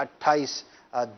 28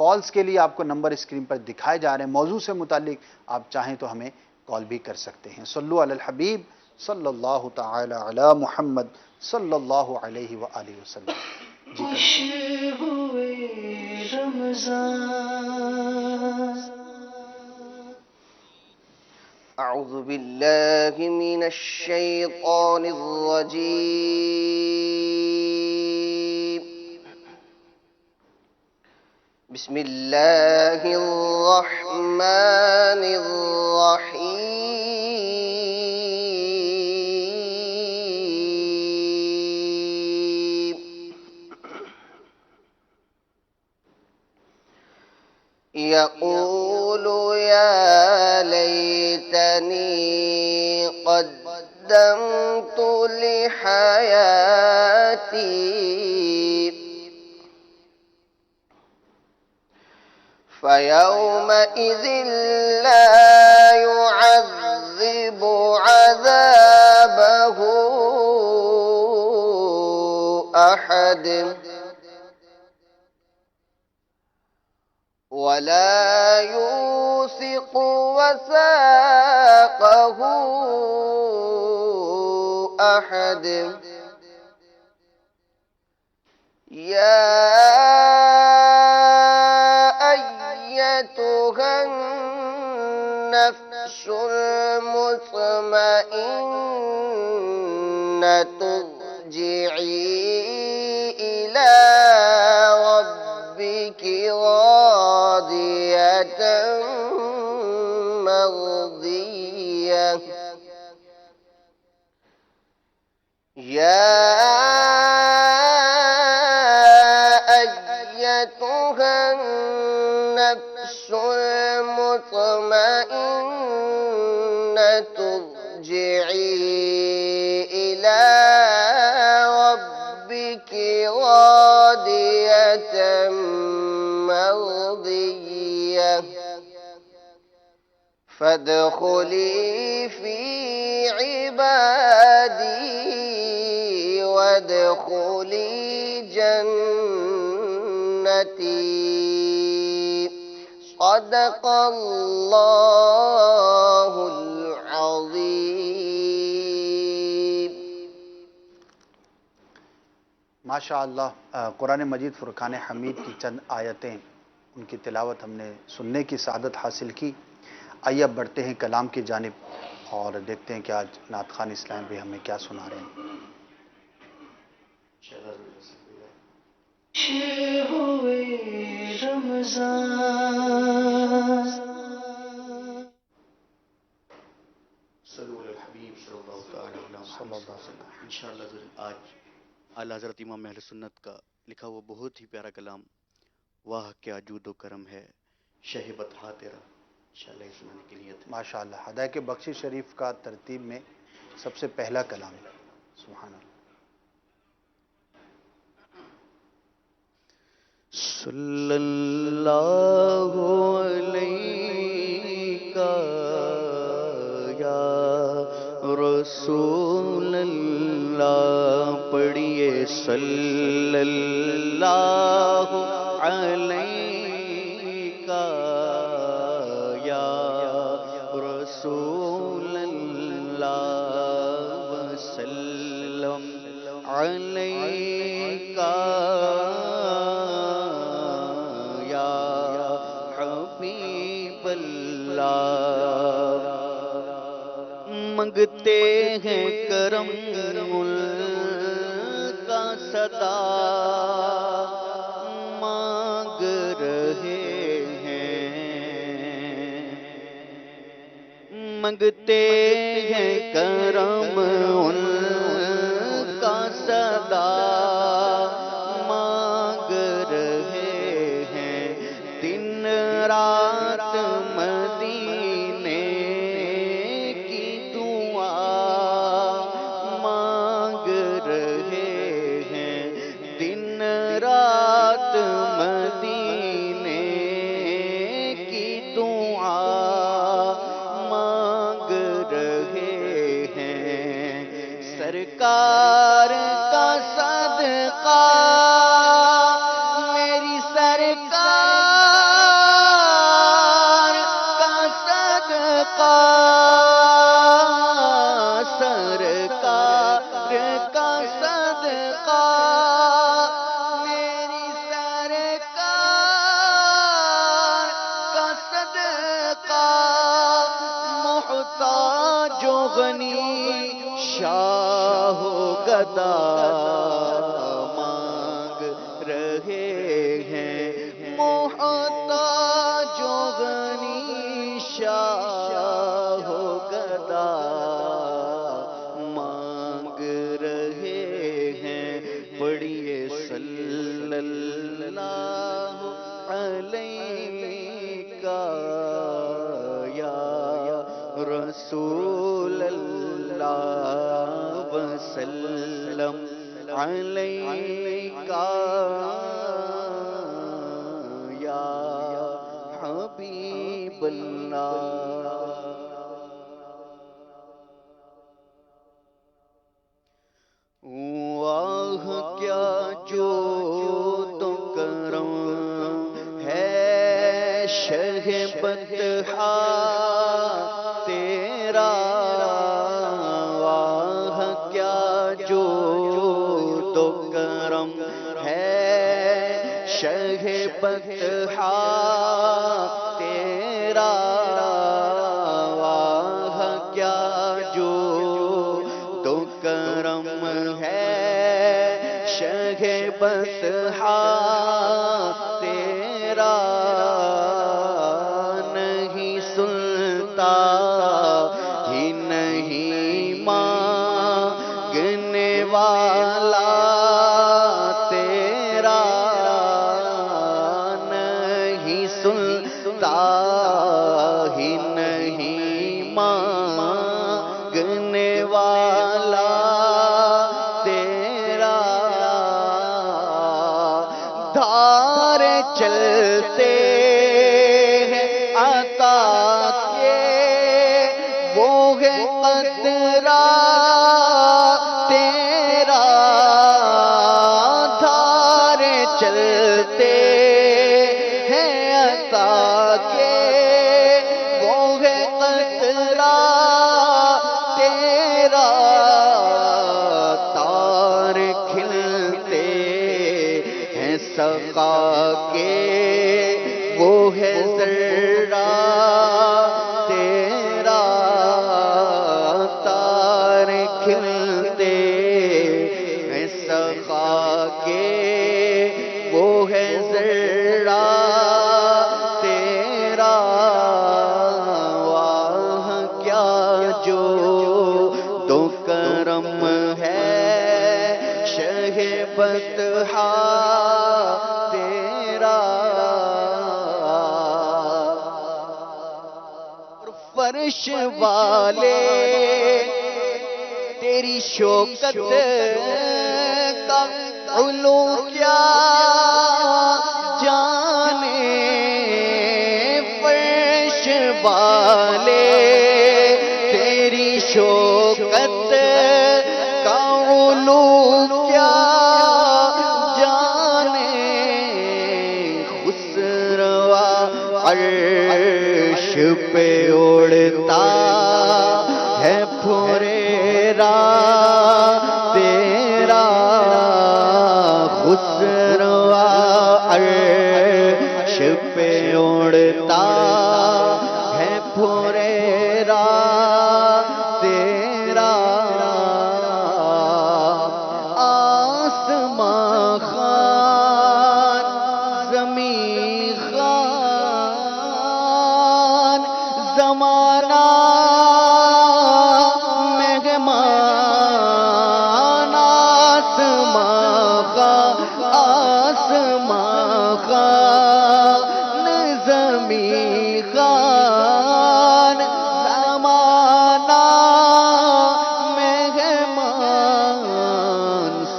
calls کے لیے آپ کو نمبر اسکرین پر دکھائے جا رہے ہیں، موضوع سے متعلق آپ چاہیں تو ہمیں کال بھی کر سکتے ہیں۔ صلو علی الحبیب صلی اللہ تعالی علی محمد صلی اللہ علیہ وآلہ وسلم۔ جی اعوذ باللہ من الشیطان الرجیم، بسم اللہ الرحمن الرحیم۔ یقول یا لیتنی قدمت لحیاتی، فَيَوْمَئِذٍ لَا يُعَذِّبُ عَذَابَهُ أَحَدٌ وَلَا يُوثِقُ وَثَاقَهُ أَحَدٌ۔ النفس المطمئنة ارجعي إلى ربك راضية مرضية، يا أيتها النفس المطمئنة ارجعي إلى ربك راضية مرضية، فادخلي في عبادي وادخلي جنتي۔ صدق اللہ العظیم۔ ماشاء اللہ، قرآن مجید فرقان حمید کی چند آیتیں، ان کی تلاوت ہم نے سننے کی سعادت حاصل کی۔ آئیے اب بڑھتے ہیں کلام کی جانب اور دیکھتے ہیں کہ آج نعت خوان اسلام بھی ہمیں کیا سنا رہے ہیں۔ انشاءاللہ آج اعلیٰ حضرت امام اہل سنت کا لکھا ہوا بہت ہی پیارا کلام، واہ کیا جود و کرم ہے شہ بطحا تیرا، انشاءاللہ یہ سنانے کی نیت ہے۔ ماشاءاللہ، ہدایت بخشی شریف کا ترتیب میں سب سے پہلا کلام ہے۔ سبحان اللہ۔ صلی اللہ علیہ یا رسول اللہ، پڑھیے صلی اللہ علیہ یا رسول اللہ، وسلم علیہ یا حبیب اللہ۔ منگتے ہیں کرم کا صدا، مانگ رہے ہیں، منگتے ہیں کرم ان کا صدا، مانگ رہے ہیں، دن رات مدینے کی دعا مانگ رہے ہیں، دن رات مدینے کی دعا مانگ رہے ہیں، سرکار کا صدقہ میری سرکار جو غنی شاہ و گدا مانگ رہے ہیں، محتاج و غنی شاہ و گدا مانگ رہے ہیں، پڑھیے صلی اللہ علیہ یا رسول اللہ وسلم علیکہ یا حبیب اللہ۔ واہ کیا جود و کرم ہے شہ بطحا تیرا، واہ کیا جود و کرم ہے شہ بطحا تیرا، واہ کیا جود و کرم ہے شہ بطحا تیرا، نہیں سنتا ہی نہیں مانگنے والا تیرا، نہیں سنتا ہی نہیں مانگنے والا تیرا، دھار چلتے ہیں عطا کے وہ ہے قطرہ تیرا، دھار چلتے ہیں عطا کے وہ ہے قطرہ تیرا، تار کھلتے ہیں سقا کے وہ ہے ذرہ تیرا، تار کھلتے ہیں سقا کے وہ ہے ذرہ تیرا، واہ کیا جود و کرم ہے شہ بطحا تیرا، فرش والے تیری شوکت کا علو کیا جانے، فرش والے تیری شوکت کا علو کیا جانے، خسروا عرش پہ اڑتا ہے پھریرا تیرا، خسروا عرش پہ اڑتا ہے پھریرا تیرا، آسمان خان زمین خان زمانہ مہمان، آسمان خان آسمان خان زمین خان زمانہ مہمان،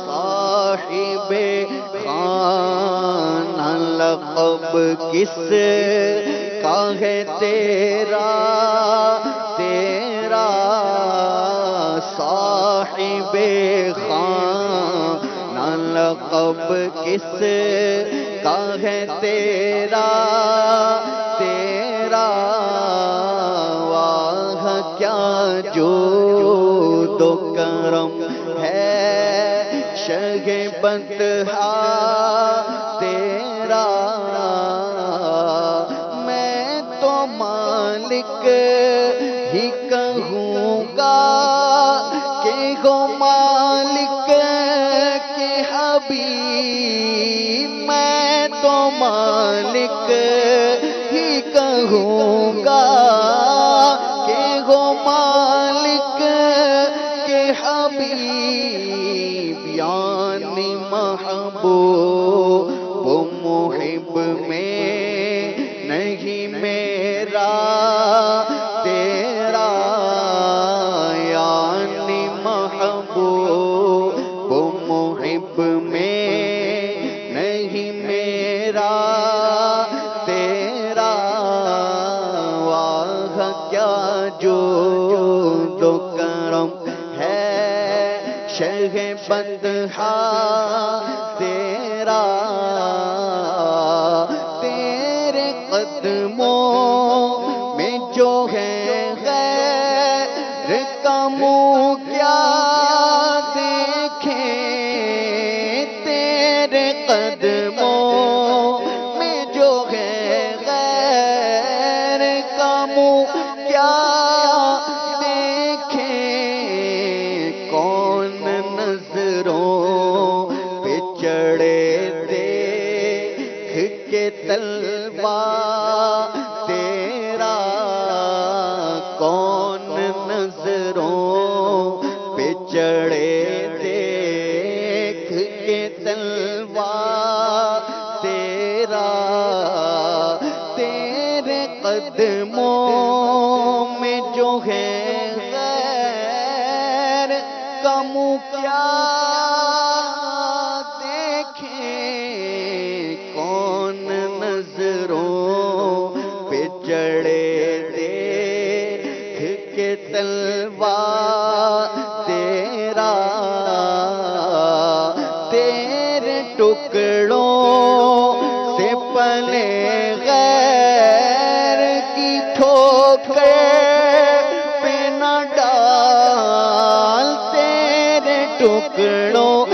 صاحب خانہ لقب کس کا ہے تیرا تیرا، صاحب خانہ لقب کس کا ہے تیرا تیرا، واہ کیا جود و کرم ہے شہ بطحا تیرا، میں تو مالک ہی کہوں لوں گا کہ ہو مالک کے حبیب یعنی محبوب وہ محب میں نہیں میرا تیرا یعنی محبوب وہ محب میں نہیں میرا تیرا واہ کیا جود و کرم ہے شہ بطحا تیرا تیرے قدموں میں جو ہے غیر کا منہ کیا دیکھیں تیرے قدموں میں جو ہے غیر کا منہ کیا دیکھیں کون نظروں پہ چڑھے دیکھ کے طلبہ تیرا کون نظروں پہ چڑھے دیکھ کے طلبہ تیرا تیرے قدموں میں جو ہے غیر کا منہ کیا دیکھیں کون نظروں پہ چڑھے دیکھ کے طلبہ تیرا تیرے ٹکڑوں سے پلے غیر کی ٹھوکر پہ نہ ڈال تیرے ٹکڑوں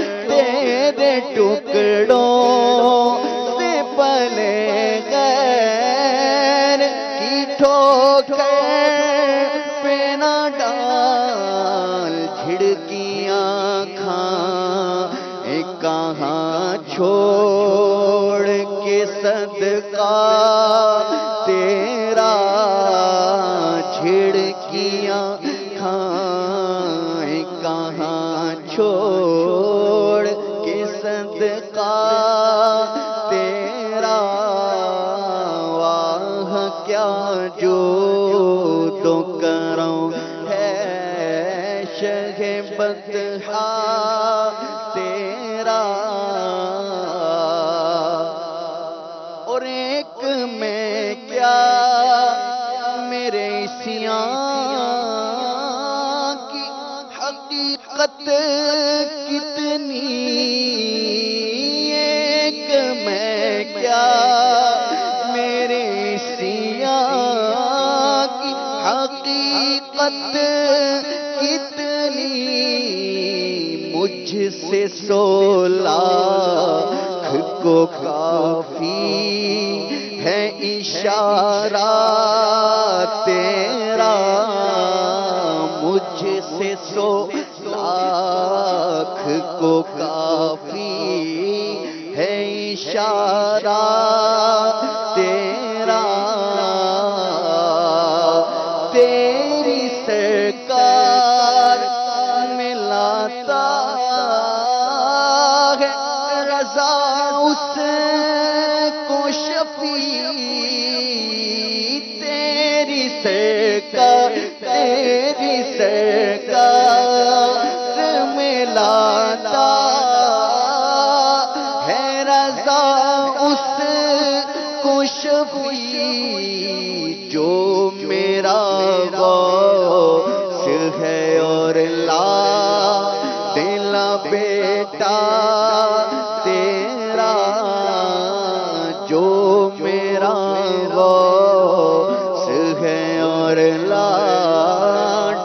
سے پلے غیر کی ٹھوکر پہ نہ ڈال جھڑکیاں کھائیں کہاں چھوڑ کے صدقہ تیرا جھڑکیاں کھائیں کہاں چھوڑ کے صدقہ تیرا واہ کیا جود و کرم ہے شہ بطحا تیرا اور ایک میں کیا میرے سیاں کی حقیقت کتنی ایک میں کیا میرے سیاں کی حقیقت کتنی مجھ سے 16 کو کافی ہے اشارہ تیرا مجھ سے 16 کو کافی ہے اشارہ تیرا تیری سرکار میں لاتا ہے رضا اس کو شفیع تیری سرکار میں لاتا ہے رضا اس کو شفیع جو میرا غوث ہے اور لا دلا بیٹا تیرا جو میرا غوث ہے اور لا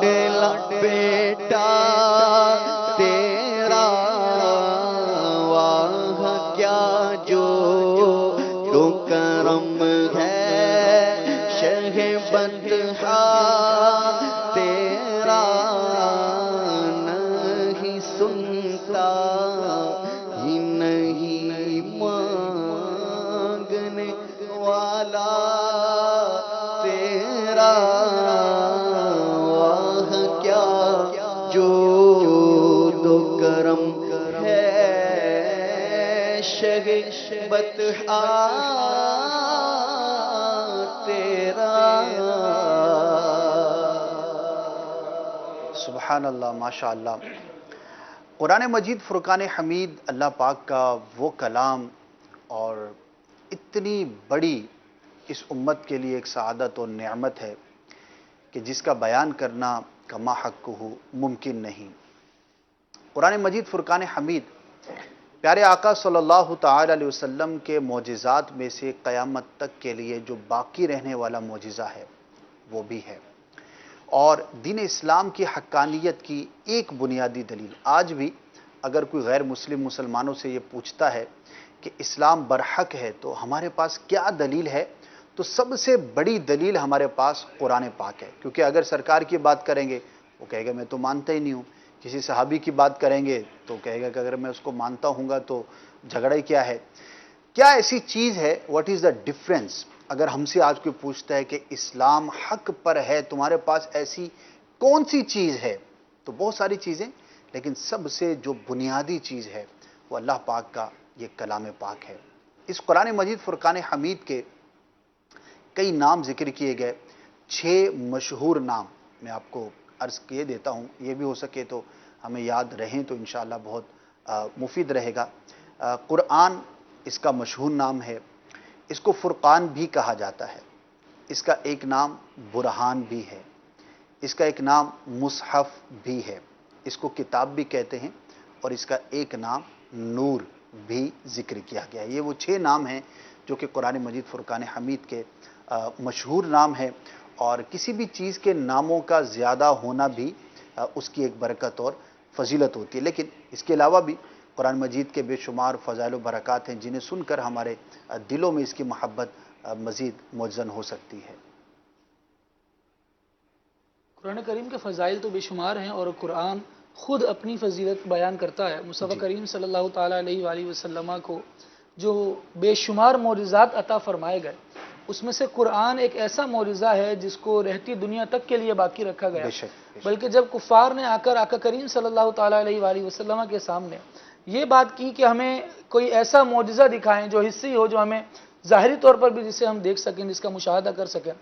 دلا بیٹا تیرا واہ کیا جو تو کرم ہے شہ بطحا تیرا نہیں سنتا ہی نہیں مانگنے والا تیرا تیرا واہ کیا جود و کرم ہے شہ بطحا تیرا. سبحان اللہ، ماشاء اللہ. قرآن مجید فرقان حمید اللہ پاک کا وہ کلام اور اتنی بڑی اس امت کے لیے ایک سعادت اور نعمت ہے کہ جس کا بیان کرنا کما حق ہو ممکن نہیں. قرآن مجید فرقان حمید پیارے آقا صلی اللہ تعالی علیہ وسلم کے معجزات میں سے قیامت تک کے لیے جو باقی رہنے والا معجزہ ہے وہ بھی ہے، اور دین اسلام کی حقانیت کی ایک بنیادی دلیل. آج بھی اگر کوئی غیر مسلم مسلمانوں سے یہ پوچھتا ہے کہ اسلام برحق ہے تو ہمارے پاس کیا دلیل ہے، تو سب سے بڑی دلیل ہمارے پاس قرآن پاک ہے. کیونکہ اگر سرکار کی بات کریں گے وہ کہے گا میں تو مانتا ہی نہیں ہوں، کسی صحابی کی بات کریں گے تو کہے گا کہ اگر میں اس کو مانتا ہوں گا تو جھگڑا ہی کیا ہے. کیا ایسی چیز ہے، واٹ از دا ڈفرینس؟ اگر ہم سے آج کوئی پوچھتا ہے کہ اسلام حق پر ہے، تمہارے پاس ایسی کون سی چیز ہے، تو بہت ساری چیزیں، لیکن سب سے جو بنیادی چیز ہے وہ اللہ پاک کا یہ کلام پاک ہے. اس قرآن مجید فرقان حمید کے کئی نام ذکر کیے گئے. 6 مشہور نام میں آپ کو عرض کیے دیتا ہوں، یہ بھی ہو سکے تو ہمیں یاد رہیں تو انشاءاللہ بہت مفید رہے گا. قرآن اس کا مشہور نام ہے. اس کو فرقان بھی کہا جاتا ہے. اس کا ایک نام برہان بھی ہے. اس کا ایک نام مصحف بھی ہے. اس کو کتاب بھی کہتے ہیں، اور اس کا ایک نام نور بھی ذکر کیا گیا ہے. یہ وہ 6 نام ہیں جو کہ قرآن مجید فرقان حمید کے مشہور نام ہے، اور کسی بھی چیز کے ناموں کا زیادہ ہونا بھی اس کی ایک برکت اور فضیلت ہوتی ہے. لیکن اس کے علاوہ بھی قرآن مجید کے بے شمار فضائل و برکات ہیں جنہیں سن کر ہمارے دلوں میں اس کی محبت مزید موزن ہو سکتی ہے. قرآن کریم کے فضائل تو بے شمار ہیں، اور قرآن خود اپنی فضیلت بیان کرتا ہے. مصطفیٰ کریم صلی اللہ تعالیٰ علیہ وآلہ وسلم کو جو بے شمار معجزات عطا فرمائے گئے، اس میں سے قرآن ایک ایسا معجزہ ہے جس کو رہتی دنیا تک کے لیے باقی رکھا گیا. بلکہ جب کفار نے آ کر آقا کریم صلی اللہ تعالیٰ علیہ وآلہ وسلم کے سامنے یہ بات کی کہ ہمیں کوئی ایسا معجزہ دکھائیں جو حصی ہو، جو ہمیں ظاہری طور پر بھی جسے ہم دیکھ سکیں، جس کا مشاہدہ کر سکیں،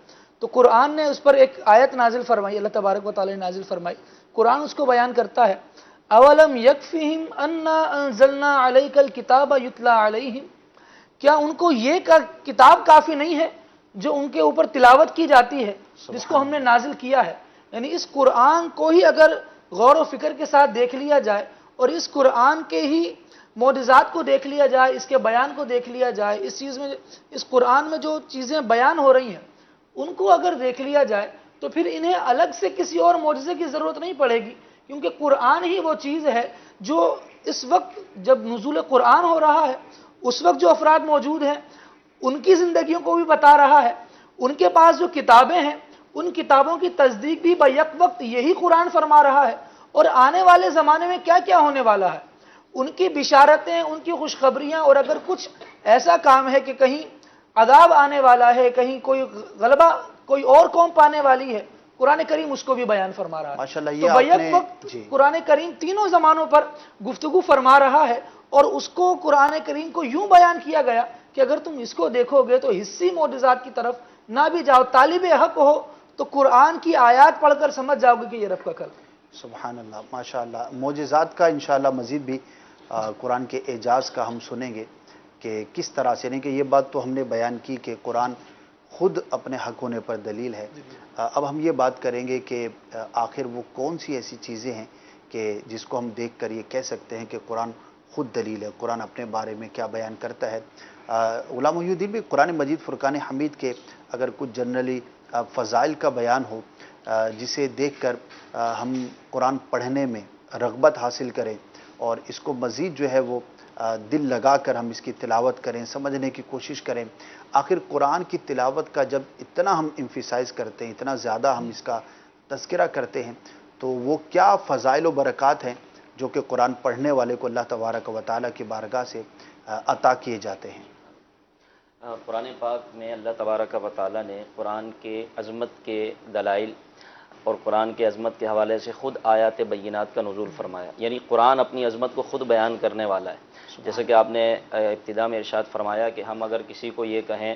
تو قرآن نے اس پر ایک آیت نازل فرمائی. اللہ تبارک و تعالی نے نازل فرمائی. قرآن اس کو بیان کرتا ہے، اولم یکفہم انا انزلنا علیک الکتاب یتلی علیہم، کیا ان کو یہ کتاب کافی نہیں ہے جو ان کے اوپر تلاوت کی جاتی ہے، جس کو ہم نے نازل کیا ہے. یعنی اس قرآن کو ہی اگر غور و فکر کے ساتھ دیکھ لیا جائے، اور اس قرآن کے ہی معجزات کو دیکھ لیا جائے، اس کے بیان کو دیکھ لیا جائے، اس چیز میں، اس قرآن میں جو چیزیں بیان ہو رہی ہیں ان کو اگر دیکھ لیا جائے، تو پھر انہیں الگ سے کسی اور معجزے کی ضرورت نہیں پڑے گی. کیونکہ قرآن ہی وہ چیز ہے جو اس وقت جب نزول قرآن ہو رہا ہے، اس وقت جو افراد موجود ہیں ان کی زندگیوں کو بھی بتا رہا ہے. ان کے پاس جو کتابیں ہیں ان کتابوں کی تصدیق بھی بیک وقت یہی قرآن فرما رہا ہے، اور آنے والے زمانے میں کیا کیا ہونے والا ہے ان کی بشارتیں، ان کی خوشخبریاں. اور اگر کچھ ایسا کام ہے کہ کہیں عذاب آنے والا ہے، کہیں کوئی غلبہ کوئی اور قوم پانے والی ہے، قرآن کریم اس کو بھی بیان فرما رہا ہے. ماشاءاللہ تو یہ بیک وقت قرآن کریم تینوں زمانوں پر گفتگو فرما رہا ہے، اور اس کو قرآن کریم کو یوں بیان کیا گیا کہ اگر تم اس کو دیکھو گے تو حصی معجزات کی طرف نہ بھی جاؤ، طالب حق ہو تو قرآن کی آیات پڑھ کر سمجھ جاؤ گے کہ یہ رب کا کلام. سبحان اللہ، ماشاءاللہ. معجزات کا انشاءاللہ مزید بھی قرآن کے اعجاز کا ہم سنیں گے کہ کس طرح سے، نہیں کہ یہ بات تو ہم نے بیان کی کہ قرآن خود اپنے حق ہونے پر دلیل ہے. اب ہم یہ بات کریں گے کہ آخر وہ کون سی ایسی چیزیں ہیں کہ جس کو ہم دیکھ کر یہ کہہ سکتے ہیں کہ قرآن خود دلیل ہے، قرآن اپنے بارے میں کیا بیان کرتا ہے. غلام محی الدین بھی قرآن مجید فرقان حمید کے اگر کچھ جنرلی فضائل کا بیان ہو جسے دیکھ کر ہم قرآن پڑھنے میں رغبت حاصل کریں، اور اس کو مزید جو ہے وہ دل لگا کر ہم اس کی تلاوت کریں، سمجھنے کی کوشش کریں. آخر قرآن کی تلاوت کا جب اتنا ہم امفیسائز کرتے ہیں، اتنا زیادہ ہم اس کا تذکرہ کرتے ہیں، تو وہ کیا فضائل و برکات ہیں جو کہ قرآن پڑھنے والے کو اللہ تبارک و تعالیٰ کی بارگاہ سے عطا کیے جاتے ہیں. قرآن پاک میں اللہ تبارک و تعالیٰ نے قرآن کے عظمت کے دلائل اور قرآن کے عظمت کے حوالے سے خود آیات بینات کا نزول فرمایا، یعنی قرآن اپنی عظمت کو خود بیان کرنے والا ہے۔ جیسے کہ آپ نے ابتدا میں ارشاد فرمایا کہ ہم اگر کسی کو یہ کہیں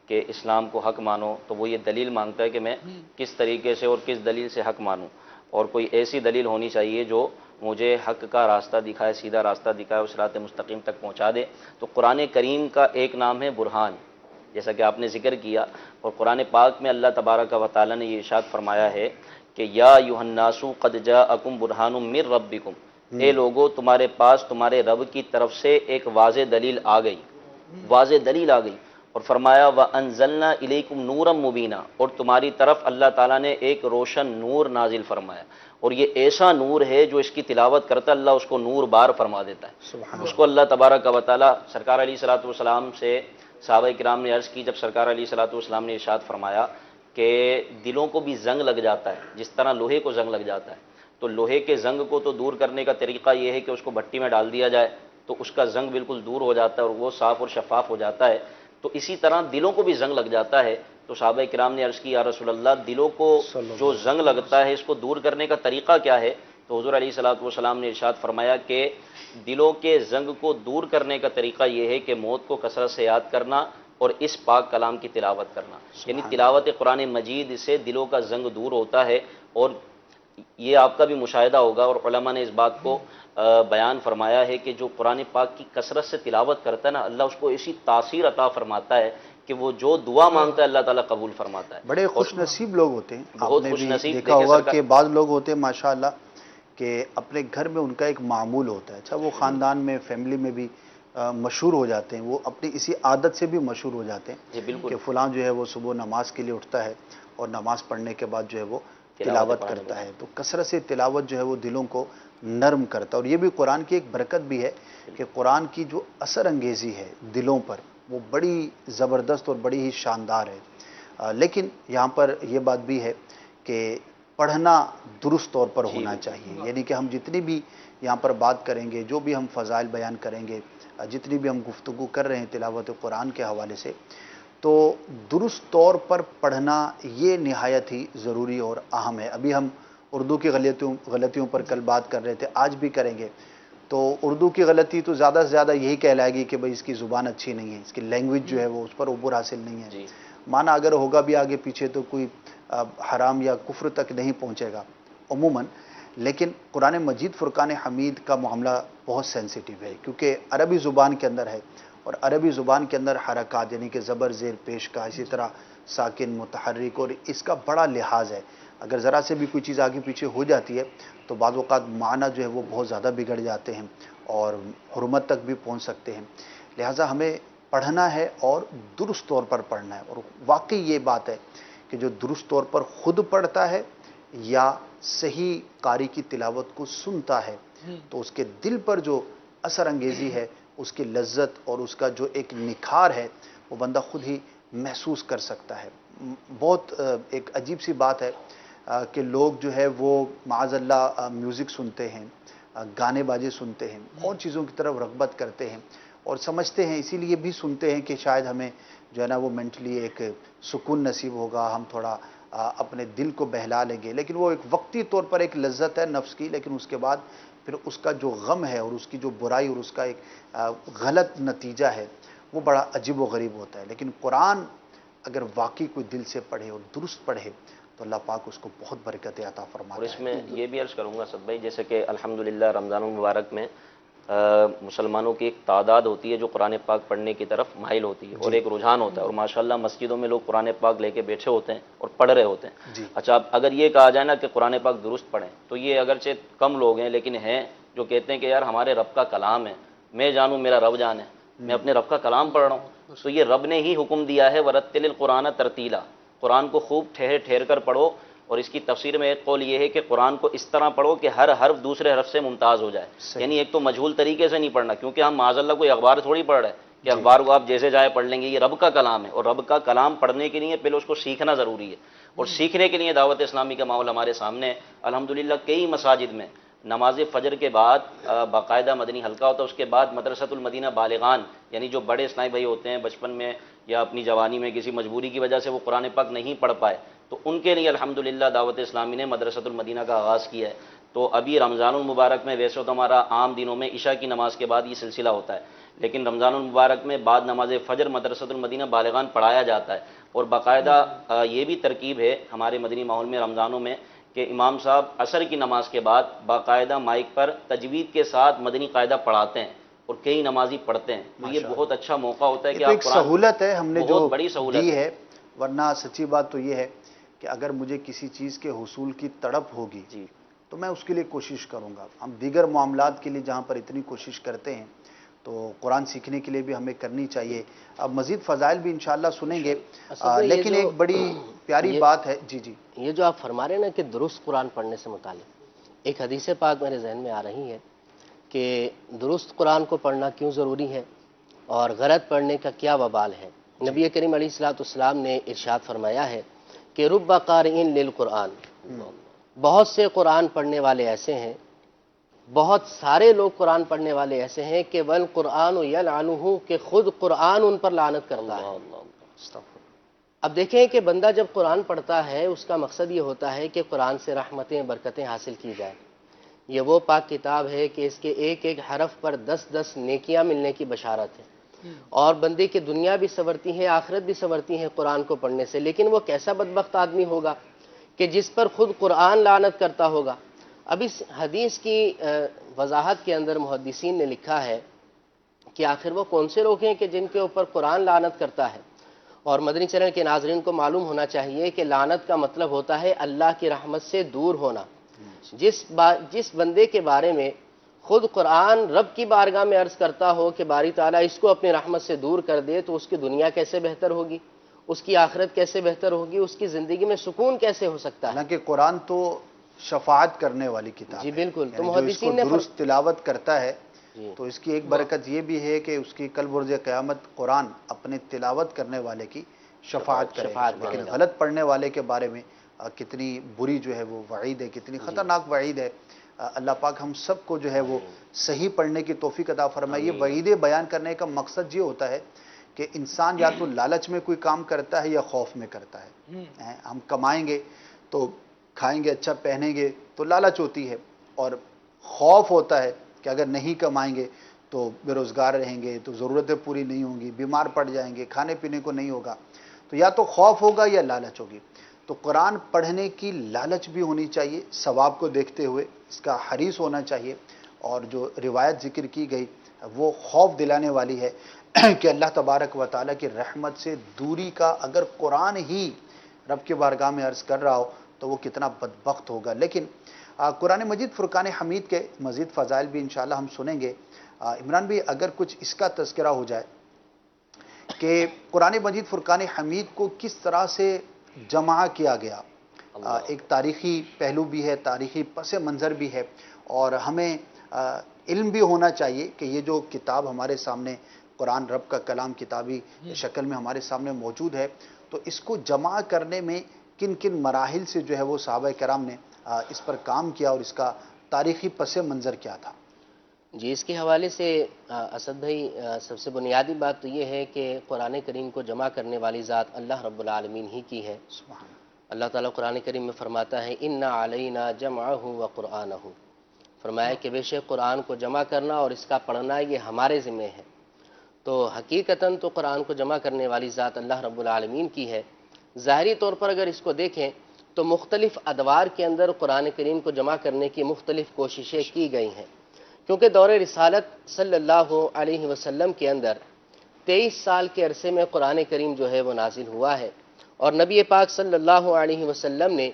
کہ اسلام کو حق مانو تو وہ یہ دلیل مانگتا ہے کہ میں کس طریقے سے اور کس دلیل سے حق مانوں، اور کوئی ایسی دلیل ہونی چاہیے جو مجھے حق کا راستہ دکھائے، سیدھا راستہ دکھائے، اس صراط مستقیم تک پہنچا دے۔ تو قرآن کریم کا ایک نام ہے برہان، جیسا کہ آپ نے ذکر کیا، اور قرآن پاک میں اللہ تبارک و تعالیٰ نے یہ ارشاد فرمایا ہے کہ یا ایھا الناس قد جاءکم برہان من ربکم، اے لوگو تمہارے پاس تمہارے رب کی طرف سے ایک واضح دلیل آ گئی، واضح دلیل آ گئی، اور فرمایا وَأَنزَلْنَا إِلَيْكُمْ نُورًا مُبِينًا، اور تمہاری طرف اللہ تعالیٰ نے ایک روشن نور نازل فرمایا، اور یہ ایسا نور ہے جو اس کی تلاوت کرتا اللہ اس کو نور بار فرما دیتا ہے۔ اس کو اللہ تبارک و تعالیٰ سرکار علیہ الصلوۃ والسلام سے صحابہ کرام نے عرض کی، جب سرکار علیہ الصلوۃ والسلام نے ارشاد فرمایا کہ دلوں کو بھی زنگ لگ جاتا ہے جس طرح لوہے کو زنگ لگ جاتا ہے، تو لوہے کے زنگ کو تو دور کرنے کا طریقہ یہ ہے کہ اس کو بھٹی میں ڈال دیا جائے تو اس کا زنگ بالکل دور ہو جاتا ہے اور وہ صاف اور شفاف ہو جاتا ہے، تو اسی طرح دلوں کو بھی زنگ لگ جاتا ہے۔ تو صحابہ کرام نے عرض کی یا رسول اللہ دلوں کو جو زنگ لگتا ہے اس کو دور کرنے کا طریقہ کیا ہے؟ تو حضور علیہ الصلوۃ والسلام نے ارشاد فرمایا کہ دلوں کے زنگ کو دور کرنے کا طریقہ یہ ہے کہ موت کو کثرت سے یاد کرنا اور اس پاک کلام کی تلاوت کرنا، یعنی تلاوت قرآن مجید سے دلوں کا زنگ دور ہوتا ہے، اور یہ آپ کا بھی مشاہدہ ہوگا اور علماء نے اس بات کو بیان فرمایا ہے کہ جو قرآن پاک کی کثرت سے تلاوت کرتا ہے نا، اللہ اس کو ایسی تاثیر عطا فرماتا ہے کہ وہ جو دعا مانگتا ہے اللہ تعالیٰ قبول فرماتا ہے۔ بڑے خوش نصیب لوگ ہوتے ہیں، آپ بہت نے خوش بھی نصیب، دیکھا ہوگا کہ بعض لوگ ہوتے ہیں ماشاءاللہ کہ اپنے گھر میں ان کا ایک معمول ہوتا ہے، اچھا وہ خاندان میں فیملی میں بھی مشہور ہو جاتے ہیں، وہ اپنی اسی عادت سے بھی مشہور ہو جاتے ہیں جی بالکل، کہ فلاں جو ہے وہ صبح نماز کے لیے اٹھتا ہے اور نماز پڑھنے کے بعد جو ہے وہ تلاوت کرتا ہے، تو کثرت سے تلاوت جو ہے وہ دلوں کو نرم کرتا ہے، اور یہ بھی قرآن کی ایک برکت بھی ہے کہ قرآن کی جو اثر انگیزی ہے دلوں پر وہ بڑی زبردست اور بڑی ہی شاندار ہے۔ لیکن یہاں پر یہ بات بھی ہے کہ پڑھنا درست طور پر ہونا چاہیے، یعنی کہ ہم جتنی بھی یہاں پر بات کریں گے، جو بھی ہم فضائل بیان کریں گے، جتنی بھی ہم گفتگو کر رہے ہیں تلاوت قرآن کے حوالے سے، تو درست طور پر پڑھنا یہ نہایت ہی ضروری اور اہم ہے۔ ابھی ہم اردو کی غلطیوں پر کل بات کر رہے تھے، آج بھی کریں گے، تو اردو کی غلطی تو زیادہ سے زیادہ یہی کہلائے گی کہ بھئی اس کی زبان اچھی نہیں ہے، اس کی لینگویج جو ہے وہ اس پر عبور حاصل نہیں ہے، معنی اگر ہوگا بھی آگے پیچھے تو کوئی حرام یا کفر تک نہیں پہنچے گا عموماً۔ لیکن قرآن مجید فرقان حمید کا معاملہ بہت سینسیٹیو ہے کیونکہ عربی زبان کے اندر ہے، اور عربی زبان کے اندر حرکات یعنی کہ زبر زیر پیش کا، اسی طرح ساکن متحرک، اور اس کا بڑا لحاظ ہے، اگر ذرا سے بھی کوئی چیز آگے پیچھے ہو جاتی ہے تو بعض اوقات معنی جو ہے وہ بہت زیادہ بگڑ جاتے ہیں اور حرمت تک بھی پہنچ سکتے ہیں۔ لہٰذا ہمیں پڑھنا ہے اور درست طور پر پڑھنا ہے، اور واقعی یہ بات ہے کہ جو درست طور پر خود پڑھتا ہے یا صحیح قاری کی تلاوت کو سنتا ہے تو اس کے دل پر جو اثر انگیزی ہے، اس کی لذت اور اس کا جو ایک نکھار ہے وہ بندہ خود ہی محسوس کر سکتا ہے۔ بہت ایک عجیب سی بات ہے کہ لوگ جو ہے وہ معاذ اللہ میوزک سنتے ہیں، گانے باجے سنتے ہیں، اور چیزوں کی طرف رغبت کرتے ہیں، اور سمجھتے ہیں اسی لیے بھی سنتے ہیں کہ شاید ہمیں جو ہے نا وہ مینٹلی ایک سکون نصیب ہوگا، ہم تھوڑا اپنے دل کو بہلا لیں گے، لیکن وہ ایک وقتی طور پر ایک لذت ہے نفس کی، لیکن اس کے بعد پھر اس کا جو غم ہے اور اس کی جو برائی اور اس کا ایک غلط نتیجہ ہے وہ بڑا عجیب و غریب ہوتا ہے۔ لیکن قرآن اگر واقعی کوئی دل سے پڑھے اور درست پڑھے تو اللہ پاک اس کو بہت برکت عطا فرماتا ہے۔ اور اس میں یہ بھی عرض کروں گا سب بھائی، جیسے کہ الحمدللہ رمضان المبارک میں مسلمانوں کی ایک تعداد ہوتی ہے جو قرآن پاک پڑھنے کی طرف مائل ہوتی ہے، اور ایک رجحان ہوتا ہے، اور ماشاءاللہ مسجدوں میں لوگ قرآن پاک لے کے بیٹھے ہوتے ہیں اور پڑھ رہے ہوتے ہیں۔ اچھا، اب اگر یہ کہا جائے نا کہ قرآن پاک درست پڑھیں تو یہ اگرچہ کم لوگ ہیں لیکن ہیں جو کہتے ہیں کہ یار ہمارے رب کا کلام ہے، میں جانوں میرا رب جانے، میں اپنے رب کا کلام پڑھ رہا ہوں، تو یہ رب نے ہی حکم دیا ہے وَرَتِّلِ الْقُرْآنَ تَرْتِیلًا، قرآن کو خوب ٹھہر ٹھہر کر پڑھو، اور اس کی تفسیر میں ایک قول یہ ہے کہ قرآن کو اس طرح پڑھو کہ ہر حرف دوسرے حرف سے ممتاز ہو جائے، یعنی ایک تو مجہول طریقے سے نہیں پڑھنا، کیونکہ ہم معاذ اللہ کوئی اخبار تھوڑی پڑھ رہے ہیں کہ اخبار کو آپ جیسے جائے پڑھ لیں گے، یہ رب کا کلام ہے، اور رب کا کلام پڑھنے کے لیے پہلے اس کو سیکھنا ضروری ہے، اور سیکھنے کے لیے دعوت اسلامی کا ماحول ہمارے سامنے ہے۔ الحمدللہ کئی مساجد میں نماز فجر کے بعد باقاعدہ مدنی حلقہ ہوتا ہے، اس کے بعد مدرسۃ المدینہ بالغان، یعنی جو بڑے اسلامی بھائی ہوتے ہیں بچپن میں یا اپنی جوانی میں کسی مجبوری کی وجہ سے وہ قرآن پاک نہیں پڑھ پائے، تو ان کے لیے الحمدللہ دعوت اسلامی نے مدرسۃ المدینہ کا آغاز کیا ہے۔ تو ابھی رمضان المبارک میں ویسے تو ہمارا عام دنوں میں عشاء کی نماز کے بعد یہ سلسلہ ہوتا ہے، لیکن رمضان المبارک میں بعد نماز فجر مدرسۃ المدینہ بالغان پڑھایا جاتا ہے، اور باقاعدہ یہ بھی ترکیب ہے ہمارے مدنی ماحول میں رمضانوں میں کہ امام صاحب عصر کی نماز کے بعد باقاعدہ مائک پر تجوید کے ساتھ مدنی قاعدہ پڑھاتے ہیں اور کئی نمازی پڑھتے ہیں، تو یہ بہت اچھا موقع ہوتا ہے کہ یہ تو ایک آپ قرآن، سہولت ہے ہم نے جو بہت بڑی سہولت دی ہے، ورنہ سچی بات تو یہ ہے کہ اگر مجھے کسی چیز کے حصول کی تڑپ ہوگی جی تو میں اس کے لیے کوشش کروں گا۔ ہم دیگر معاملات کے لیے جہاں پر اتنی کوشش کرتے ہیں تو قرآن سیکھنے کے لیے بھی ہمیں کرنی چاہیے۔ اب مزید فضائل بھی انشاءاللہ سنیں گے، لیکن ایک بڑی پیاری بات ہے۔ جی جی، یہ جو آپ فرما رہے ہیں نا کہ درست قرآن پڑھنے سے متعلق ایک حدیث پاک میرے ذہن میں آ رہی ہے کہ درست قرآن کو پڑھنا کیوں ضروری ہے اور غلط پڑھنے کا کیا وبال ہے۔ نبی کریم علیہ الصلوۃ والسلام نے ارشاد فرمایا ہے کہ رب قارئین للقرآن، بہت سے قرآن پڑھنے والے ایسے ہیں، بہت سارے لوگ قرآن پڑھنے والے ایسے ہیں کہ والقرآن یلعنہ، کہ خود قرآن ان پر لعنت کرتا ہے۔ اب دیکھیں کہ بندہ جب قرآن پڑھتا ہے اس کا مقصد یہ ہوتا ہے کہ قرآن سے رحمتیں برکتیں حاصل کی جائے۔ یہ وہ پاک کتاب ہے کہ اس کے ایک ایک حرف پر 10 نیکیاں ملنے کی بشارت ہے، اور بندے کی دنیا بھی سنورتی ہے، آخرت بھی سنورتی ہے قرآن کو پڑھنے سے۔ لیکن وہ کیسا بدبخت آدمی ہوگا کہ جس پر خود قرآن لعنت کرتا ہوگا۔ اب اس حدیث کی وضاحت کے اندر محدثین نے لکھا ہے کہ آخر وہ کون سے لوگ ہیں کہ جن کے اوپر قرآن لعنت کرتا ہے۔ اور مدنی چینل کے ناظرین کو معلوم ہونا چاہیے کہ لعنت کا مطلب ہوتا ہے اللہ کی رحمت سے دور ہونا۔ جس بندے کے بارے میں خود قرآن رب کی بارگاہ میں عرض کرتا ہو کہ باری تعالیٰ اس کو اپنی رحمت سے دور کر دے، تو اس کی دنیا کیسے بہتر ہوگی، اس کی آخرت کیسے بہتر ہوگی، اس کی زندگی میں سکون کیسے ہو سکتا ہے۔ حالانکہ قرآن تو شفاعت کرنے والی کتاب جی ہے، بالکل، تو یعنی جو اس کو محدثین نے درست تلاوت کرتا ہے جی تو اس کی ایک برکت یہ بھی ہے کہ اس کی کل برج قیامت قرآن اپنے تلاوت کرنے والے کی شفاعت کرے گا۔ لیکن غلط پڑھنے والے کے بارے میں کتنی بری جو ہے وہ وعید ہے، کتنی خطرناک وعید ہے۔ اللہ پاک ہم سب کو جو ہے وہ صحیح پڑھنے کی توفیق عطا فرمائے۔ یہ وعیدیں بیان کرنے کا مقصد یہ ہوتا ہے کہ انسان یا تو لالچ میں کوئی کام کرتا ہے یا خوف میں کرتا ہے۔ ہم کمائیں گے تو کھائیں گے، اچھا پہنیں گے تو لالچ ہوتی ہے، اور خوف ہوتا ہے کہ اگر نہیں کمائیں گے تو بے روزگار رہیں گے، تو ضرورتیں پوری نہیں ہوں گی، بیمار پڑ جائیں گے، کھانے پینے کو نہیں ہوگا، تو یا تو خوف ہوگا یا لالچ ہوگی۔ تو قرآن پڑھنے کی لالچ بھی ہونی چاہیے، ثواب کو دیکھتے ہوئے اس کا حریص ہونا چاہیے، اور جو روایت ذکر کی گئی وہ خوف دلانے والی ہے کہ اللہ تبارک و تعالیٰ کی رحمت سے دوری کا اگر قرآن ہی رب کے بارگاہ میں عرض کر رہا ہو تو وہ کتنا بدبخت ہوگا۔ لیکن قرآن مجید فرقان حمید کے مزید فضائل بھی انشاءاللہ ہم سنیں گے۔ عمران بھی اگر کچھ اس کا تذکرہ ہو جائے کہ قرآن مجید فرقان حمید کو کس طرح سے جمع کیا گیا، ایک تاریخی پہلو بھی ہے، تاریخی پس منظر بھی ہے، اور ہمیں علم بھی ہونا چاہیے کہ یہ جو کتاب ہمارے سامنے قرآن رب کا کلام کتابی شکل میں ہمارے سامنے موجود ہے، تو اس کو جمع کرنے میں کن کن مراحل سے جو ہے وہ صحابہ کرام نے اس پر کام کیا، اور اس کا تاریخی پس منظر کیا تھا۔ جی، اس کے حوالے سے اسد بھائی سب سے بنیادی بات تو یہ ہے کہ قرآن کریم کو جمع کرنے والی ذات اللہ رب العالمین ہی کی ہے۔ سبحان اللہ۔ اللہ تعالیٰ قرآن کریم میں فرماتا ہے اِنَّ عَلَيْنَا جَمْعَهُ وَقُرْآنَهُ، فرمایا کہ بے شک قرآن کو جمع کرنا اور اس کا پڑھنا یہ ہمارے ذمہ ہے۔ تو حقیقتاً تو قرآن کو جمع کرنے والی ذات اللہ رب العالمین کی ہے۔ ظاہری طور پر اگر اس کو دیکھیں تو مختلف ادوار کے اندر قرآن کریم کو جمع کرنے کی مختلف کوششیں کی گئی ہیں، کیونکہ دور رسالت صلی اللہ علیہ وسلم کے اندر 23 سال کے عرصے میں قرآن کریم جو ہے وہ نازل ہوا ہے، اور نبی پاک صلی اللہ علیہ وسلم نے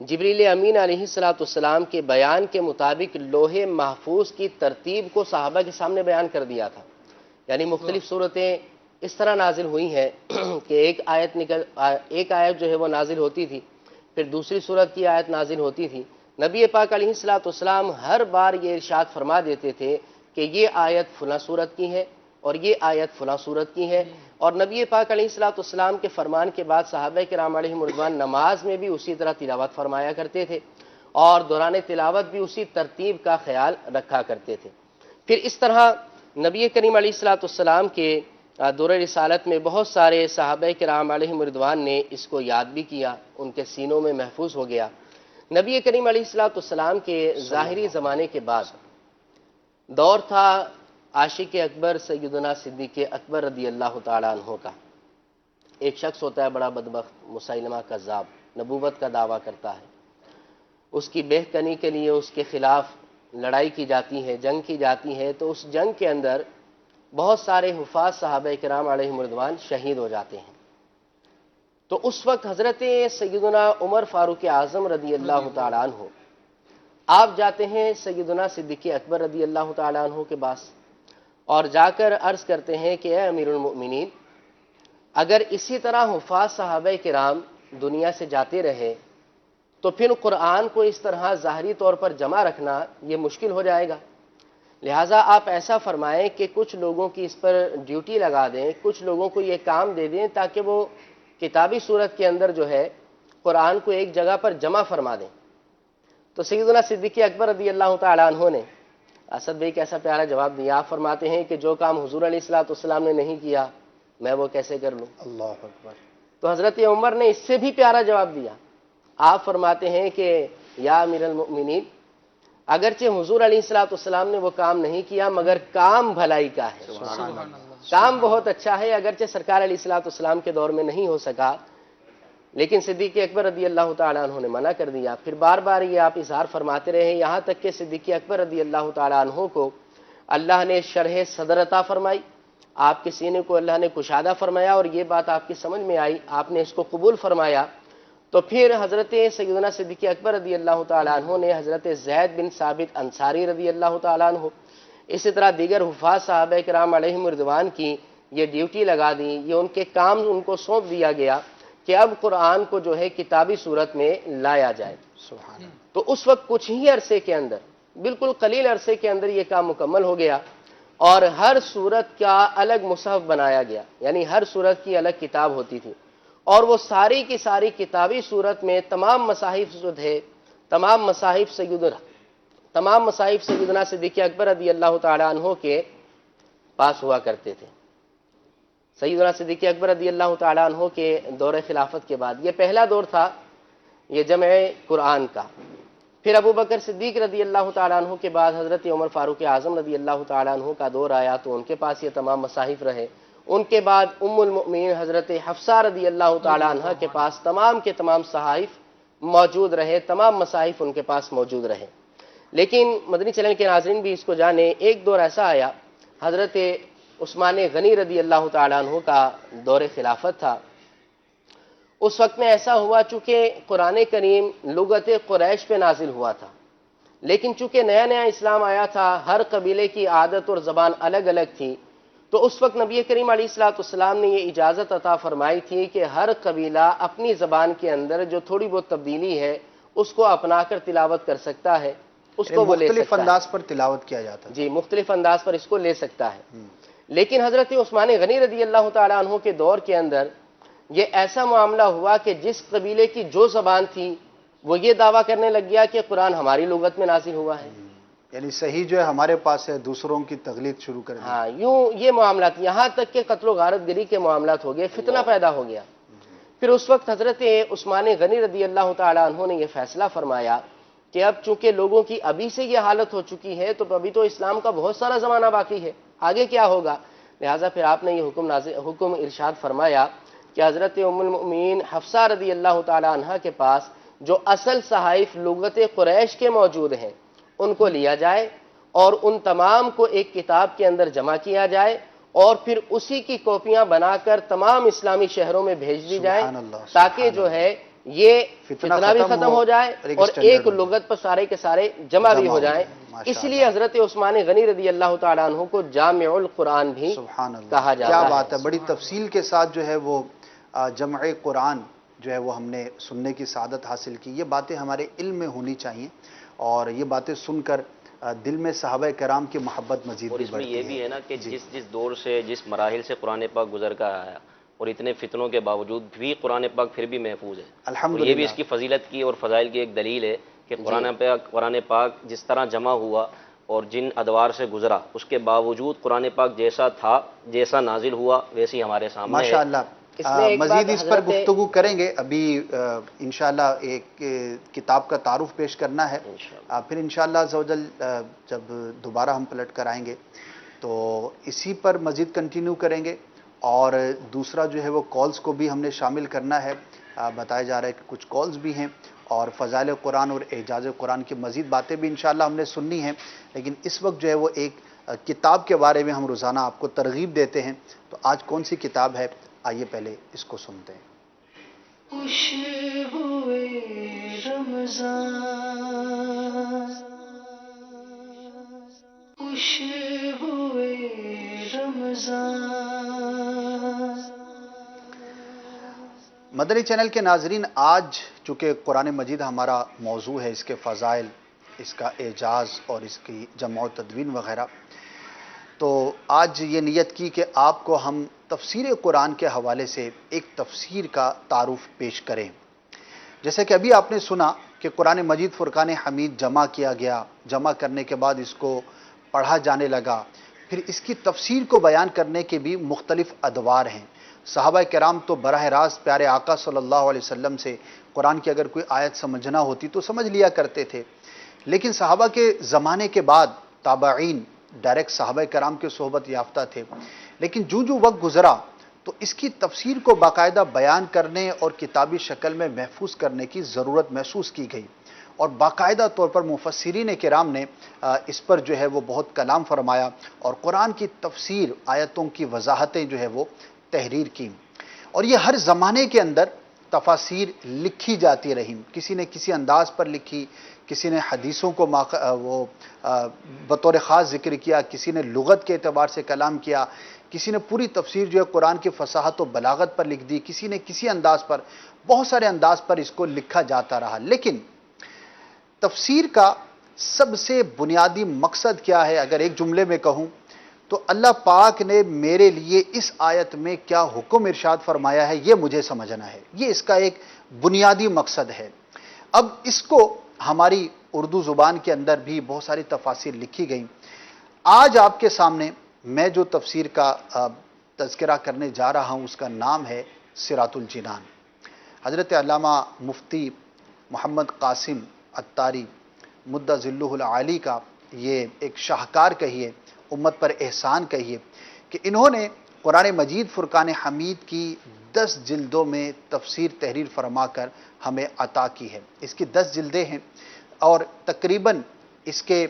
جبریل امین علیہ السلام کے بیان کے مطابق لوح محفوظ کی ترتیب کو صحابہ کے سامنے بیان کر دیا تھا۔ یعنی مختلف صورتیں اس طرح نازل ہوئی ہیں کہ ایک آیت جو ہے وہ نازل ہوتی تھی، پھر دوسری صورت کی آیت نازل ہوتی تھی۔ نبی پاک علیہ السلام ہر بار یہ ارشاد فرما دیتے تھے کہ یہ آیت فلاں صورت کی ہے اور یہ آیت فلاں صورت کی ہے، اور نبی پاک علیہ السلام کے فرمان کے بعد صحابہ کرام علیہم رضوان نماز میں بھی اسی طرح تلاوت فرمایا کرتے تھے، اور دوران تلاوت بھی اسی ترتیب کا خیال رکھا کرتے تھے۔ پھر اس طرح نبی کریم علیہ السلام کے دور رسالت میں بہت سارے صحابہ کرام علیہم رضوان نے اس کو یاد بھی کیا، ان کے سینوں میں محفوظ ہو گیا۔ نبی کریم علیہ السلام کے ظاہری زمانے کے بعد دور تھا عاشق اکبر سیدنا صدیق اکبر رضی اللہ تعالیٰ عنہ کا۔ ایک شخص ہوتا ہے بڑا بدبخت، مسیلمہ کذاب، نبوت کا دعویٰ کرتا ہے، اس کی بہکنی کے لیے اس کے خلاف لڑائی کی جاتی ہے، جنگ کی جاتی ہے، تو اس جنگ کے اندر بہت سارے حفاظ صحابہ کرام علیہم رضوان شہید ہو جاتے ہیں۔ تو اس وقت حضرت سیدنا عمر فاروق اعظم رضی اللہ تعالیٰ عنہ آپ جاتے ہیں سیدنا صدیق اکبر رضی اللہ تعالیٰ عنہ کے پاس، اور جا کر عرض کرتے ہیں کہ اے امیر المؤمنین، اگر اسی طرح حفاظ صحابہ کرام دنیا سے جاتے رہے تو پھر قرآن کو اس طرح ظاہری طور پر جمع رکھنا یہ مشکل ہو جائے گا، لہٰذا آپ ایسا فرمائیں کہ کچھ لوگوں کی اس پر ڈیوٹی لگا دیں، کچھ لوگوں کو یہ کام دے دیں تاکہ وہ کتابی صورت کے اندر جو ہے قرآن کو ایک جگہ پر جمع فرما دیں۔ تو سیدنا صدیق اکبر رضی اللہ تعالیٰ عنہ نے اسد بھائی کیسا پیارا جواب دیا۔ آپ فرماتے ہیں کہ جو کام حضور علیہ السلام نے نہیں کیا میں وہ کیسے کر لوں۔ اللہ اکبر۔ تو حضرت عمر نے اس سے بھی پیارا جواب دیا۔ آپ فرماتے ہیں کہ یا امیر المؤمنین، اگرچہ حضور علیہ السلام نے وہ کام نہیں کیا مگر کام بھلائی کا ہے، کام بہت اچھا ہے، اگرچہ سرکار علیہ السلام کے دور میں نہیں ہو سکا، لیکن صدیق اکبر رضی اللہ تعالیٰ عنہ نے منع کر دیا۔ پھر بار بار یہ آپ اظہار فرماتے رہے، یہاں تک کہ صدیق اکبر رضی اللہ تعالیٰ عنہ کو اللہ نے شرح صدر عطا فرمائی، آپ کے سینے کو اللہ نے کشادہ فرمایا، اور یہ بات آپ کی سمجھ میں آئی، آپ نے اس کو قبول فرمایا۔ تو پھر حضرت سیدنا صدیق اکبر رضی اللہ تعالیٰ عنہ نے حضرت زید بن ثابت انصاری رضی اللہ تعالیٰ عنہ، اسی طرح دیگر حفاظ صحابہ کرام علیہم رضوان کی یہ ڈیوٹی لگا دی، یہ ان کے کام ان کو سونپ دیا گیا کہ اب قرآن کو جو ہے کتابی صورت میں لایا جائے۔ سبحان اللہ۔ تو اس وقت کچھ ہی عرصے کے اندر، بالکل قلیل عرصے کے اندر یہ کام مکمل ہو گیا، اور ہر سورت کا الگ مصحف بنایا گیا، یعنی ہر سورت کی الگ کتاب ہوتی تھی، اور وہ ساری کی ساری کتابی صورت میں تمام مصاحف جو تھے، تمام مصاحف سیدنا صدیق اکبر رضی اللہ تعالیٰ عنہ کے پاس ہوا کرتے تھے۔ سیدنا صدیق اکبر رضی اللہ تعالیٰ عنہ کے دور خلافت کے بعد یہ پہلا دور تھا یہ جمع قرآن کا۔ پھر ابو بکر صدیق رضی اللہ تعالیٰ عنہ کے بعد حضرت عمر فاروق اعظم رضی اللہ تعالیٰ عنہ کا دور آیا، تو ان کے پاس یہ تمام مصاحف رہے۔ ان کے بعد ام المؤمنین حضرت حفصہ رضی اللہ تعالیٰ عنہ کے پاس تمام کے تمام صحائف موجود رہے، تمام مصاحف ان کے پاس موجود رہے۔ لیکن مدنی چینل کے ناظرین بھی اس کو جانے، ایک دور ایسا آیا حضرت عثمان غنی رضی اللہ تعالیٰ عنہ کا دور خلافت تھا۔ اس وقت میں ایسا ہوا چونکہ قرآن کریم لغت قریش پہ نازل ہوا تھا، لیکن چونکہ نیا نیا اسلام آیا تھا، ہر قبیلے کی عادت اور زبان الگ الگ تھی، تو اس وقت نبی کریم علیہ السلام نے یہ اجازت عطا فرمائی تھی کہ ہر قبیلہ اپنی زبان کے اندر جو تھوڑی بہت تبدیلی ہے اس کو اپنا کر تلاوت کر سکتا ہے، اس کو وہ لے مختلف سکتا ہے۔ انداز پر تلاوت کیا جاتا ہے۔ جی، مختلف انداز پر اس کو لے سکتا ہے۔ لیکن حضرت عثمان غنی رضی اللہ تعالیٰ عنہ کے دور کے اندر یہ ایسا معاملہ ہوا کہ جس قبیلے کی جو زبان تھی وہ یہ دعویٰ کرنے لگ گیا کہ قرآن ہماری لغت میں نازل ہوا ہے، یعنی صحیح جو ہے ہمارے پاس ہے، دوسروں کی تقلید شروع کر دی۔ ہاں، یوں یہ معاملات، یہاں تک کہ قتل و غارت گری کے معاملات ہو گئے، فتنہ پیدا ہو گیا۔ پھر اس وقت حضرت عثمان غنی رضی اللہ تعالیٰ عنہ نے یہ فیصلہ فرمایا کہ اب چونکہ لوگوں کی ابھی سے یہ حالت ہو چکی ہے تو ابھی تو اسلام کا بہت سارا زمانہ باقی ہے، آگے کیا ہوگا؟ لہٰذا پھر آپ نے یہ حکم ارشاد فرمایا کہ حضرت ام المؤمنین حفصہ رضی اللہ تعالیٰ عنہ کے پاس جو اصل صحائف لغت قریش کے موجود ہیں ان کو لیا جائے، اور ان تمام کو ایک کتاب کے اندر جمع کیا جائے، اور پھر اسی کی کاپیاں بنا کر تمام اسلامی شہروں میں بھیج دی جائیں، سبحان اللہ، تاکہ جو ہے یہ فتنہ فتنہ بھی ختم ہو جائے اور ایک لغت پر سارے کے سارے جمع بھی ہو جائیں۔ اس لیے حضرت عثمان غنی رضی اللہ تعالیٰ عنہ کو جامع القرآن بھی سبحان اللہ، کہا جاتا ہے۔ کیا بات ہے، بڑی تفصیل کے ساتھ جو ہے وہ جمع قرآن جو ہے وہ ہم نے سننے کی سعادت حاصل کی۔ یہ باتیں ہمارے علم میں ہونی چاہیے، اور یہ باتیں سن کر دل میں صحابہ کرام کی محبت مزید اور بھی اس میں بڑھتی یہ ہے۔ بھی ہے نا کہ جس دور سے، جس مراحل سے قرآن پاک گزر کر آیا، اور اتنے فتنوں کے باوجود بھی قرآن پاک پھر بھی محفوظ ہے، اور الحمدللہ۔ یہ بھی اس کی فضیلت کی اور فضائل کی ایک دلیل ہے کہ قرآن پاک جس طرح جمع ہوا اور جن ادوار سے گزرا، اس کے باوجود قرآن پاک جیسا تھا، جیسا نازل ہوا، ویسی ہمارے سامنے ہے۔ ماشاءاللہ اس میں ایک مزید بات اس پر حضرت- گفتگو کریں گے۔ ابھی انشاءاللہ ایک کتاب کا تعارف پیش کرنا ہے، پھر انشاءاللہ عز و جل جب دوبارہ ہم پلٹ کر آئیں گے تو اسی پر مزید کنٹینیو کریں گے، اور دوسرا جو ہے وہ کالز کو بھی ہم نے شامل کرنا ہے۔ بتایا جا رہا ہے کہ کچھ کالز بھی ہیں، اور فضائل قرآن اور اعجاز قرآن کی مزید باتیں بھی انشاءاللہ ہم نے سننی ہیں، لیکن اس وقت جو ہے وہ ایک کتاب کے بارے میں ہم روزانہ آپ کو ترغیب دیتے ہیں۔ تو آج کون سی کتاب ہے، آئیے پہلے اس کو سنتے ہیں۔ خوشبوئے رمضان، خوشبوئے رمضان۔ مدنی چینل کے ناظرین، آج چونکہ قرآن مجید ہمارا موضوع ہے، اس کے فضائل، اس کا اعجاز اور اس کی جمع و تدوین وغیرہ، تو آج یہ نیت کی کہ آپ کو ہم تفسیر قرآن کے حوالے سے ایک تفسیر کا تعارف پیش کریں۔ جیسے کہ ابھی آپ نے سنا کہ قرآن مجید فرقان حمید جمع کیا گیا، جمع کرنے کے بعد اس کو پڑھا جانے لگا، پھر اس کی تفسیر کو بیان کرنے کے بھی مختلف ادوار ہیں۔ صحابہ کرام تو براہ راست پیارے آقا صلی اللہ علیہ وسلم سے قرآن کی اگر کوئی آیت سمجھنا ہوتی تو سمجھ لیا کرتے تھے، لیکن صحابہ کے زمانے کے بعد تابعین ڈائریکٹ صحابہ کرام کے صحبت یافتہ تھے، لیکن جو وقت گزرا تو اس کی تفسیر کو باقاعدہ بیان کرنے اور کتابی شکل میں محفوظ کرنے کی ضرورت محسوس کی گئی، اور باقاعدہ طور پر مفسرین کرام نے اس پر جو ہے وہ بہت کلام فرمایا، اور قرآن کی تفسیر، آیتوں کی وضاحتیں جو ہے وہ تحریر کی، اور یہ ہر زمانے کے اندر تفاسیر لکھی جاتی رہی۔ کسی نے کسی انداز پر لکھی، کسی نے حدیثوں کو بطور خاص ذکر کیا، کسی نے لغت کے اعتبار سے کلام کیا، کسی نے پوری تفسیر جو ہے قرآن کی فصاحت و بلاغت پر لکھ دی، کسی نے کسی انداز پر، بہت سارے انداز پر اس کو لکھا جاتا رہا۔ لیکن تفسیر کا سب سے بنیادی مقصد کیا ہے، اگر ایک جملے میں کہوں تو اللہ پاک نے میرے لیے اس آیت میں کیا حکم ارشاد فرمایا ہے، یہ مجھے سمجھنا ہے، یہ اس کا ایک بنیادی مقصد ہے۔ اب اس کو ہماری اردو زبان کے اندر بھی بہت ساری تفاسیر لکھی گئیں۔ آج آپ کے سامنے میں جو تفسیر کا تذکرہ کرنے جا رہا ہوں اس کا نام ہے صراط الجنان۔ حضرت علامہ مفتی محمد قاسم عطاری مدہ ذلہ العالی کا یہ ایک شاہکار کہیے، امت پر احسان کہیے، کہ انہوں نے قرآن مجید فرقان حمید کی 10 جلدوں میں تفسیر تحریر فرما کر ہمیں عطا کی ہے۔ اس کی 10 جلدیں ہیں، اور تقریباً اس کے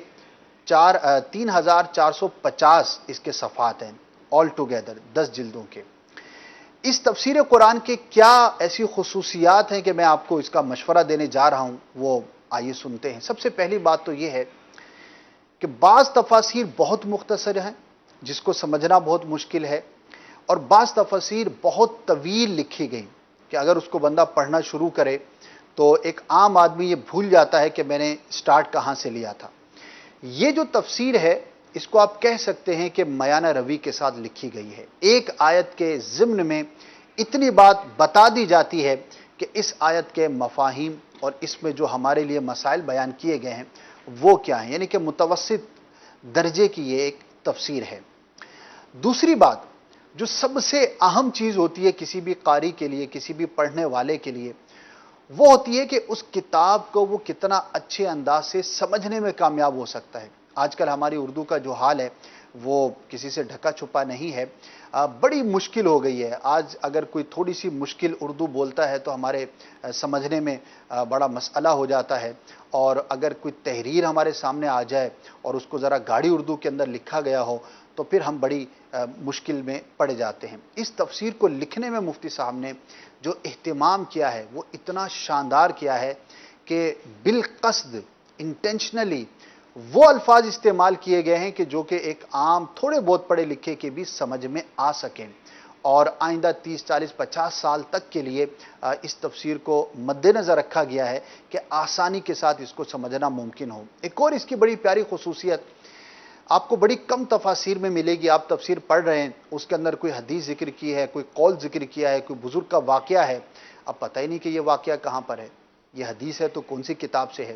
3450 اس کے صفحات ہیں، آل ٹوگیدر 10 جلدوں کے۔ اس تفسیر قرآن کے کیا ایسی خصوصیات ہیں کہ میں آپ کو اس کا مشورہ دینے جا رہا ہوں، وہ آئیے سنتے ہیں۔ سب سے پہلی بات تو یہ ہے کہ بعض تفاسیر بہت مختصر ہیں جس کو سمجھنا بہت مشکل ہے، اور بعض تفاسیر بہت طویل لکھی گئیں کہ اگر اس کو بندہ پڑھنا شروع کرے تو ایک عام آدمی یہ بھول جاتا ہے کہ میں نے سٹارٹ کہاں سے لیا تھا۔ یہ جو تفسیر ہے اس کو آپ کہہ سکتے ہیں کہ میانہ روی کے ساتھ لکھی گئی ہے۔ ایک آیت کے ضمن میں اتنی بات بتا دی جاتی ہے کہ اس آیت کے مفاہیم اور اس میں جو ہمارے لیے مسائل بیان کیے گئے ہیں وہ کیا ہیں، یعنی کہ متوسط درجے کی یہ ایک تفسیر ہے۔ دوسری بات جو سب سے اہم چیز ہوتی ہے کسی بھی قاری کے لیے، کسی بھی پڑھنے والے کے لیے، وہ ہوتی ہے کہ اس کتاب کو وہ کتنا اچھے انداز سے سمجھنے میں کامیاب ہو سکتا ہے۔ آج کل ہماری اردو کا جو حال ہے وہ کسی سے ڈھکا چھپا نہیں ہے، بڑی مشکل ہو گئی ہے۔ آج اگر کوئی تھوڑی سی مشکل اردو بولتا ہے تو ہمارے سمجھنے میں بڑا مسئلہ ہو جاتا ہے، اور اگر کوئی تحریر ہمارے سامنے آ جائے اور اس کو ذرا گاڑی اردو کے اندر لکھا گیا ہو تو پھر ہم بڑی مشکل میں پڑ جاتے ہیں۔ اس تفسیر کو لکھنے میں مفتی صاحب نے جو اہتمام کیا ہے وہ اتنا شاندار کیا ہے کہ بالقصد انٹینشنلی وہ الفاظ استعمال کیے گئے ہیں کہ جو کہ ایک عام تھوڑے بہت پڑھے لکھے کے بھی سمجھ میں آ سکیں، اور آئندہ 30 40 50 سال تک کے لیے اس تفسیر کو مد نظر رکھا گیا ہے کہ آسانی کے ساتھ اس کو سمجھنا ممکن ہو۔ ایک اور اس کی بڑی پیاری خصوصیت آپ کو بڑی کم تفاسیر میں ملے گی۔ آپ تفسیر پڑھ رہے ہیں، اس کے اندر کوئی حدیث ذکر کی ہے، کوئی قول ذکر کیا ہے، کوئی بزرگ کا واقعہ ہے، اب پتہ ہی نہیں کہ یہ واقعہ کہاں پر ہے، یہ حدیث ہے تو کون سی کتاب سے ہے۔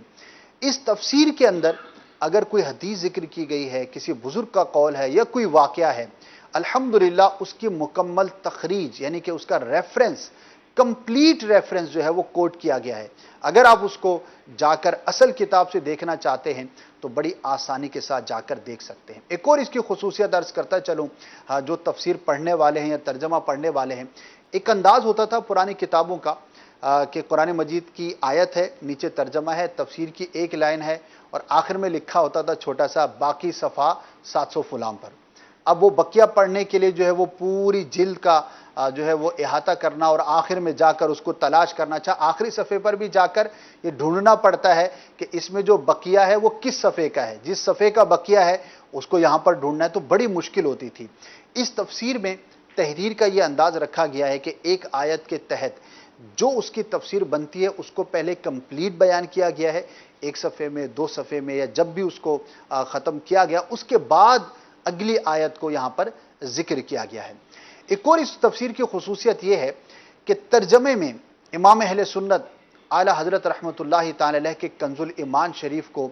اس تفسیر کے اندر اگر کوئی حدیث ذکر کی گئی ہے، کسی بزرگ کا قول ہے یا کوئی واقعہ ہے، الحمدللہ اس کی مکمل تخریج یعنی کہ اس کا ریفرنس، کمپلیٹ ریفرنس جو ہے وہ کوٹ کیا گیا ہے۔ اگر آپ اس کو جا کر اصل کتاب سے دیکھنا چاہتے ہیں تو بڑی آسانی کے ساتھ جا کر دیکھ سکتے ہیں۔ ایک اور اس کی خصوصیت عرض کرتا چلوں، جو تفسیر پڑھنے والے ہیں یا ترجمہ پڑھنے والے ہیں، ایک انداز ہوتا تھا پرانی کتابوں کا کہ قرآن مجید کی آیت ہے، نیچے ترجمہ ہے، تفسیر کی ایک لائن ہے اور آخر میں لکھا ہوتا تھا چھوٹا سا باقی صفحہ 700 فلان پر۔ اب وہ بقیہ پڑھنے کے لیے جو ہے وہ پوری جلد کا جو ہے وہ احاطہ کرنا اور آخر میں جا کر اس کو تلاش کرنا، آخری صفحے پر بھی جا کر یہ ڈھونڈنا پڑتا ہے کہ اس میں جو بقیہ ہے وہ کس صفحے کا ہے، جس صفحے کا بقیہ ہے اس کو یہاں پر ڈھونڈنا ہے، تو بڑی مشکل ہوتی تھی۔ اس تفسیر میں تحریر کا یہ انداز رکھا گیا ہے کہ ایک آیت کے تحت جو اس کی تفسیر بنتی ہے اس کو پہلے کمپلیٹ بیان کیا گیا ہے، ایک صفحے میں، 2 صفحے میں، یا جب بھی اس کو ختم کیا گیا اس کے بعد اگلی آیت کو یہاں پر ذکر کیا گیا ہے۔ ایک اور اس تفسیر کی خصوصیت یہ ہے کہ ترجمے میں امام اہل سنت اعلی حضرت رحمۃ اللہ تعالی علیہ کے کنز الایمان شریف کو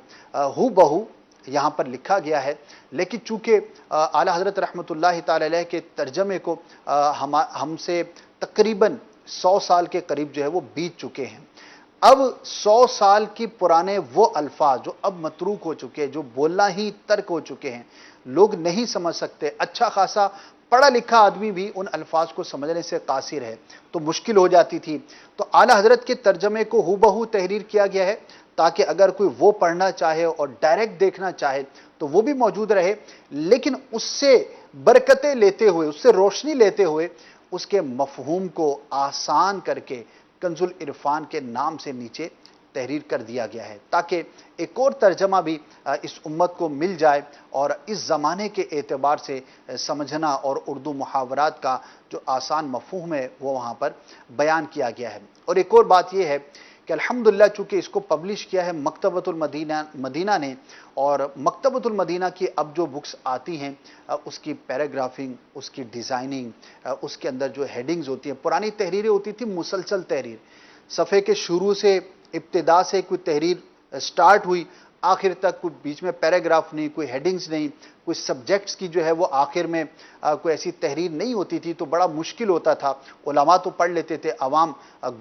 ہو بہو یہاں پر لکھا گیا ہے، لیکن چونکہ اعلی حضرت رحمۃ اللہ تعالی علیہ کے ترجمے کو ہم سے تقریباً 100 سال کے قریب جو ہے وہ بیت چکے ہیں۔ اب 100 سال کی پرانے وہ الفاظ جو اب متروک ہو چکے ہیں، جو بولنا ہی ترک ہو چکے ہیں، لوگ نہیں سمجھ سکتے، اچھا خاصا پڑھا لکھا آدمی بھی ان الفاظ کو سمجھنے سے قاصر ہے، تو مشکل ہو جاتی تھی۔ تو اعلی حضرت کے ترجمے کو ہو بہو تحریر کیا گیا ہے تاکہ اگر کوئی وہ پڑھنا چاہے اور ڈائریکٹ دیکھنا چاہے تو وہ بھی موجود رہے، لیکن اس سے برکتیں لیتے ہوئے، اس سے روشنی لیتے ہوئے اس کے مفہوم کو آسان کر کے کنز العرفان کے نام سے نیچے تحریر کر دیا گیا ہے، تاکہ ایک اور ترجمہ بھی اس امت کو مل جائے اور اس زمانے کے اعتبار سے سمجھنا اور اردو محاورات کا جو آسان مفہوم ہے وہ وہاں پر بیان کیا گیا ہے۔ اور ایک اور بات یہ ہے کہ الحمدللہ چونکہ اس کو پبلش کیا ہے مکتبۃ المدینہ نے، اور مکتبۃ المدینہ کی اب جو بکس آتی ہیں اس کی پیراگرافنگ، اس کی ڈیزائننگ، اس کے اندر جو ہیڈنگز ہوتی ہیں، پرانی تحریریں ہوتی تھی مسلسل تحریر، صفحے کے شروع سے ابتدا سے کوئی تحریر سٹارٹ ہوئی آخر تک، کوئی بیچ میں پیراگراف نہیں، کوئی ہیڈنگز نہیں، کوئی سبجیکٹس کی جو ہے وہ آخر میں کوئی ایسی تحریر نہیں ہوتی تھی، تو بڑا مشکل ہوتا تھا، علماء تو پڑھ لیتے تھے، عوام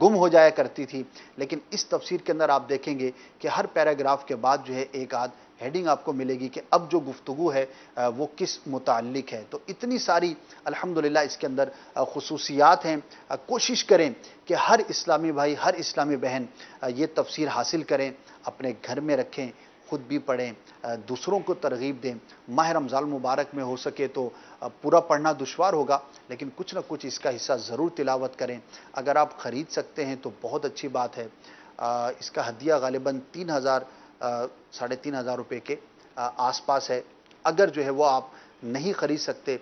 گم ہو جایا کرتی تھی۔ لیکن اس تفسیر کے اندر آپ دیکھیں گے کہ ہر پیراگراف کے بعد جو ہے ایک آدھ ہیڈنگ آپ کو ملے گی کہ اب جو گفتگو ہے وہ کس متعلق ہے۔ تو اتنی ساری الحمدللہ اس کے اندر خصوصیات ہیں۔ کوشش کریں کہ ہر اسلامی بھائی، ہر اسلامی بہن یہ تفسیر حاصل کریں، اپنے گھر میں رکھیں، خود بھی پڑھیں، دوسروں کو ترغیب دیں۔ ماہ رمضان مبارک میں ہو سکے تو پورا پڑھنا دشوار ہوگا، لیکن کچھ نہ کچھ اس کا حصہ ضرور تلاوت کریں۔ اگر آپ خرید سکتے ہیں تو بہت اچھی بات ہے۔ اس کا ہدیہ غالباً 3,000 روپے کے آس پاس ہے۔ اگر جو ہے وہ آپ نہیں خرید سکتے،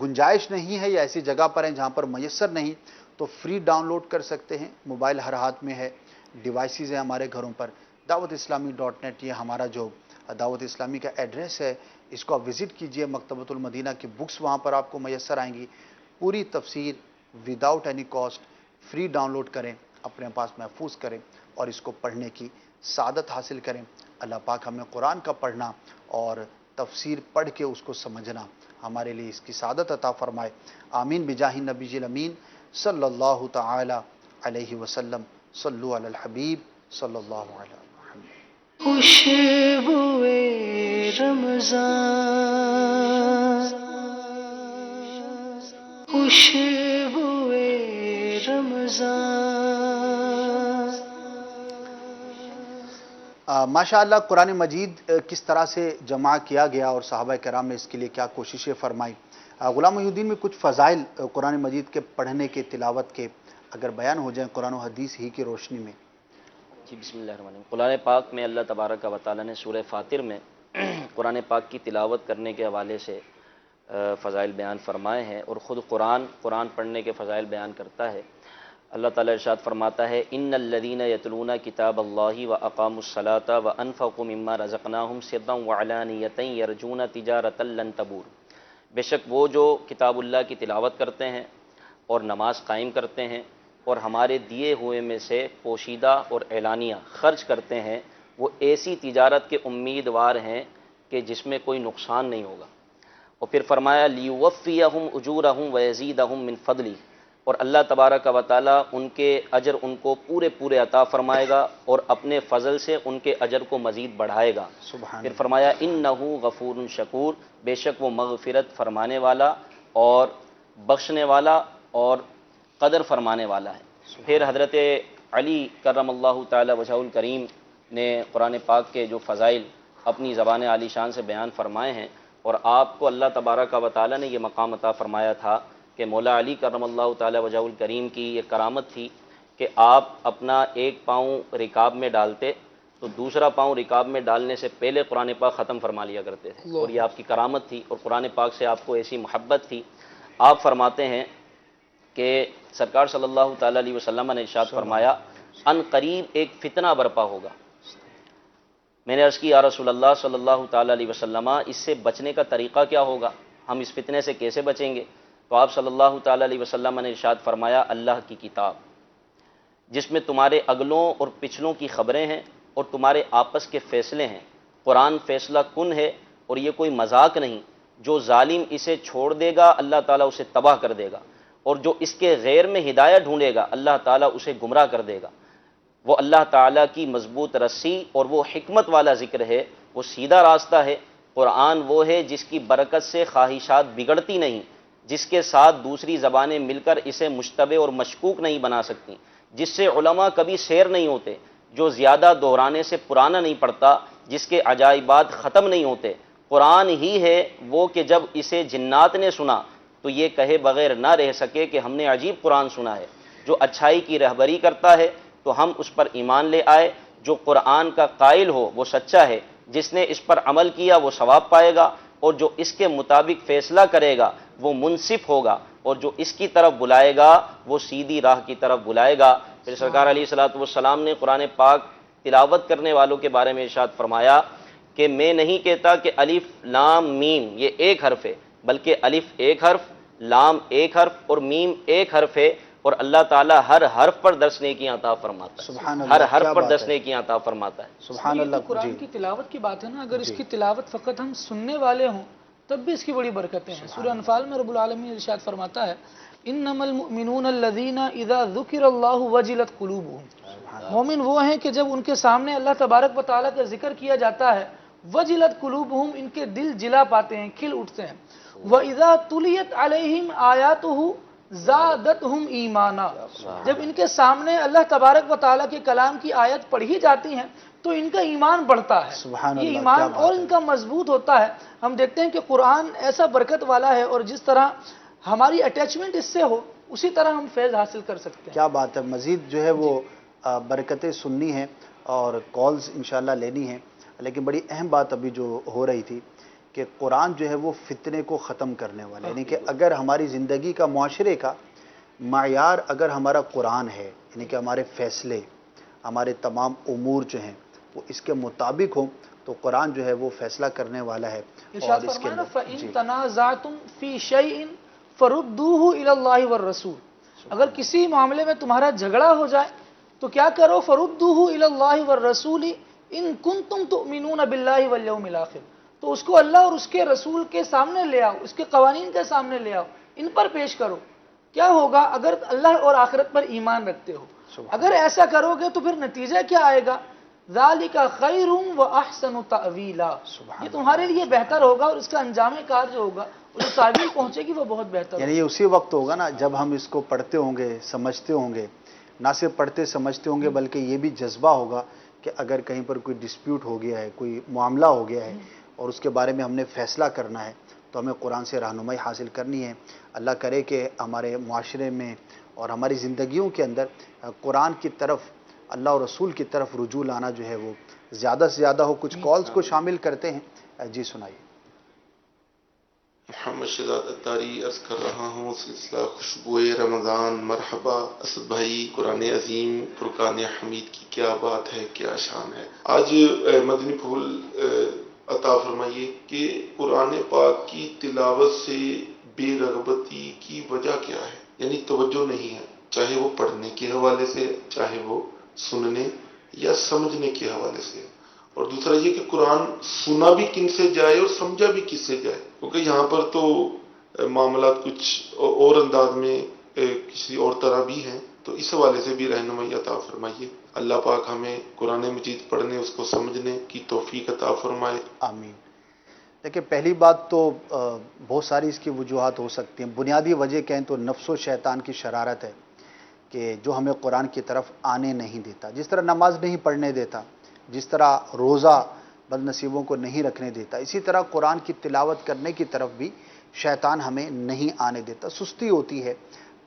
گنجائش نہیں ہے یا ایسی جگہ پر ہیں جہاں پر میسر نہیں، تو فری ڈاؤن لوڈ کر سکتے ہیں، موبائل ہر ہاتھ میں ہے، ڈیوائسز ہیں ہمارے گھروں پر۔ dawatIslami.net یہ ہمارا جو دعوت اسلامی کا ایڈریس ہے، اس کو آپ وزٹ کیجئے، مکتبۃ المدینہ کی بکس وہاں پر آپ کو میسر آئیں گی، پوری تفسیر without any cost free download کریں، اپنے پاس محفوظ کریں اور اس کو پڑھنے کی سعادت حاصل کریں۔ اللہ پاک ہمیں قرآن کا پڑھنا اور تفسیر پڑھ کے اس کو سمجھنا ہمارے لیے اس کی سعادت عطا فرمائے۔ آمین بجاہ نبی الامین صلی اللہ تعالی علیہ وسلم۔ صلو علی الحبیب صلی اللہ علیہ وسلم۔ خوشبوئے رمضان، خوشبوئے رمضان۔ ماشاء اللہ قرآن مجید کس طرح سے جمع کیا گیا اور صحابہ کرام نے اس کے لیے کیا کوششیں فرمائی۔ غلام محی الدین میں کچھ فضائل قرآن مجید کے پڑھنے کے، تلاوت کے اگر بیان ہو جائیں قرآن و حدیث ہی کی روشنی میں۔ جی بسم اللہ الرحمن الرحیم۔ قرآن پاک میں اللہ تبارک و تعالیٰ نے سورہ فاطر میں قرآن پاک کی تلاوت کرنے کے حوالے سے فضائل بیان فرمائے ہیں، اور خود قرآن پڑھنے کے فضائل بیان کرتا ہے۔ اللہ تعالیٰ ارشاد فرماتا ہے ان الذین یتلون کتاب اللہ واقاموا الصلاۃ وانفقوا مما رزقناہم سرا وعلانیۃ یرجون تجارۃ لن تبور۔ بے شک وہ جو کتاب اللہ کی تلاوت کرتے ہیں اور نماز قائم کرتے ہیں اور ہمارے دیے ہوئے میں سے پوشیدہ اور اعلانیہ خرچ کرتے ہیں، وہ ایسی تجارت کے امیدوار ہیں کہ جس میں کوئی نقصان نہیں ہوگا۔ اور پھر فرمایا لیوفیہم اجورہم ویزیدہم من فضلی، اور اللہ تبارک و تعالیٰ ان کے اجر ان کو پورے پورے عطا فرمائے گا اور اپنے فضل سے ان کے اجر کو مزید بڑھائے گا۔ سبحان پھر فرمایا انہ غفور شکور، بے شک وہ مغفرت فرمانے والا اور بخشنے والا اور قدر فرمانے والا ہے۔ پھر حضرت علی کرم اللہ تعالی وجہہ الکریم نے قرآن پاک کے جو فضائل اپنی زبان عالی شان سے بیان فرمائے ہیں، اور آپ کو اللہ تبارک و تعالی نے یہ مقام عطا فرمایا تھا کہ مولا علی کرم اللہ تعالی وجہہ الکریم کی یہ کرامت تھی کہ آپ اپنا ایک پاؤں رکاب میں ڈالتے تو دوسرا پاؤں رکاب میں ڈالنے سے پہلے قرآن پاک ختم فرما لیا کرتے تھے، اور یہ آپ کی کرامت تھی، اور قرآن پاک سے آپ کو ایسی محبت تھی۔ آپ فرماتے ہیں کہ سرکار صلی اللہ تعالی علیہ وسلم نے ارشاد فرمایا ان قریب ایک فتنہ برپا ہوگا۔ میں نے عرض کی یا رسول اللہ صلی اللہ تعالی علیہ وسلم، اس سے بچنے کا طریقہ کیا ہوگا، ہم اس فتنے سے کیسے بچیں گے؟ تو آپ صلی اللہ تعالی علیہ وسلم نے ارشاد فرمایا اللہ کی کتاب جس میں تمہارے اگلوں اور پچھلوں کی خبریں ہیں اور تمہارے آپس کے فیصلے ہیں، قرآن فیصلہ کن ہے اور یہ کوئی مذاق نہیں، جو ظالم اسے چھوڑ دے گا اللہ تعالیٰ اسے تباہ کر دے گا، اور جو اس کے غیر میں ہدایت ڈھونڈے گا اللہ تعالیٰ اسے گمراہ کر دے گا۔ وہ اللہ تعالیٰ کی مضبوط رسی اور وہ حکمت والا ذکر ہے، وہ سیدھا راستہ ہے۔ قرآن وہ ہے جس کی برکت سے خواہشات بگڑتی نہیں، جس کے ساتھ دوسری زبانیں مل کر اسے مشتبہ اور مشکوک نہیں بنا سکتی، جس سے علماء کبھی سیر نہیں ہوتے، جو زیادہ دہرانے سے پرانا نہیں پڑتا، جس کے عجائبات ختم نہیں ہوتے۔ قرآن ہی ہے وہ کہ جب اسے جنات نے سنا تو یہ کہے بغیر نہ رہ سکے کہ ہم نے عجیب قرآن سنا ہے۔ جو اچھائی کی رہبری کرتا ہے تو ہم اس پر ایمان لے آئے، جو قرآن کا قائل ہو وہ سچا ہے، جس نے اس پر عمل کیا وہ ثواب پائے گا، اور جو اس کے مطابق فیصلہ کرے گا وہ منصف ہوگا، اور جو اس کی طرف بلائے گا وہ سیدھی راہ کی طرف بلائے گا۔ پھر سرکار علیہ الصلوۃ والسلام نے قرآن پاک تلاوت کرنے والوں کے بارے میں ارشاد فرمایا کہ میں نہیں کہتا کہ الف لام میم یہ ایک حرف ہے، بلکہ الف ایک حرف، لام ایک حرف اور میم ایک حرف ہے، اور اللہ تعالیٰ ہر حرف پر 10 نیکیاں عطا فرماتا ہے، سبحان اللہ، ہر حرف کیا پر بات 10 ہے۔ نیکیاں عطا فرماتا ہے۔ سبحان یہ اللہ تو قرآن جی کی تلاوت کی بات ہے نا، اگر اس کی تلاوت فقط ہم سننے والے ہوں تب بھی اس کی بڑی برکتیں ہیں۔ سورہ انفال میں رب العالمین ارشاد فرماتا ہے انما المؤمنون الذین اذا ذکر اللہ وجلت قلوبهم، مومن وہ ہیں کہ جب ان کے سامنے اللہ تبارک و تعالیٰ کا ذکر کیا جاتا ہے وجلت قلوبهم، ان کے دل جلا پاتے ہیں، کھل اٹھتے ہیں۔ وَإِذَا تُلِيَتْ عَلَيْهِمْ آيَاتُهُ زَادَتْهُمْ ایمانا، جب ان کے سامنے اللہ تبارک و تعالیٰ کے کلام کی آیت پڑھی جاتی ہیں تو ان کا ایمان بڑھتا ہے، سبحان یہ اللہ، ایمان کیا بات اور ہے۔ ان کا مضبوط ہوتا ہے۔ ہم دیکھتے ہیں کہ قرآن ایسا برکت والا ہے، اور جس طرح ہماری اٹیچمنٹ اس سے ہو اسی طرح ہم فیض حاصل کر سکتے ہیں۔ کیا بات ہے، مزید جو ہے وہ برکتیں سننی ہیں اور کالز انشاءاللہ لینی ہیں، لیکن بڑی اہم بات ابھی جو ہو رہی تھی کہ قرآن جو ہے وہ فتنے کو ختم کرنے والا ہے، یعنی کہ اگر ہماری زندگی کا، معاشرے کا معیار اگر ہمارا قرآن ہے، یعنی کہ ہمارے فیصلے، ہمارے تمام امور جو ہیں وہ اس کے مطابق ہوں تو قرآن جو ہے وہ فیصلہ کرنے والا ہے۔ ارشاد اور اس کے فرمایا نا اندر فَإِن تَنَازَعْتُمْ فِي شَيْءٍ فَرُدُّوهُ إِلَى اللَّهِ وَالرَّسُولِ، اگر کسی معاملے میں تمہارا جھگڑا ہو جائے تو کیا کرو فَرُدُّوهُ إِلَى اللَّهِ وَالرَّسُولِ إِن كُنتُمْ تُؤْمِنُونَ بِاللَّهِ وَالْيَوْمِ الْآخِرِ، تو اس کو اللہ اور اس کے رسول کے سامنے لے آؤ، اس کے قوانین کے سامنے لے آؤ، ان پر پیش کرو۔ کیا ہوگا اگر اللہ اور آخرت پر ایمان رکھتے ہو؟ اگر ایسا کرو گے تو پھر نتیجہ کیا آئے گا؟ ذالک خیر و احسن تأویلا، یہ تمہارے لیے بہتر ہوگا، اور اس کا انجام کار جو ہوگا، جو تعبیر پہنچے گی وہ بہت بہتر یعنی ہوگا۔ یہ اسی وقت ہوگا نا جب ہم اس کو پڑھتے ہوں گے، سمجھتے ہوں گے، نہ صرف پڑھتے سمجھتے ہوں گے بلکہ یہ بھی جذبہ ہوگا کہ اگر کہیں پر کوئی ڈسپیوٹ ہو گیا ہے، کوئی معاملہ ہو گیا ہے اور اس کے بارے میں ہم نے فیصلہ کرنا ہے تو ہمیں قرآن سے رہنمائی حاصل کرنی ہے۔ اللہ کرے کہ ہمارے معاشرے میں اور ہماری زندگیوں کے اندر قرآن کی طرف، اللہ اور رسول کی طرف رجوع لانا جو ہے وہ زیادہ سے زیادہ ہو۔ کچھ کالز کو شامل کرتے ہیں، جی سنائیے۔ محمد شہزاد اتاری عرض کر رہا ہوں، سلسلہ خوشبوئے رمضان، مرحبا اسد بھائی، قرآن عظیم فرقان حمید کی کیا بات ہے، کیا شان ہے۔ آج مدنی پھول عطا فرمائیے کہ قرآن پاک کی تلاوت سے بے رغبتی کی وجہ کیا ہے، یعنی توجہ نہیں ہے، چاہے وہ پڑھنے کے حوالے سے، چاہے وہ سننے یا سمجھنے کے حوالے سے۔ اور دوسرا یہ کہ قرآن سنا بھی کن سے جائے اور سمجھا بھی کس سے جائے، کیونکہ یہاں پر تو معاملات کچھ اور انداز میں کسی اور طرح بھی ہیں، تو اس حوالے سے بھی رہنمائی عطا فرمائیے۔ اللہ پاک ہمیں قرآن مجید پڑھنے، اس کو سمجھنے کی توفیق عطا فرمائے۔ آمین۔ دیکھیں، پہلی بات تو بہت ساری اس کی وجوہات ہو سکتی ہیں۔ بنیادی وجہ کہیں تو نفس و شیطان کی شرارت ہے کہ جو ہمیں قرآن کی طرف آنے نہیں دیتا، جس طرح نماز نہیں پڑھنے دیتا، جس طرح روزہ بد نصیبوں کو نہیں رکھنے دیتا، اسی طرح قرآن کی تلاوت کرنے کی طرف بھی شیطان ہمیں نہیں آنے دیتا۔ سستی ہوتی ہے،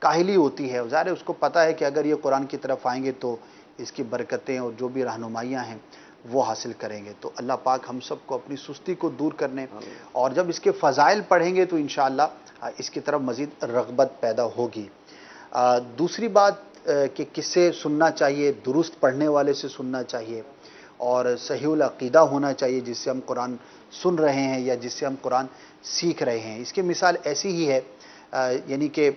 کاہلی ہوتی ہے، ظاہر ہے اس کو پتہ ہے کہ اگر یہ قرآن کی طرف آئیں گے تو اس کی برکتیں اور جو بھی رہنمائیاں ہیں وہ حاصل کریں گے۔ تو اللہ پاک ہم سب کو اپنی سستی کو دور کرنے، اور جب اس کے فضائل پڑھیں گے تو انشاءاللہ اس کی طرف مزید رغبت پیدا ہوگی۔ دوسری بات کہ کس سے سننا چاہیے، درست پڑھنے والے سے سننا چاہیے، اور صحیح العقیدہ ہونا چاہیے جس سے ہم قرآن سن رہے ہیں یا جس سے ہم قرآن سیکھ رہے ہیں۔ اس کی مثال ایسی ہی ہے، یعنی کہ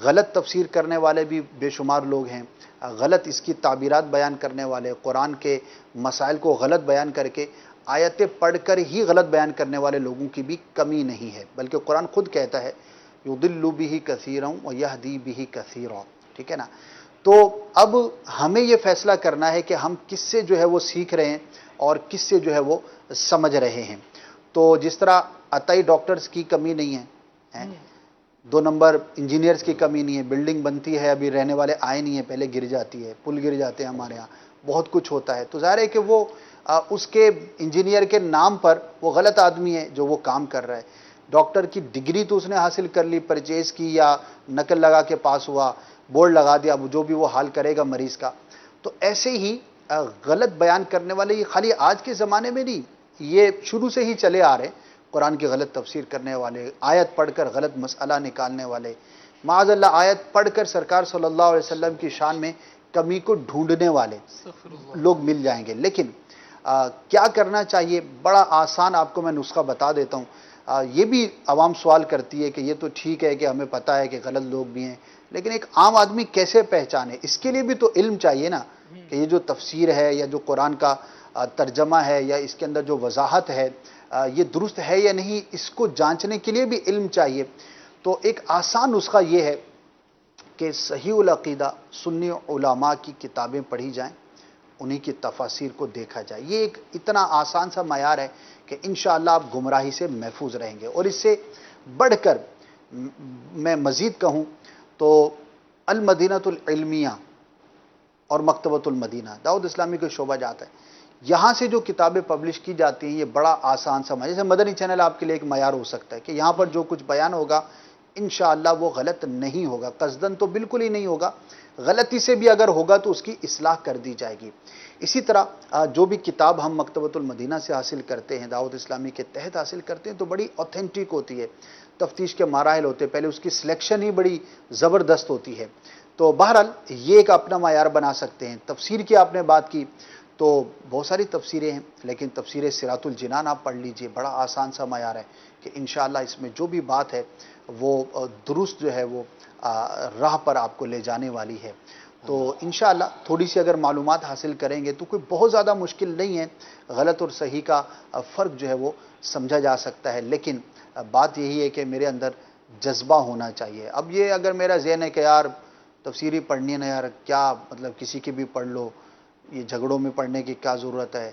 غلط تفسیر کرنے والے بھی بے شمار لوگ ہیں، غلط اس کی تعبیرات بیان کرنے والے، قرآن کے مسائل کو غلط بیان کر کے آیتیں پڑھ کر ہی غلط بیان کرنے والے لوگوں کی بھی کمی نہیں ہے، بلکہ قرآن خود کہتا ہے یضل بہ کثیرا ویہدی بہ کثیرا، ٹھیک ہے نا۔ تو اب ہمیں یہ فیصلہ کرنا ہے کہ ہم کس سے جو ہے وہ سیکھ رہے ہیں اور کس سے جو ہے وہ سمجھ رہے ہیں۔ تو جس طرح عطائی ڈاکٹرز کی کمی نہیں ہے، 2 نمبر انجینئرز کی کمی نہیں ہے، بلڈنگ بنتی ہے ابھی رہنے والے آئے نہیں ہیں، پہلے گر جاتی ہے، پل گر جاتے ہیں ہمارے ہاں، بہت کچھ ہوتا ہے، تو ظاہر ہے کہ وہ اس کے انجینئر کے نام پر وہ غلط آدمی ہے جو وہ کام کر رہا ہے۔ ڈاکٹر کی ڈگری تو اس نے حاصل کر لی، پرچیز کی یا نقل لگا کے پاس ہوا، بورڈ لگا دیا، جو بھی وہ حال کرے گا مریض کا۔ تو ایسے ہی غلط بیان کرنے والے یہ خالی آج کے زمانے میں نہیں، یہ شروع سے ہی چلے آ رہے ہیں۔ قرآن کی غلط تفسیر کرنے والے، آیت پڑھ کر غلط مسئلہ نکالنے والے، معاذ اللہ آیت پڑھ کر سرکار صلی اللہ علیہ وسلم کی شان میں کمی کو ڈھونڈنے والے لوگ مل جائیں گے۔ لیکن کیا کرنا چاہیے؟ بڑا آسان آپ کو میں نسخہ بتا دیتا ہوں۔ یہ بھی عوام سوال کرتی ہے کہ یہ تو ٹھیک ہے کہ ہمیں پتہ ہے کہ غلط لوگ بھی ہیں، لیکن ایک عام آدمی کیسے پہچانے؟ اس کے لیے بھی تو علم چاہیے نا، کہ یہ جو تفسیر ہے یا جو قرآن کا ترجمہ ہے یا اس کے اندر جو وضاحت ہے یہ درست ہے یا نہیں، اس کو جانچنے کے لیے بھی علم چاہیے۔ تو ایک آسان نسخہ یہ ہے کہ صحیح العقیدہ سنی علماء کی کتابیں پڑھی جائیں، انہی کی تفاسیر کو دیکھا جائے۔ یہ ایک اتنا آسان سا معیار ہے کہ انشاءاللہ آپ گمراہی سے محفوظ رہیں گے۔ اور اس سے بڑھ کر میں مزید کہوں تو المدینۃ العلمیہ اور مکتبۃ المدینہ دعوت اسلامی کا شعبہ جاتا ہے، یہاں سے جو کتابیں پبلش کی جاتی ہیں یہ بڑا آسان سا جیسے مدنی چینل آپ کے لیے ایک معیار ہو سکتا ہے کہ یہاں پر جو کچھ بیان ہوگا انشاءاللہ وہ غلط نہیں ہوگا، قصدن تو بالکل ہی نہیں ہوگا، غلطی سے بھی اگر ہوگا تو اس کی اصلاح کر دی جائے گی۔ اسی طرح جو بھی کتاب ہم مکتبۃ المدینہ سے حاصل کرتے ہیں، دعوت اسلامی کے تحت حاصل کرتے ہیں، تو بڑی اوتھینٹک ہوتی ہے، تفتیش کے مراحل ہوتے ہیں، پہلے اس کی سلیکشن ہی بڑی زبردست ہوتی ہے۔ تو بہرحال یہ ایک اپنا معیار بنا سکتے ہیں۔ تفسیر کی آپ نے بات کی تو بہت ساری تفسیریں ہیں، لیکن تفسیر صراط الجنان آپ پڑھ لیجئے، بڑا آسان سا معیار ہے کہ انشاءاللہ اس میں جو بھی بات ہے وہ درست جو ہے وہ راہ پر آپ کو لے جانے والی ہے۔ تو انشاءاللہ تھوڑی سی اگر معلومات حاصل کریں گے تو کوئی بہت زیادہ مشکل نہیں ہے، غلط اور صحیح کا فرق جو ہے وہ سمجھا جا سکتا ہے، لیکن بات یہی ہے کہ میرے اندر جذبہ ہونا چاہیے۔ اب یہ اگر میرا ذہن ہے کہ یار تفسیری پڑھنی ہے نا یار، کیا مطلب کسی کی بھی پڑھ لو، یہ جھگڑوں میں پڑھنے کی کیا ضرورت ہے،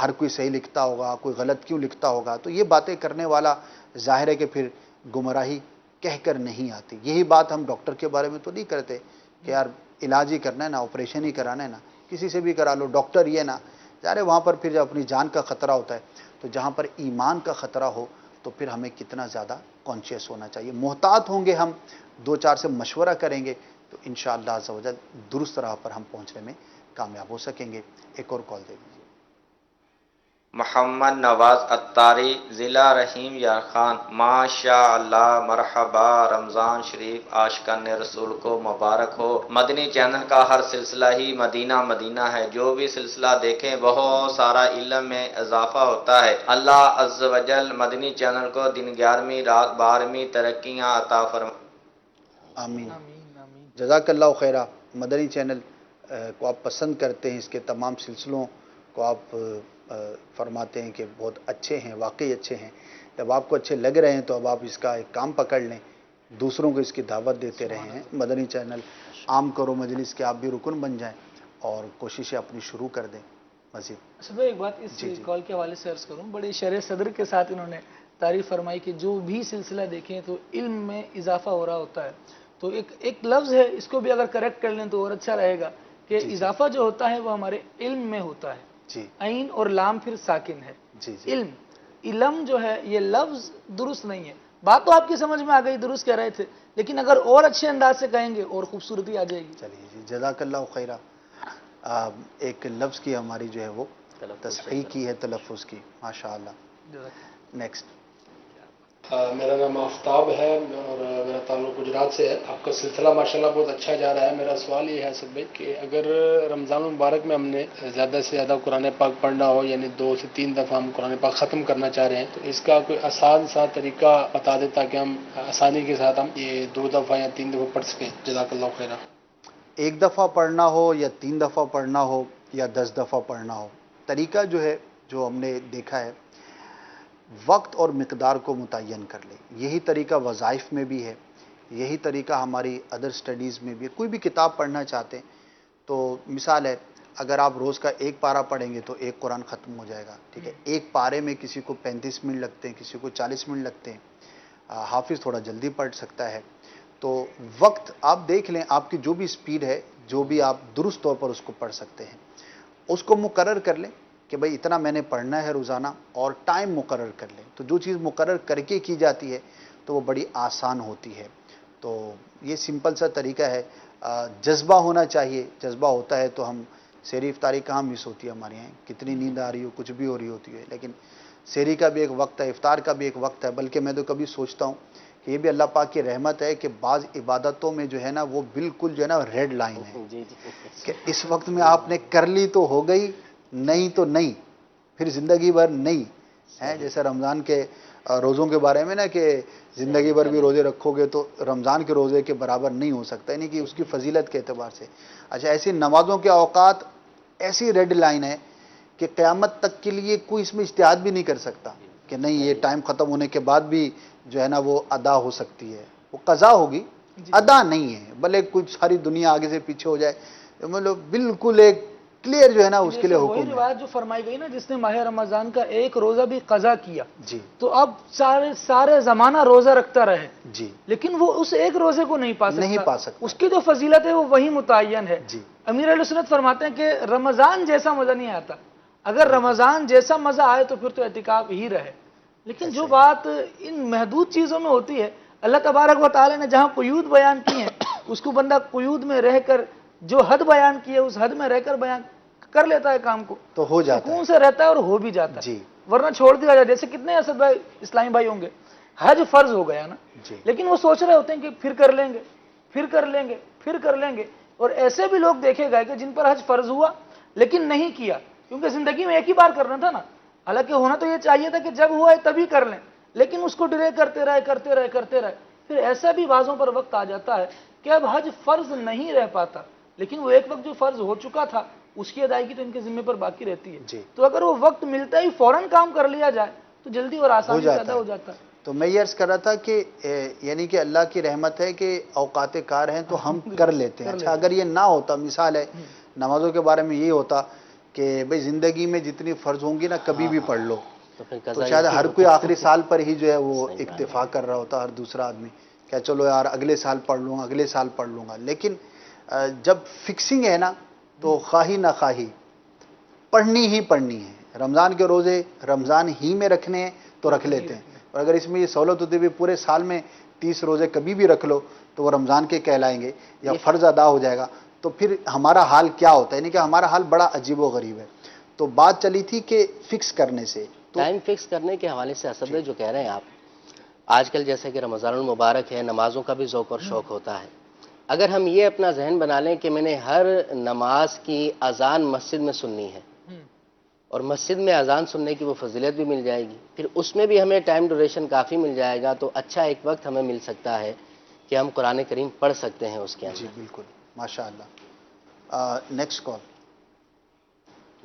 ہر کوئی صحیح لکھتا ہوگا، کوئی غلط کیوں لکھتا ہوگا، تو یہ باتیں کرنے والا ظاہر ہے کہ پھر گمراہی کہہ کر نہیں آتی۔ یہی بات ہم ڈاکٹر کے بارے میں تو نہیں کرتے کہ یار علاج ہی کرنا ہے نا، آپریشن ہی کرانا ہے نا، کسی سے بھی کرا لو، ڈاکٹر یہ نا، ظاہر ہے وہاں پر پھر جب اپنی جان کا خطرہ ہوتا ہے، تو جہاں پر ایمان کا خطرہ ہو تو پھر ہمیں کتنا زیادہ کانشیس ہونا چاہیے، محتاط ہوں گے ہم، 2-4 سے مشورہ کریں گے تو انشاءاللہ عز و جل درست راہ پر ہم پہنچنے میں کامیاب ہو سکیں گے۔ ایک اور کال دے دیجیے۔ محمد نواز اتاری، ضلع رحیم یار خان۔ ماشاء اللہ، مرحبا، رمضان شریف عاشقان رسول کو مبارک ہو۔ مدنی چینل کا ہر سلسلہ ہی مدینہ مدینہ ہے، جو بھی سلسلہ دیکھیں بہت سارا علم میں اضافہ ہوتا ہے۔ اللہ عز و جل مدنی چینل کو دن 11ویں رات 12ویں ترقیاں عطا فرمائے۔ آمین، جزاک اللہ خیرہ۔ مدنی چینل کو آپ پسند کرتے ہیں، اس کے تمام سلسلوں کو آپ فرماتے ہیں کہ بہت اچھے ہیں، واقعی اچھے ہیں. جب آپ کو اچھے لگ رہے ہیں تو اب آپ اس کا ایک کام پکڑ لیں، دوسروں کو اس کی دعوت دیتے رہے ہیں. مدنی چینل عام کرو مجلس کے آپ بھی رکن بن جائیں اور کوششیں اپنی شروع کر دیں. مزید اسد بھائی ایک بات اس کال کے حوالے سے عرض کروں، بڑے شرح صدر کے ساتھ انہوں نے تعریف فرمائی کہ جو بھی سلسلہ دیکھیں تو علم میں اضافہ ہو رہا ہوتا ہے. تو ایک لفظ ہے، اس کو بھی اگر کریکٹ کر لیں تو اور اچھا رہے گا کہ اضافہ جو ہوتا ہے وہ ہمارے علم میں ہوتا ہے. جی عین اور لام پھر ساکن ہے. جی علم جو ہے یہ لفظ درست نہیں ہے. بات تو آپ کی سمجھ میں آ گئی، درست کہہ رہے تھے، لیکن اگر اور اچھے انداز سے کہیں گے اور خوبصورتی آ جائے گی. چلیے جی، جزاک اللہ خیرہ. ایک لفظ کی ہماری جو ہے وہ تصحیح کی ہے، تلفظ کی. ماشاء اللہ. نیکسٹ. میرا نام آفتاب ہے اور میرا تعلق گجرات سے ہے. آپ کا سلسلہ ماشاءاللہ بہت اچھا جا رہا ہے. میرا سوال یہ ہے اسد بھائی کہ اگر رمضان المبارک میں ہم نے زیادہ سے زیادہ قرآن پاک پڑھنا ہو، یعنی 2 سے 3 دفعہ ہم قرآن پاک ختم کرنا چاہ رہے ہیں، تو اس کا کوئی آسان سا طریقہ بتا دیں تاکہ ہم آسانی کے ساتھ ہم یہ 2 دفعہ یا 3 دفعہ پڑھ سکیں. جزاک اللہ خیرہ. 1 دفعہ پڑھنا ہو یا 3 دفعہ پڑھنا ہو یا 10 دفعہ پڑھنا ہو، طریقہ جو ہے جو ہم نے دیکھا ہے، وقت اور مقدار کو متعین کر لیں. یہی طریقہ وظائف میں بھی ہے، یہی طریقہ ہماری ادر سٹڈیز میں بھی ہے. کوئی بھی کتاب پڑھنا چاہتے ہیں تو مثال ہے، اگر آپ روز کا 1 پارہ پڑھیں گے تو 1 قرآن ختم ہو جائے گا. ٹھیک ہے، 1 پارے میں کسی کو 35 منٹ لگتے ہیں، کسی کو 40 منٹ لگتے ہیں. حافظ تھوڑا جلدی پڑھ سکتا ہے. تو وقت آپ دیکھ لیں، آپ کی جو بھی سپیڈ ہے، جو بھی آپ درست طور پر اس کو پڑھ سکتے ہیں، اس کو مقرر کر لیں کہ بھئی اتنا میں نے پڑھنا ہے روزانہ، اور ٹائم مقرر کر لیں. تو جو چیز مقرر کر کے کی جاتی ہے تو وہ بڑی آسان ہوتی ہے. تو یہ سمپل سا طریقہ ہے. جذبہ ہونا چاہیے. جذبہ ہوتا ہے تو ہم سحری افطاری کہاں مس ہوتی ہے ہمارے یہاں، کتنی نیند آ رہی ہو، کچھ بھی ہو رہی ہوتی ہے، لیکن سحری کا بھی ایک وقت ہے، افطار کا بھی ایک وقت ہے. بلکہ میں تو کبھی سوچتا ہوں کہ یہ بھی اللہ پاک کی رحمت ہے کہ بعض عبادتوں میں جو ہے نا وہ بالکل جو ہے نا ریڈ لائن ہے کہ اس وقت میں آپ نے کر لی تو ہو گئی، نہیں تو نہیں، پھر زندگی بھر نہیں ہے. جیسے رمضان کے روزوں کے بارے میں نا کہ زندگی بھر بھی روزے رکھو گے تو رمضان کے روزے کے برابر نہیں ہو سکتا، یعنی کہ اس کی فضیلت کے اعتبار سے. اچھا، ایسی نمازوں کے اوقات ایسی ریڈ لائن ہے کہ قیامت تک کے لیے کوئی اس میں اجتہاد بھی نہیں کر سکتا کہ نہیں یہ ٹائم ختم ہونے کے بعد بھی جو ہے نا وہ ادا ہو سکتی ہے. وہ قضا ہوگی، ادا نہیں ہے. بھلے کچھ ساری دنیا آگے سے پیچھے ہو جائے، مطلب بالکل ایک کلیئر جو ہے نا اس کے لیے وہی حکم ہے. روایت جو فرمائی گئی نا، جس نے ماہ رمضان کا 1 روزہ بھی قضا کیا جی تو اب سارے زمانہ روزہ رکھتا رہے، جی لیکن وہ اس 1 روزے کو نہیں پا سکتا. اس کی جو فضیلت ہے وہ وہی متعین ہے. جی امیر علیہ سنت فرماتے ہیں کہ رمضان جیسا مزہ نہیں آتا. اگر رمضان جیسا مزہ آئے تو پھر تو اعتکاف ہی رہے. لیکن جو بات ان محدود چیزوں میں ہوتی ہے، اللہ تبارک و تعالی نے جہاں قیود بیان کی ہیں اس کو بندہ قیود میں رہ کر جو حد بیان کی ہے اس حد میں رہ کر بیان کر لیتا ہے کام کو، تو ہو جاتا ہے. سکون سے رہتا ہے اور ہو بھی جاتا ہے. جی ورنہ چھوڑ دیا جائے، جیسے کتنے اسد بھائی اسلامی بھائی ہوں گے، حج فرض ہو گیا نا، جی لیکن وہ سوچ رہے ہوتے ہیں کہ پھر کر لیں گے، پھر کر لیں گے، پھر کر لیں گے. اور ایسے بھی لوگ دیکھے گئے کہ جن پر حج فرض ہوا لیکن نہیں کیا، کیونکہ زندگی میں ایک ہی بار کرنا تھا نا. حالانکہ ہونا تو یہ چاہیے تھا کہ جب ہوا ہے تبھی کر لیں، لیکن اس کو ڈیلے کرتے رہے. پھر ایسا بھی بعضوں پر وقت آ جاتا ہے کہ اب حج فرض نہیں رہ پاتا، لیکن وہ ایک وقت جو فرض ہو چکا تھا اس کی ادائیگی تو ان کے ذمہ پر باقی رہتی ہے. جی تو اگر وہ وقت ملتا ہی فوراً کام کر لیا جائے تو جلدی اور آسانی سے ادا ہو جاتا ہے. تو میں یہ عرض کر رہا تھا کہ یعنی کہ اللہ کی رحمت ہے کہ اوقات کار ہیں تو ہم کر لیتے ہیں. اچھا، اگر یہ نہ ہوتا، مثال ہے نمازوں کے بارے میں یہ ہوتا کہ بھئی زندگی میں جتنی فرض ہوں گی نا کبھی بھی پڑھ لو، تو شاید ہر کوئی آخری سال پر ہی جو ہے وہ اکتفا کر رہا ہوتا، ہر دوسرا آدمی کہ چلو یار اگلے سال پڑھ لوں گا، اگلے سال پڑھ لوں گا. لیکن جب فکسنگ ہے نا تو خواہی نہ خواہی پڑھنی ہی پڑھنی ہے. رمضان کے روزے رمضان ہی میں رکھنے ہیں تو رکھ لیتے ہیں، اور اگر اس میں یہ سہولت ہوتی ہے پورے سال میں 30 روزے کبھی بھی رکھ لو تو وہ رمضان کے کہلائیں گے یا فرض ادا ہو جائے گا. تو پھر ہمارا حال کیا ہوتا ہے، یعنی کہ ہمارا حال بڑا عجیب و غریب ہے. تو بات چلی تھی کہ فکس کرنے سے، ٹائم فکس کرنے کے حوالے سے اسد بھائی جو کہہ رہے ہیں آپ، آج کل جیسے کہ رمضان المبارک ہے، نمازوں کا بھی ذوق اور شوق ہوتا ہے. اگر ہم یہ اپنا ذہن بنا لیں کہ میں نے ہر نماز کی اذان مسجد میں سننی ہے اور مسجد میں اذان سننے کی وہ فضیلت بھی مل جائے گی، پھر اس میں بھی ہمیں ٹائم ڈوریشن کافی مل جائے گا، تو اچھا ایک وقت ہمیں مل سکتا ہے کہ ہم قرآن کریم پڑھ سکتے ہیں اس کے اندر. جی بالکل، ماشاء اللہ. Next call.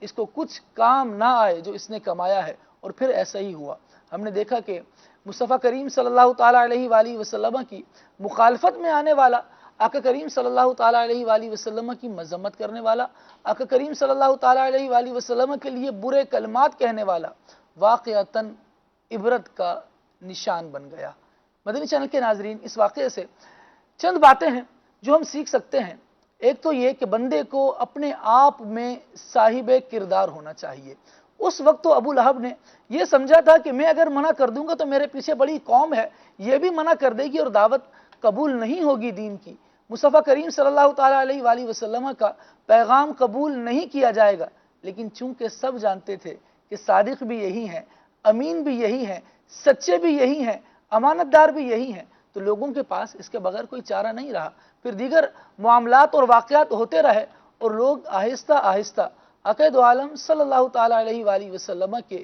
اس کو کچھ کام نہ آئے جو اس نے کمایا ہے، اور پھر ایسا ہی ہوا۔ ہم نے دیکھا کہ مصطفیٰ کریم صلی اللہ تعالیٰ علیہ وآلہ وسلم کی مخالفت میں آنے والا، آقا کریم صلی اللہ تعالیٰ علیہ وآلہ وسلم کی مذمت کرنے والا، آقا کریم صلی اللہ تعالیٰ علیہ وآلہ وسلم کے لیے برے کلمات کہنے والا واقعتاً عبرت کا نشان بن گیا۔ مدنی چینل کے ناظرین، اس واقعے سے چند باتیں ہیں جو ہم سیکھ سکتے ہیں۔ ایک تو یہ کہ بندے کو اپنے آپ میں صاحب کردار ہونا چاہیے۔ اس وقت تو ابو لہب نے یہ سمجھا تھا کہ میں اگر منع کر دوں گا تو میرے پیچھے بڑی قوم ہے، یہ بھی منع کر دے گی اور دعوت قبول نہیں ہوگی دین کی، مصطفیٰ کریم صلی اللہ تعالیٰ علیہ وآلہ وسلم کا پیغام قبول نہیں کیا جائے گا۔ لیکن چونکہ سب جانتے تھے کہ صادق بھی یہی ہیں، امین بھی یہی ہیں، سچے بھی یہی ہیں، امانت دار بھی یہی ہیں، تو لوگوں کے پاس اس کے بغیر کوئی چارہ نہیں رہا۔ پھر دیگر معاملات اور واقعات ہوتے رہے اور لوگ آہستہ آہستہ عقائد عالم صلی اللہ تعالیٰ علیہ وآلہ وسلم کے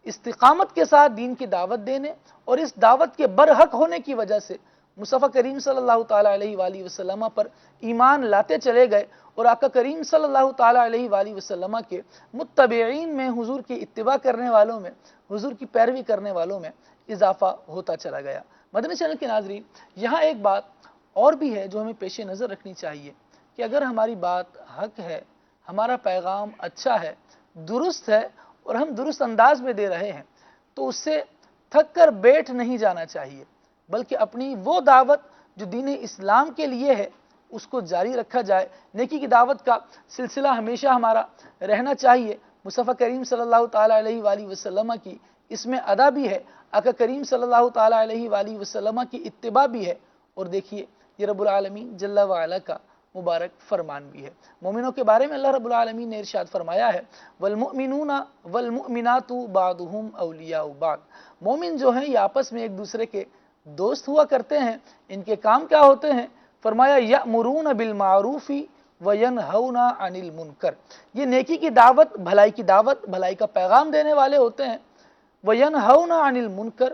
استقامت کے ساتھ دین کی دعوت دینے اور اس دعوت کے برحق ہونے کی وجہ سے مصطفیٰ کریم صلی اللہ تعالیٰ علیہ وآلہ وسلم پر ایمان لاتے چلے گئے، اور آقا کریم صلی اللہ تعالیٰ علیہ وآلہ وسلم کے متبعین میں، حضور کی اتباع کرنے والوں میں، حضور کی پیروی کرنے والوں میں اضافہ ہوتا چلا گیا۔ مدنی چینل کے ناظرین، یہاں ایک بات اور بھی ہے جو ہمیں پیش نظر رکھنی چاہیے کہ اگر ہماری بات حق ہے، ہمارا پیغام اچھا ہے، درست ہے، اور ہم درست انداز میں دے رہے ہیں، تو اس سے تھک کر بیٹھ نہیں جانا چاہیے، بلکہ اپنی وہ دعوت جو دین اسلام کے لیے ہے اس کو جاری رکھا جائے۔ نیکی کی دعوت کا سلسلہ ہمیشہ ہمارا رہنا چاہیے۔ مصطفیٰ کریم صلی اللہ تعالیٰ علیہ وآلہ وسلم کی اس میں ادا بھی ہے، آقا کریم صلی اللہ تعالیٰ علیہ وآلہ وسلم کی اتباع بھی ہے، اور دیکھیے یہ رب العالمین جل وعلا کا مبارک فرمان بھی ہے۔ مومنوں کے بارے میں اللہ رب العالمین نے ارشاد فرمایا ہے، والمؤمنون والمؤمنات بعضهم اولیاء بعض، مومن جو ہیں یہ آپس میں ایک دوسرے کے دوست ہوا کرتے ہیں۔ ان کے کام کیا ہوتے ہیں؟ فرمایا یأمرون بالمعروف وینہون عن المنکر، یہ نیکی کی دعوت، بھلائی کی دعوت، بھلائی کا پیغام دینے والے ہوتے ہیں۔ وینہون عن المنکر،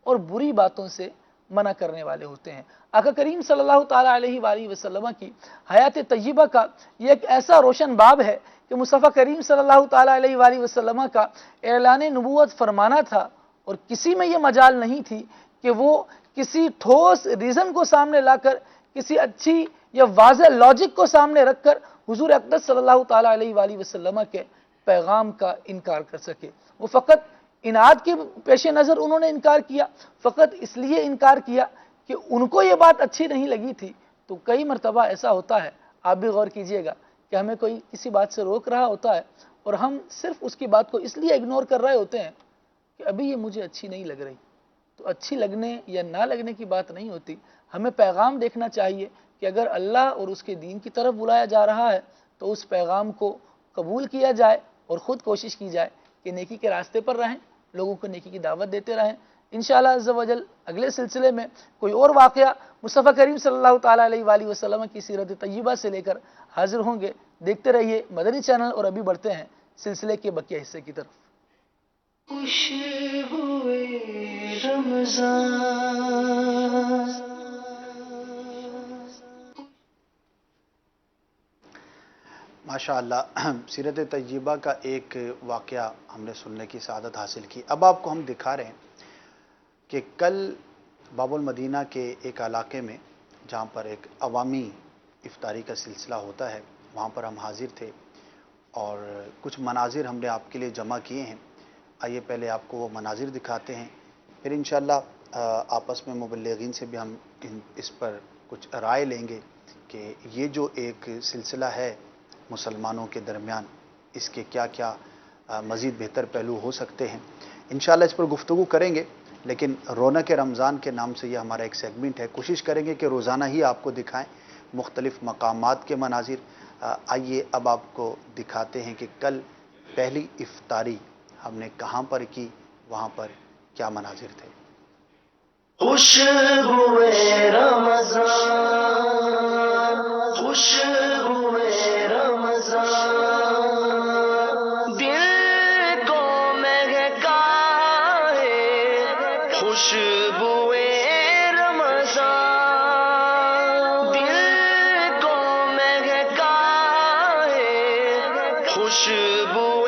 اور بری باتوں سے منع کرنے والے ہوتے ہیں۔ آقا کریم صلی اللہ تعالیٰ علیہ وآلہ وسلم کی حیات طیبہ کا یہ ایک ایسا روشن باب ہے کہ مصطفیٰ کریم صلی اللہ تعالیٰ علیہ وآلہ وسلم کا اعلان نبوت فرمانا تھا، اور کسی میں یہ مجال نہیں تھی کہ وہ کسی ٹھوس ریزن کو سامنے لا کر، کسی اچھی یا واضح لاجک کو سامنے رکھ کر حضور اقدس صلی اللہ تعالیٰ علیہ وآلہ وسلم کے پیغام کا انکار کر سکے۔ وہ فقط اناد کے پیش نظر انہوں نے انکار کیا، فقط اس لیے انکار کیا کہ ان کو یہ بات اچھی نہیں لگی تھی۔ تو کئی مرتبہ ایسا ہوتا ہے، آپ بھی غور کیجئے گا کہ ہمیں کوئی کسی بات سے روک رہا ہوتا ہے اور ہم صرف اس کی بات کو اس لیے اگنور کر رہے ہوتے ہیں کہ ابھی یہ مجھے اچھی نہیں لگ رہی۔ تو اچھی لگنے یا نہ لگنے کی بات نہیں ہوتی، ہمیں پیغام دیکھنا چاہیے کہ اگر اللہ اور اس کے دین کی طرف بلایا جا رہا ہے تو اس پیغام کو قبول کیا جائے، اور خود کوشش کی جائے کہ نیکی کے راستے پر رہیں، لوگوں کو نیکی کی دعوت دیتے رہیں۔ انشاءاللہ عز و جل اگلے سلسلے میں کوئی اور واقعہ مصطفیٰ کریم صلی اللہ تعالیٰ علیہ وآلہ وسلم کی سیرت طیبہ سے لے کر حاضر ہوں گے۔ دیکھتے رہیے مدنی چینل، اور ابھی بڑھتے ہیں سلسلے کے بقیہ حصے کی طرف۔ خوشبوئے رمضان، ماشاءاللہ سیرت طیبہ کا ایک واقعہ ہم نے سننے کی سعادت حاصل کی۔ اب آپ کو ہم دکھا رہے ہیں کہ کل باب المدینہ کے ایک علاقے میں جہاں پر ایک عوامی افطاری کا سلسلہ ہوتا ہے، وہاں پر ہم حاضر تھے اور کچھ مناظر ہم نے آپ کے لیے جمع کیے ہیں۔ آئیے پہلے آپ کو وہ مناظر دکھاتے ہیں، پھر انشاءاللہ آپس میں مبلغین سے بھی ہم اس پر کچھ رائے لیں گے کہ یہ جو ایک سلسلہ ہے مسلمانوں کے درمیان، اس کے کیا کیا مزید بہتر پہلو ہو سکتے ہیں۔ انشاءاللہ اس پر گفتگو کریں گے، لیکن رونق رمضان کے نام سے یہ ہمارا ایک سیگمنٹ ہے، کوشش کریں گے کہ روزانہ ہی آپ کو دکھائیں مختلف مقامات کے مناظر۔ آئیے اب آپ کو دکھاتے ہیں کہ کل پہلی افطاری ہم نے کہاں پر کی، وہاں پر کیا مناظر تھے۔ خوشبوئے رمضان، خوشبوئے رمضان، دل کو مہکائے خوشبوئے رمضان، دل کو مہکائے خوشبوئے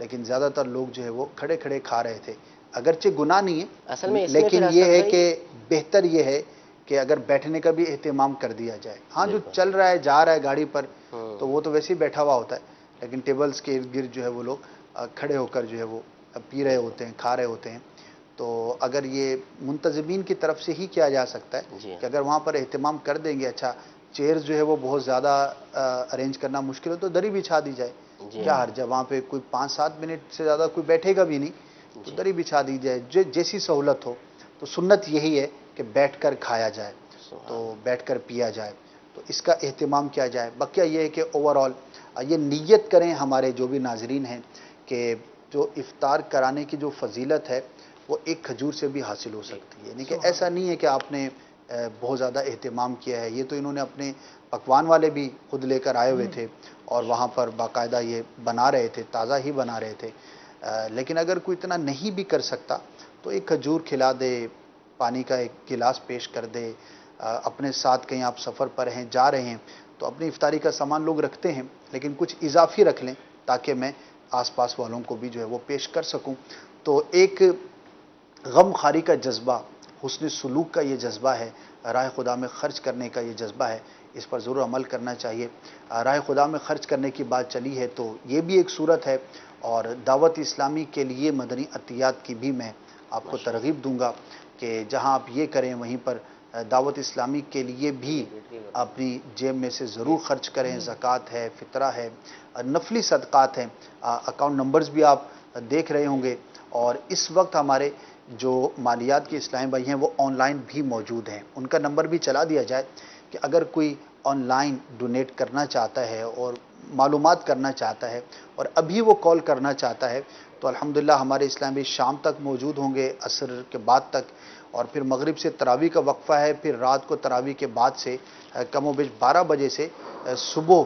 لیکن زیادہ تر لوگ جو ہے وہ کھڑے کھڑے کھا رہے تھے. اگرچہ گناہ نہیں اصل میں ہے اس میں لیکن پھر یہ اصل ہے بھائی- کہ بہتر یہ ہے کہ اگر بیٹھنے کا بھی اہتمام کر دیا جائے. ہاں جو چل رہا ہے جا رہا ہے گاڑی پر تو وہ تو ویسے ہی بیٹھا ہوا ہوتا ہے، لیکن ٹیبلز کے ارد گرد جو ہے وہ لوگ کھڑے ہو کر جو ہے وہ پی رہے ہوتے ہیں، کھا رہے ہوتے ہیں. تو اگر یہ منتظمین کی طرف سے ہی کیا جا سکتا ہے جی کہ اگر وہاں پر اہتمام کر دیں گے، اچھا چیئرز جو ہے وہ بہت زیادہ ارینج کرنا مشکل ہے تو دری بچھا دی جائے. جی کیا حرج ہے، وہاں پہ کوئی 5-7 منٹ سے زیادہ کوئی بیٹھے گا بھی نہیں تو دری بچھا دی جائے. جیسی سہولت ہو. تو سنت یہی ہے کہ بیٹھ کر کھایا جائے، تو بیٹھ کر پیا جائے، تو اس کا اہتمام کیا جائے. بقیہ یہ ہے کہ اوورآل یہ نیت کریں ہمارے جو بھی ناظرین ہیں کہ جو افطار کرانے کی جو فضیلت ہے وہ ایک کھجور سے بھی حاصل ہو سکتی ہے. یعنی کہ ایسا نہیں ہے کہ آپ نے بہت زیادہ اہتمام کیا ہے. یہ تو انہوں نے اپنے پکوان والے بھی خود لے کر آئے ہوئے تھے اور وہاں پر باقاعدہ یہ بنا رہے تھے، تازہ ہی بنا رہے تھے. لیکن اگر کوئی اتنا نہیں بھی کر سکتا تو ایک کھجور کھلا دے، پانی کا ایک گلاس پیش کر دے. اپنے ساتھ کہیں آپ سفر پر ہیں، جا رہے ہیں تو اپنی افطاری کا سامان لوگ رکھتے ہیں لیکن کچھ اضافی رکھ لیں تاکہ میں آس پاس والوں کو بھی جو ہے وہ پیش کر سکوں. تو ایک غم خاری کا جذبہ، حسن سلوک کا یہ جذبہ ہے، راہ خدا میں خرچ کرنے کا یہ جذبہ ہے. اس پر ضرور عمل کرنا چاہیے. راہ خدا میں خرچ کرنے کی بات چلی ہے تو یہ بھی ایک صورت ہے. اور دعوت اسلامی کے لیے مدنی عطیات کی بھی میں آپ کو ترغیب دوں گا کہ جہاں آپ یہ کریں وہیں پر دعوت اسلامی کے لیے بھی اپنی جیب میں سے ضرور خرچ کریں. زکوٰۃ ہے، فطرہ ہے، نفلی صدقات ہیں. اکاؤنٹ نمبرز بھی آپ دیکھ رہے ہوں گے. اور اس وقت ہمارے جو مالیات کے اسلامی بھائی ہیں وہ آن لائن بھی موجود ہیں. ان کا نمبر بھی چلا دیا جائے کہ اگر کوئی آن لائن ڈونیٹ کرنا چاہتا ہے اور معلومات کرنا چاہتا ہے اور ابھی وہ کال کرنا چاہتا ہے تو الحمدللہ ہمارے اسلامی بھائی شام تک موجود ہوں گے، عصر کے بعد تک. اور پھر مغرب سے تراویح کا وقفہ ہے، پھر رات کو تراویح کے بعد سے کم و بیش 12 بجے سے صبح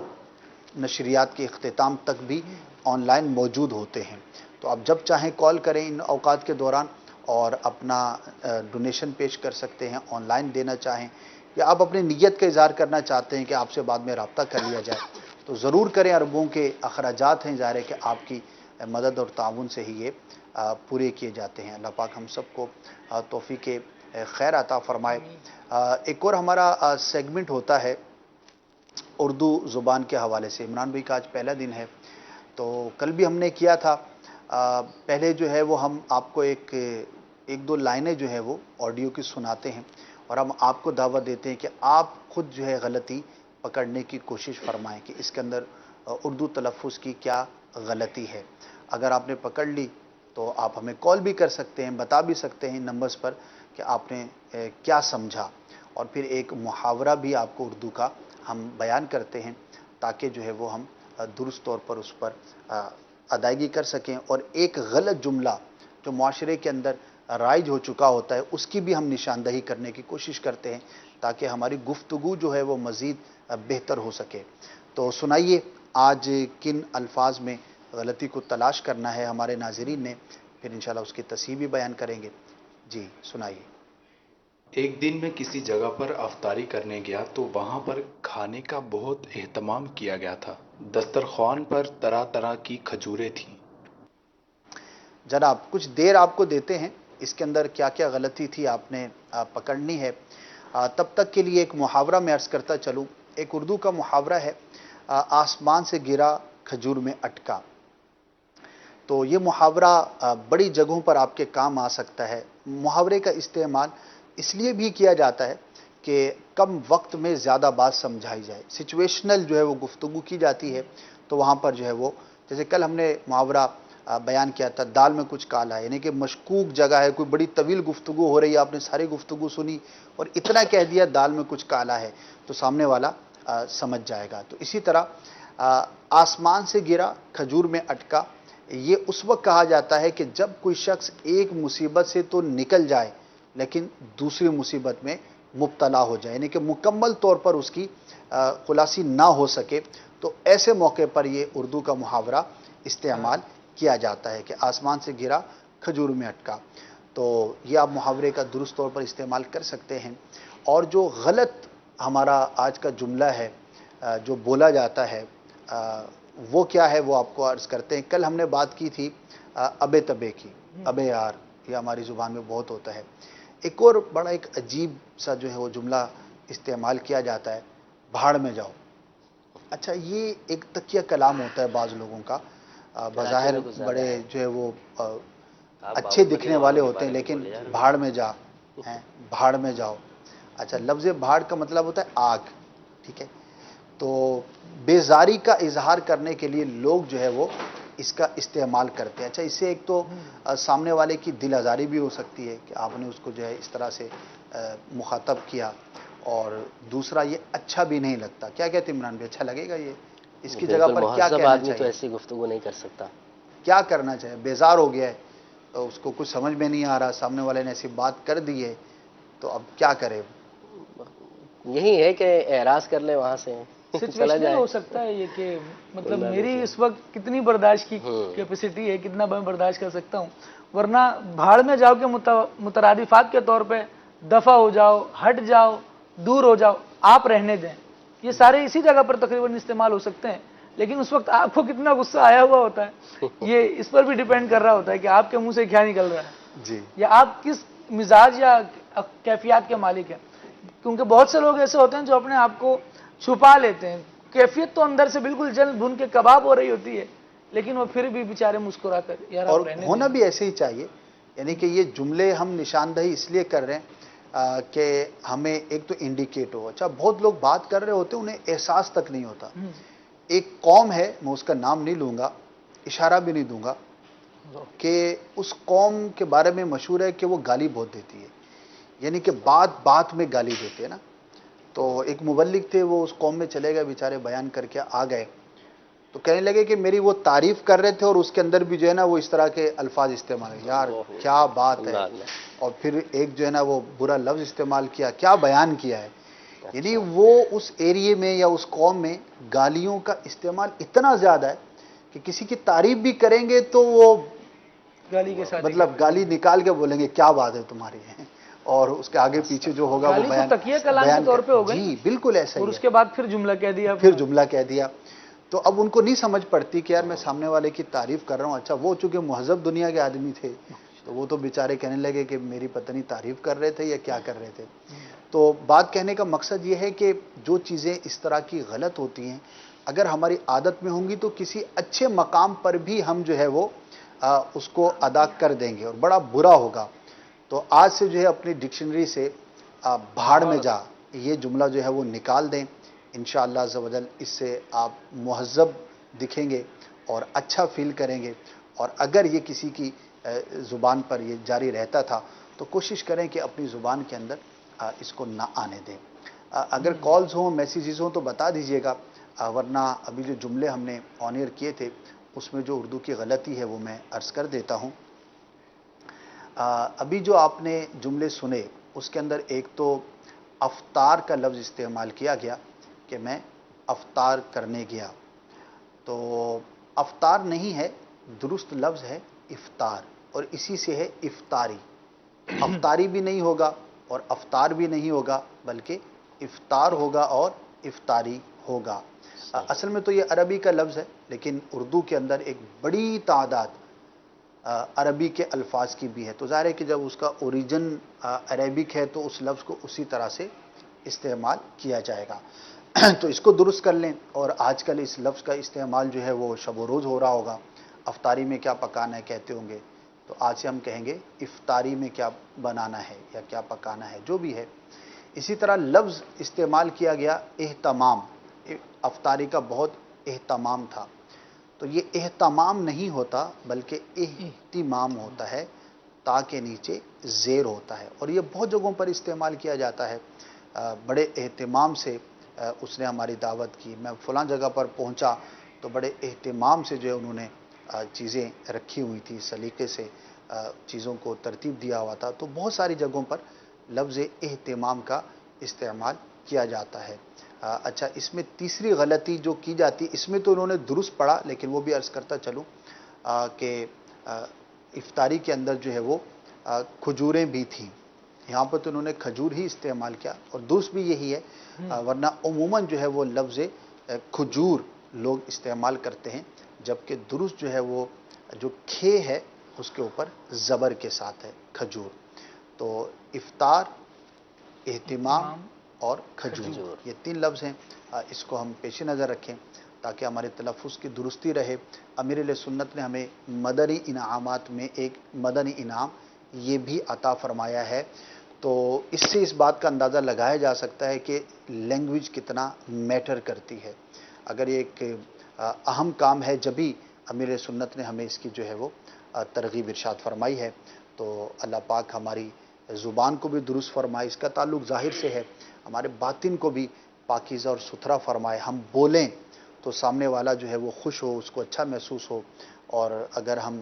نشریات کے اختتام تک بھی آن لائن موجود ہوتے ہیں. تو آپ جب چاہیں کال کریں ان اوقات کے دوران اور اپنا ڈونیشن پیش کر سکتے ہیں. آن لائن دینا چاہیں یا آپ اپنی نیت کا اظہار کرنا چاہتے ہیں کہ آپ سے بعد میں رابطہ کر لیا جائے تو ضرور کریں. اربوں کے اخراجات ہیں، ظاہر ہے کہ آپ کی مدد اور تعاون سے ہی یہ پورے کیے جاتے ہیں. اللہ پاک ہم سب کو توفیق خیر عطا فرمائے. ایک اور ہمارا سیگمنٹ ہوتا ہے اردو زبان کے حوالے سے. عمران بھائی کا آج پہلا دن ہے تو کل بھی ہم نے کیا تھا. پہلے جو ہے وہ ہم آپ کو ایک دو لائنیں جو ہے وہ آڈیو کی سناتے ہیں اور ہم آپ کو دعوت دیتے ہیں کہ آپ خود جو ہے غلطی پکڑنے کی کوشش فرمائیں کہ اس کے اندر اردو تلفظ کی کیا غلطی ہے. اگر آپ نے پکڑ لی تو آپ ہمیں کال بھی کر سکتے ہیں، بتا بھی سکتے ہیں نمبرز پر کہ آپ نے کیا سمجھا. اور پھر ایک محاورہ بھی آپ کو اردو کا ہم بیان کرتے ہیں تاکہ جو ہے وہ ہم درست طور پر اس پر ادائیگی کر سکیں. اور ایک غلط جملہ جو معاشرے کے اندر رائج ہو چکا ہوتا ہے اس کی بھی ہم نشاندہی کرنے کی کوشش کرتے ہیں تاکہ ہماری گفتگو جو ہے وہ مزید بہتر ہو سکے. تو سنائیے آج کن الفاظ میں غلطی کو تلاش کرنا ہے ہمارے ناظرین نے، پھر انشاءاللہ اس کی تصحیح بھی بیان کریں گے. جی سنائیے. ایک دن میں کسی جگہ پر افطاری کرنے گیا تو وہاں پر کھانے کا بہت اہتمام کیا گیا تھا. دسترخوان پر طرح طرح کی کھجوریں تھیں. جناب کچھ دیر آپ کو دیتے ہیں، اس کے اندر کیا کیا غلطی تھی آپ نے پکڑنی ہے. تب تک کے لیے ایک محاورہ میں عرض کرتا چلوں. ایک اردو کا محاورہ ہے آسمان سے گرا کھجور میں اٹکا. تو یہ محاورہ بڑی جگہوں پر آپ کے کام آ سکتا ہے. محاورے کا استعمال اس لیے بھی کیا جاتا ہے کہ کم وقت میں زیادہ بات سمجھائی جائے. سچویشنل جو ہے وہ گفتگو کی جاتی ہے تو وہاں پر جو ہے وہ جیسے کل ہم نے محاورہ بیان کیا تھا دال میں کچھ کالا ہے، یعنی کہ مشکوک جگہ ہے، کوئی بڑی طویل گفتگو ہو رہی ہے، آپ نے ساری گفتگو سنی اور اتنا کہہ دیا دال میں کچھ کالا ہے تو سامنے والا سمجھ جائے گا. تو اسی طرح آسمان سے گرا کھجور میں اٹکا یہ اس وقت کہا جاتا ہے کہ جب کوئی شخص ایک مصیبت سے تو نکل جائے لیکن دوسری مصیبت میں مبتلا ہو جائے، یعنی کہ مکمل طور پر اس کی خلاصی نہ ہو سکے. تو ایسے موقع پر یہ اردو کا محاورہ استعمال کیا جاتا ہے کہ آسمان سے گرا کھجور میں اٹکا. تو یہ آپ محاورے کا درست طور پر استعمال کر سکتے ہیں. اور جو غلط ہمارا آج کا جملہ ہے جو بولا جاتا ہے وہ کیا ہے وہ آپ کو عرض کرتے ہیں. کل ہم نے بات کی تھی ابے تبے کی. ابے یار یہ ہماری زبان میں بہت ہوتا ہے. ایک اور بڑا ایک عجیب سا جو ہے وہ جملہ استعمال کیا جاتا ہے, بھاڑ میں جاؤ. اچھا یہ ایک تکیہ کلام ہوتا ہے بعض لوگوں کا, بظاہر بڑے جو ہے وہ اچھے دکھنے والے ہوتے ہیں, لیکن بھاڑ میں جا ہیں, بھاڑ میں جاؤ. اچھا لفظ بھاڑ کا مطلب ہوتا ہے آگ, ٹھیک ہے. تو بیزاری کا اظہار کرنے کے لیے لوگ جو ہے وہ اس کا استعمال کرتے ہیں. اچھا اس سے ایک تو سامنے والے کی دل آزاری بھی ہو سکتی ہے کہ آپ نے اس کو جو ہے اس طرح سے مخاطب کیا, اور دوسرا یہ اچھا بھی نہیں لگتا. کیا کہتے ہیں عمران بھائی, اچھا لگے گا یہ؟ اس کی جگہ پر کیا کہنا آدمی تو چاہیے؟ ایسی گفتگو نہیں کر سکتا. کیا کرنا چاہیے؟ بیزار ہو گیا ہے, اس کو کچھ سمجھ میں نہیں آ رہا, سامنے والے نے ایسی بات کر دی ہے, تو اب کیا کرے؟ یہی ہے کہ اعراض کر لے وہاں سے, چلا سچویشنل جائے. ہو سکتا ہے یہ کہ مطلب میری اس وقت کتنی برداشت کی کیپیسٹی ہے, کتنا میں برداشت کر سکتا ہوں. ورنہ بھاڑ میں جاؤ کے مترادفات کے طور پہ دفع ہو جاؤ, ہٹ جاؤ, دور ہو جاؤ, آپ رہنے دیں, یہ سارے اسی جگہ پر تقریباً استعمال ہو سکتے ہیں. لیکن اس وقت آپ کو کتنا غصہ آیا ہوا ہوتا ہے یہ اس پر بھی ڈیپینڈ کر رہا ہوتا ہے کہ آپ کے منہ سے کیا نکل رہا ہے جی, یا آپ کس مزاج یا کیفیات کے مالک ہیں. کیونکہ بہت سے لوگ ایسے ہوتے ہیں جو اپنے آپ کو چھپا لیتے ہیں, کیفیت تو اندر سے بالکل جل بھن کے کباب ہو رہی ہوتی ہے, لیکن وہ پھر بھی بیچارے مسکرا کر یار اور آپ رہنے ہونا دیں. بھی ایسے ہی چاہیے. یعنی کہ یہ جملے ہم نشاندہی اس لیے کر رہے ہیں کہ ہمیں ایک تو انڈیکیٹ ہو. اچھا بہت لوگ بات کر رہے ہوتے ہیں, انہیں احساس تک نہیں ہوتا. ایک قوم ہے, میں اس کا نام نہیں لوں گا, اشارہ بھی نہیں دوں گا, کہ اس قوم کے بارے میں مشہور ہے کہ وہ گالی بہت دیتی ہے. یعنی کہ بات بات میں گالی دیتے ہیں نا. تو ایک مبلغ تھے, وہ اس قوم میں چلے گئے بیچارے, بیان کر کے آ گئے, تو کہنے لگے کہ میری وہ تعریف کر رہے تھے اور اس کے اندر بھی جو ہے نا وہ اس طرح کے الفاظ استعمال ہے. یار کیا بات ہے, اور پھر ایک جو ہے نا وہ برا لفظ استعمال کیا, کیا بیان کیا ہے. یعنی وہ اس ایریے میں یا اس قوم میں گالیوں کا استعمال اتنا زیادہ ہے کہ کسی کی تعریف بھی کریں گے تو وہ گالی کے ساتھ مطلب گالی نکال کے بولیں گے کیا بات ہے تمہاری, اور اس کے آگے پیچھے جو ہوگا وہ گالی تو تکیہ کلام کے طور پہ ہو گئی, جی بالکل ایسا اور ہی اس ہے. کے بعد پھر جملہ کہہ دیا, پھر جملہ کہہ دیا. تو اب ان کو نہیں سمجھ پڑتی کہ یار میں سامنے والے کی تعریف کر رہا ہوں. اچھا وہ چونکہ مہذب دنیا کے آدمی تھے, تو وہ تو بیچارے کہنے لگے کہ میری پتہ نہیں تعریف کر رہے تھے یا کیا کر رہے تھے. تو بات کہنے کا مقصد یہ ہے کہ جو چیزیں اس طرح کی غلط ہوتی ہیں, اگر ہماری عادت میں ہوں گی تو کسی اچھے مقام پر بھی ہم جو ہے وہ اس کو ادا کر دیں گے, اور بڑا برا ہوگا. تو آج سے جو ہے اپنی ڈکشنری سے بھاڑ میں جا یہ جملہ جو ہے وہ نکال دیں. انشاءاللہ عز و جل اس سے آپ مہذب دکھیں گے اور اچھا فیل کریں گے. اور اگر یہ کسی کی زبان پر یہ جاری رہتا تھا تو کوشش کریں کہ اپنی زبان کے اندر اس کو نہ آنے دیں. اگر کالز ہوں, میسیجز ہوں تو بتا دیجئے گا, ورنہ ابھی جو جملے ہم نے آن ایئر کیے تھے اس میں جو اردو کی غلطی ہے وہ میں عرض کر دیتا ہوں. ابھی جو آپ نے جملے سنے اس کے اندر ایک تو افطار کا لفظ استعمال کیا گیا کہ میں افطار کرنے گیا. تو افطار نہیں ہے, درست لفظ ہے افطار, اور اسی سے ہے افطاری. افطاری بھی نہیں ہوگا اور افطار بھی نہیں ہوگا, بلکہ افطار ہوگا اور افطاری ہوگا. اصل میں تو یہ عربی کا لفظ ہے, لیکن اردو کے اندر ایک بڑی تعداد عربی کے الفاظ کی بھی ہے. تو ظاہر ہے کہ جب اس کا اوریجن عربک ہے تو اس لفظ کو اسی طرح سے استعمال کیا جائے گا. تو اس کو درست کر لیں. اور آج کل اس لفظ کا استعمال جو ہے وہ شب و روز ہو رہا ہوگا. افطاری میں کیا پکانا ہے کہتے ہوں گے, تو آج سے ہم کہیں گے افطاری میں کیا بنانا ہے یا کیا پکانا ہے, جو بھی ہے. اسی طرح لفظ استعمال کیا گیا اہتمام. افطاری کا بہت اہتمام تھا, تو یہ اہتمام نہیں ہوتا بلکہ اہتمام ہوتا ہے, تا کے نیچے زیر ہوتا ہے. اور یہ بہت جگہوں پر استعمال کیا جاتا ہے. بڑے اہتمام سے اس نے ہماری دعوت کی, میں فلاں جگہ پر پہنچا تو بڑے اہتمام سے جو ہے انہوں نے چیزیں رکھی ہوئی تھی, سلیقے سے چیزوں کو ترتیب دیا ہوا تھا. تو بہت ساری جگہوں پر لفظ اہتمام کا استعمال کیا جاتا ہے. اچھا اس میں تیسری غلطی جو کی جاتی, اس میں تو انہوں نے درست پڑھا, لیکن وہ بھی عرض کرتا چلوں کہ افطاری کے اندر جو ہے وہ کھجوریں بھی تھیں. یہاں پر تو انہوں نے کھجور ہی استعمال کیا, اور درست بھی یہی ہے. ورنہ عموماً جو ہے وہ لفظ کھجور لوگ استعمال کرتے ہیں، جبکہ درست جو ہے وہ جو کھے ہے اس کے اوپر زبر کے ساتھ ہے، کھجور۔ تو افطار، اہتمام اور کھجور، یہ 3 لفظ ہیں، اس کو ہم پیش نظر رکھیں تاکہ ہمارے تلفظ کی درستی رہے۔ امیر اہل سنت نے ہمیں مدنی انعامات میں ایک مدنی انعام یہ بھی عطا فرمایا ہے، تو اس سے اس بات کا اندازہ لگایا جا سکتا ہے کہ لینگویج کتنا میٹر کرتی ہے۔ اگر یہ ایک اہم کام ہے جبھی امیر اہل سنت نے ہمیں اس کی جو ہے وہ ترغیب ارشاد فرمائی ہے۔ تو اللہ پاک ہماری زبان کو بھی درست فرمائے، اس کا تعلق ظاہر سے ہے، ہمارے باطن کو بھی پاکیزہ اور ستھرا فرمائے، ہم بولیں تو سامنے والا جو ہے وہ خوش ہو، اس کو اچھا محسوس ہو، اور اگر ہم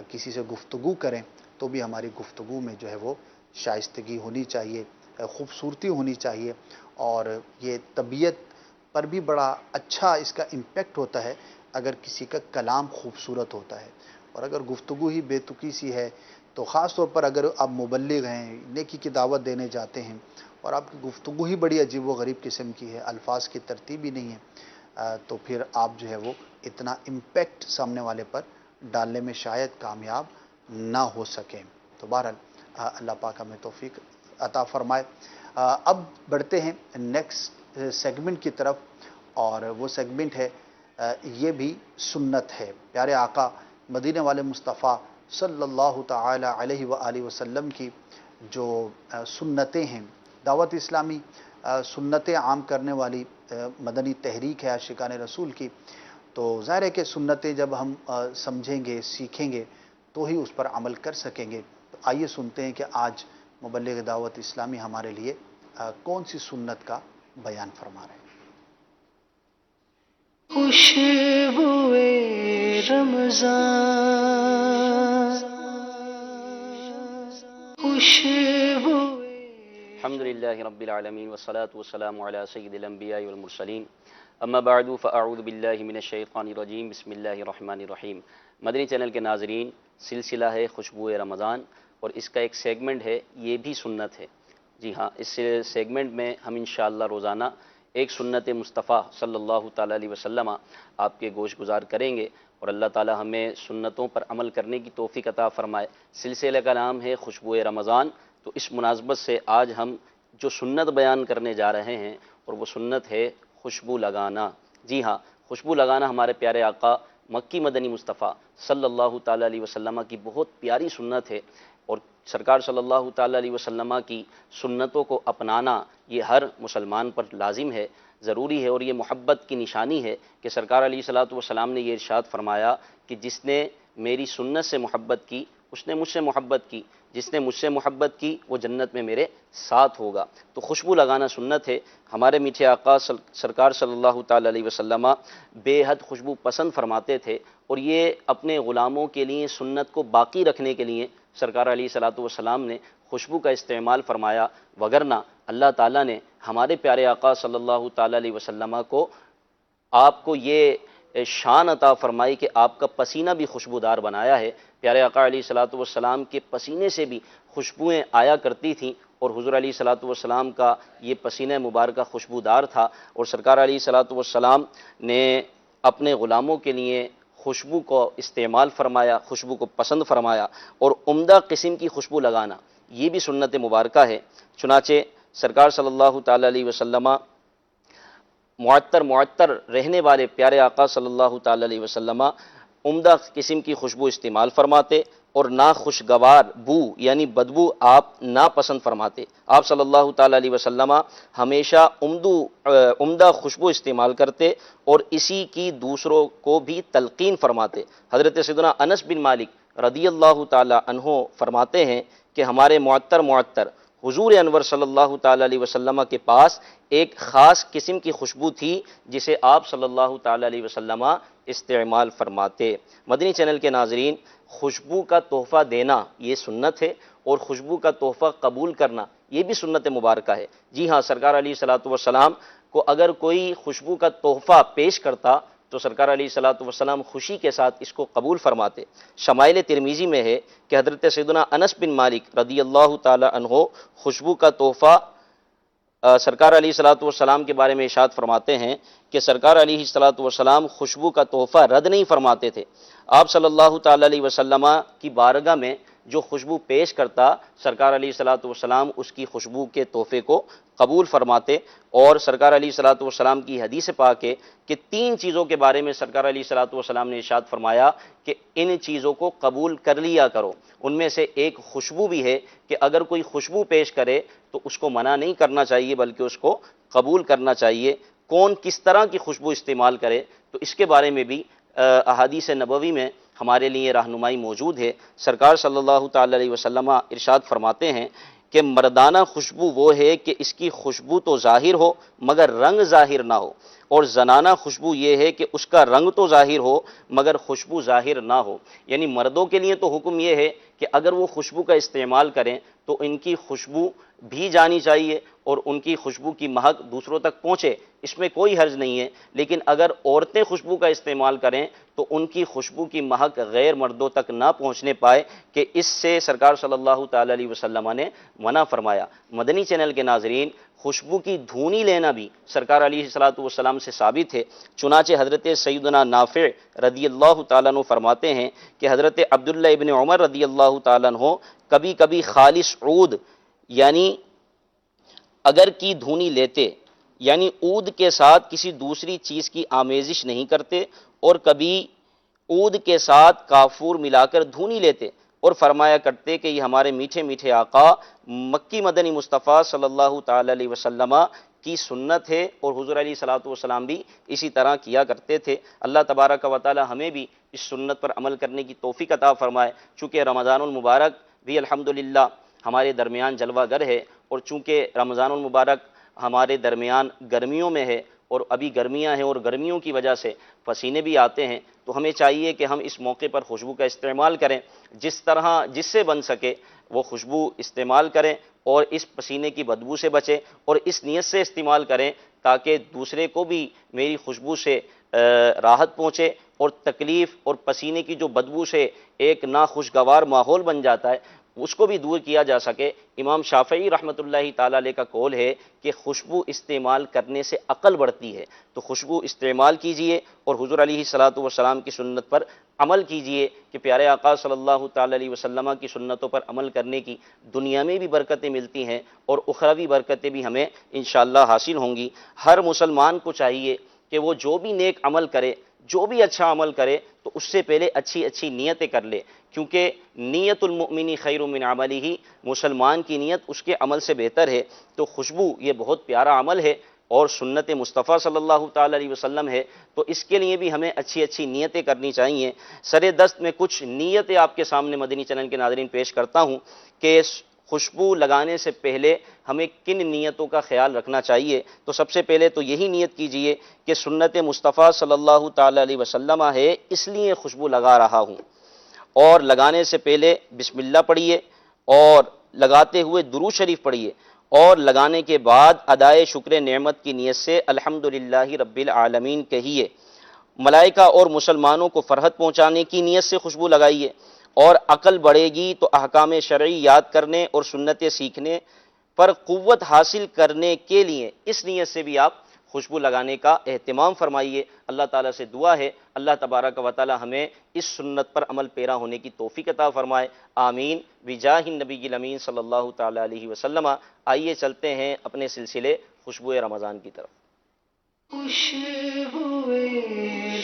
کسی سے گفتگو کریں تو بھی ہماری گفتگو میں جو ہے وہ شائستگی ہونی چاہیے، خوبصورتی ہونی چاہیے، اور یہ طبیعت پر بھی بڑا اچھا اس کا امپیکٹ ہوتا ہے اگر کسی کا کلام خوبصورت ہوتا ہے، اور اگر گفتگو ہی بے تکی سی ہے تو خاص طور پر اگر آپ مبلغ ہیں، نیکی کی دعوت دینے جاتے ہیں اور آپ کی گفتگو ہی بڑی عجیب و غریب قسم کی ہے، الفاظ کی ترتیب ہی نہیں ہے، تو پھر آپ جو ہے وہ اتنا امپیکٹ سامنے والے پر ڈالنے میں شاید کامیاب نہ ہو سکیں۔ تو بہرحال اللہ پاک ہمیں توفیق عطا فرمائے۔ اب بڑھتے ہیں نیکسٹ سیگمنٹ کی طرف، اور وہ سیگمنٹ ہے یہ بھی سنت ہے، پیارے آقا مدینے والے مصطفیٰ صلی اللہ تعالی علیہ وآلہ وسلم کی جو سنتیں ہیں، دعوت اسلامی سنتیں عام کرنے والی مدنی تحریک ہے عاشقان رسول کی، تو ظاہر ہے کہ سنتیں جب ہم سمجھیں گے، سیکھیں گے تو ہی اس پر عمل کر سکیں گے۔ تو آئیے سنتے ہیں کہ آج مبلغ دعوت اسلامی ہمارے لیے کون سی سنت کا بیان فرما رہے ہیں۔ خوشبوئے رمضان، خوشبوئے الحمد للہ رب العالمین والصلاة والسلام علی سید الانبیاء والمرسلین، اما بعد فاعوذ باللہ من الشیطان الرجیم، بسم اللہ الرحمن الرحیم۔ مدنی چینل کے ناظرین، سلسلہ ہے خوشبوئے رمضان، اور اس کا ایک سیگمنٹ ہے یہ بھی سنت ہے۔ جی ہاں، اس سیگمنٹ میں ہم انشاءاللہ روزانہ ایک سنت مصطفیٰ صلی اللہ تعالیٰ علیہ وسلم آپ کے گوش گزار کریں گے، اور اللہ تعالیٰ ہمیں سنتوں پر عمل کرنے کی توفیق عطا فرمائے۔ سلسلے کا نام ہے خوشبوئے رمضان، تو اس مناسبت سے آج ہم جو سنت بیان کرنے جا رہے ہیں، اور وہ سنت ہے خوشبو لگانا۔ جی ہاں، خوشبو لگانا ہمارے پیارے آقا مکی مدنی مصطفیٰ صلی اللہ تعالیٰ علیہ وسلم کی بہت پیاری سنت ہے، اور سرکار صلی اللہ تعالیٰ علیہ وسلم کی سنتوں کو اپنانا یہ ہر مسلمان پر لازم ہے، ضروری ہے، اور یہ محبت کی نشانی ہے کہ سرکار علیہ الصلوۃ والسلام نے یہ ارشاد فرمایا کہ جس نے میری سنت سے محبت کی اس نے مجھ سے محبت کی، جس نے مجھ سے محبت کی وہ جنت میں میرے ساتھ ہوگا۔ تو خوشبو لگانا سنت ہے۔ ہمارے میٹھے آقا سرکار صلی اللہ تعالیٰ علیہ وسلم بے حد خوشبو پسند فرماتے تھے، اور یہ اپنے غلاموں کے لیے سنت کو باقی رکھنے کے لیے سرکار علیہ الصلوۃ والسلام نے خوشبو کا استعمال فرمایا، وگرنہ اللہ تعالیٰ نے ہمارے پیارے آقا صلی اللہ تعالیٰ علیہ وسلم کو آپ کو یہ شان عطا فرمائی کہ آپ کا پسینہ بھی خوشبودار بنایا ہے۔ پیارے آقا علیہ الصلوۃ والسلام کے پسینے سے بھی خوشبوئیں آیا کرتی تھیں، اور حضور علیہ الصلوۃ والسلام کا یہ پسینہ مبارکہ خوشبودار تھا، اور سرکار علیہ الصلوۃ والسلام نے اپنے غلاموں کے لیے خوشبو کو استعمال فرمایا، خوشبو کو پسند فرمایا، اور عمدہ قسم کی خوشبو لگانا یہ بھی سنت مبارکہ ہے۔ چنانچہ سرکار صلی اللہ تعالیٰ علیہ وسلم معطر رہنے والے پیارے آقا صلی اللہ تعالیٰ علیہ وسلم عمدہ قسم کی خوشبو استعمال فرماتے، اور ناخوشگوار بو یعنی بدبو آپ ناپسند فرماتے۔ آپ صلی اللہ تعالیٰ علیہ وسلم ہمیشہ عمدہ خوشبو استعمال کرتے، اور اسی کی دوسروں کو بھی تلقین فرماتے۔ حضرت سیدنا انس بن مالک رضی اللہ تعالیٰ عنہ فرماتے ہیں کہ ہمارے معطر حضور انور صلی اللہ تعالیٰ علیہ وسلم کے پاس ایک خاص قسم کی خوشبو تھی جسے آپ صلی اللہ تعالیٰ علیہ وسلم استعمال فرماتے۔ مدنی چینل کے ناظرین، خوشبو کا تحفہ دینا یہ سنت ہے، اور خوشبو کا تحفہ قبول کرنا یہ بھی سنت مبارکہ ہے۔ جی ہاں، سرکار علیہ الصلوۃ والسلام کو اگر کوئی خوشبو کا تحفہ پیش کرتا تو سرکار علیہ الصلوۃ والسلام خوشی کے ساتھ اس کو قبول فرماتے۔ شمائل ترمذی میں ہے کہ حضرت سیدنا انس بن مالک رضی اللہ تعالی عنہ خوشبو کا تحفہ سرکار علیہ الصلوۃ والسلام کے بارے میں ارشاد فرماتے ہیں کہ سرکار علیہ الصلوۃ والسلام خوشبو کا تحفہ رد نہیں فرماتے تھے. آپ صلی اللہ تعالی علیہ وسلم کی بارگاہ میں جو خوشبو پیش کرتا، سرکار علیہ الصلوۃ والسلام اس کی خوشبو کے تحفے کو قبول فرماتے. اور سرکار علیہ الصلوۃ والسلام کی حدیث پاک ہے کہ 3 چیزوں کے بارے میں سرکار علیہ الصلوۃ والسلام نے ارشاد فرمایا کہ ان چیزوں کو قبول کر لیا کرو. ان میں سے ایک خوشبو بھی ہے کہ اگر کوئی خوشبو پیش کرے تو اس کو منع نہیں کرنا چاہیے بلکہ اس کو قبول کرنا چاہیے. کون کس طرح کی خوشبو استعمال کرے تو اس کے بارے میں بھی احادیث نبوی میں ہمارے لیے رہنمائی موجود ہے. سرکار صلی اللہ تعالی علیہ وسلم ارشاد فرماتے ہیں کہ مردانہ خوشبو وہ ہے کہ اس کی خوشبو تو ظاہر ہو مگر رنگ ظاہر نہ ہو، اور زنانہ خوشبو یہ ہے کہ اس کا رنگ تو ظاہر ہو مگر خوشبو ظاہر نہ ہو. یعنی مردوں کے لیے تو حکم یہ ہے کہ اگر وہ خوشبو کا استعمال کریں تو ان کی خوشبو بھی جانی چاہیے اور ان کی خوشبو کی مہک دوسروں تک پہنچے، اس میں کوئی حرج نہیں ہے. لیکن اگر عورتیں خوشبو کا استعمال کریں تو ان کی خوشبو کی مہک غیر مردوں تک نہ پہنچنے پائے کہ اس سے سرکار صلی اللہ تعالی علیہ وسلم نے منع فرمایا. مدنی چینل کے ناظرین، خوشبو کی دھونی لینا بھی سرکار علیہ الصلوۃ والسلام سے ثابت ہے. چنانچہ حضرت سیدنا نافع رضی اللہ تعالیٰ عنہ فرماتے ہیں کہ حضرت عبداللہ ابن عمر رضی اللہ تعالیٰ عنہ کبھی کبھی خالص عود یعنی اگر کی دھونی لیتے، یعنی عود کے ساتھ کسی دوسری چیز کی آمیزش نہیں کرتے، اور کبھی عود کے ساتھ کافور ملا کر دھونی لیتے اور فرمایا کرتے کہ یہ ہمارے میٹھے میٹھے آقا مکی مدنی مصطفیٰ صلی اللہ تعالی علیہ وسلم کی سنت ہے، اور حضور علیہ الصلوۃ والسلام بھی اسی طرح کیا کرتے تھے. اللہ تبارک و تعالی ہمیں بھی اس سنت پر عمل کرنے کی توفیق عطا فرمائے. چونکہ رمضان المبارک بھی الحمدللہ ہمارے درمیان جلوہ گر ہے، اور چونکہ رمضان المبارک ہمارے درمیان گرمیوں میں ہے اور ابھی گرمیاں ہیں اور گرمیوں کی وجہ سے پسینے بھی آتے ہیں، تو ہمیں چاہیے کہ ہم اس موقع پر خوشبو کا استعمال کریں. جس سے بن سکے وہ خوشبو استعمال کریں اور اس پسینے کی بدبو سے بچیں، اور اس نیت سے استعمال کریں تاکہ دوسرے کو بھی میری خوشبو سے راحت پہنچے، اور تکلیف اور پسینے کی جو بدبو سے ایک ناخوشگوار ماحول بن جاتا ہے اس کو بھی دور کیا جا سکے. امام شافعی رحمۃ اللہ تعالی علیہ کا قول ہے کہ خوشبو استعمال کرنے سے عقل بڑھتی ہے. تو خوشبو استعمال کیجئے اور حضور علیہ الصلوۃ والسلام کی سنت پر عمل کیجئے کہ پیارے آقا صلی اللہ تعالی علیہ وسلم کی سنتوں پر عمل کرنے کی دنیا میں بھی برکتیں ملتی ہیں اور اخروی برکتیں بھی ہمیں انشاءاللہ حاصل ہوں گی. ہر مسلمان کو چاہیے کہ وہ جو بھی نیک عمل کرے، جو بھی اچھا عمل کرے تو اس سے پہلے اچھی اچھی نیتیں کر لے، کیونکہ نیت المؤمن خیر من عملہ، مسلمان کی نیت اس کے عمل سے بہتر ہے. تو خوشبو یہ بہت پیارا عمل ہے اور سنت مصطفیٰ صلی اللہ تعالی علیہ وسلم ہے، تو اس کے لیے بھی ہمیں اچھی اچھی نیتیں کرنی چاہیے. سر دست میں کچھ نیتیں آپ کے سامنے مدنی چینل کے ناظرین پیش کرتا ہوں کہ خوشبو لگانے سے پہلے ہمیں کن نیتوں کا خیال رکھنا چاہیے. تو سب سے پہلے تو یہی نیت کیجئے کہ سنت مصطفیٰ صلی اللہ تعالی علیہ وسلم ہے اس لیے خوشبو لگا رہا ہوں، اور لگانے سے پہلے بسم اللہ پڑھیے اور لگاتے ہوئے درود شریف پڑھیے، اور لگانے کے بعد ادائے شکر نعمت کی نیت سے الحمدللہ رب العالمین کہیے. ملائکہ اور مسلمانوں کو فرحت پہنچانے کی نیت سے خوشبو لگائیے، اور عقل بڑھے گی تو احکام شرعی یاد کرنے اور سنتیں سیکھنے پر قوت حاصل کرنے کے لیے اس نیت سے بھی آپ خوشبو لگانے کا اہتمام فرمائیے. اللہ تعالیٰ سے دعا ہے اللہ تبارک و تعالیٰ ہمیں اس سنت پر عمل پیرا ہونے کی توفیق عطا فرمائے. آمین بجاہ النبی الامین صلی اللہ تعالیٰ علیہ وسلم. آئیے چلتے ہیں اپنے سلسلے خوشبو رمضان کی طرف. خوشبو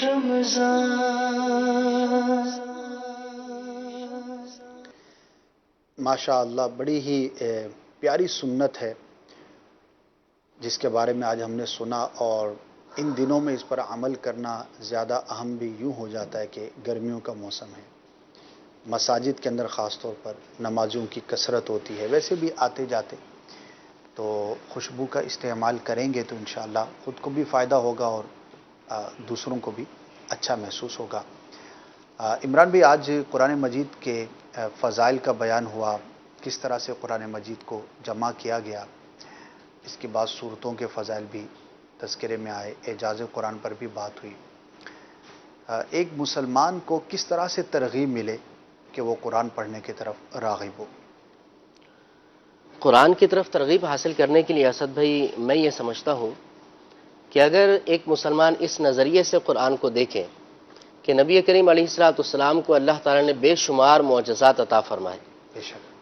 رمضان ماشاء اللہ، بڑی ہی پیاری سنت ہے جس کے بارے میں آج ہم نے سنا، اور ان دنوں میں اس پر عمل کرنا زیادہ اہم بھی یوں ہو جاتا ہے کہ گرمیوں کا موسم ہے، مساجد کے اندر خاص طور پر نمازوں کی کثرت ہوتی ہے، ویسے بھی آتے جاتے تو خوشبو کا استعمال کریں گے تو انشاءاللہ خود کو بھی فائدہ ہوگا اور دوسروں کو بھی اچھا محسوس ہوگا. عمران بھائی، آج قرآن مجید کے فضائل کا بیان ہوا، کس طرح سے قرآن مجید کو جمع کیا گیا، اس کے بعد صورتوں کے فضائل بھی تذکرے میں آئے، اعجاز قرآن پر بھی بات ہوئی. ایک مسلمان کو کس طرح سے ترغیب ملے کہ وہ قرآن پڑھنے کی طرف راغب ہو؟ قرآن کی طرف ترغیب حاصل کرنے کے لیے اسد بھائی میں یہ سمجھتا ہوں کہ اگر ایک مسلمان اس نظریے سے قرآن کو دیکھے کہ نبی کریم علیہ الصلوۃ والسلام کو اللہ تعالیٰ نے بے شمار معجزات عطا فرمائے،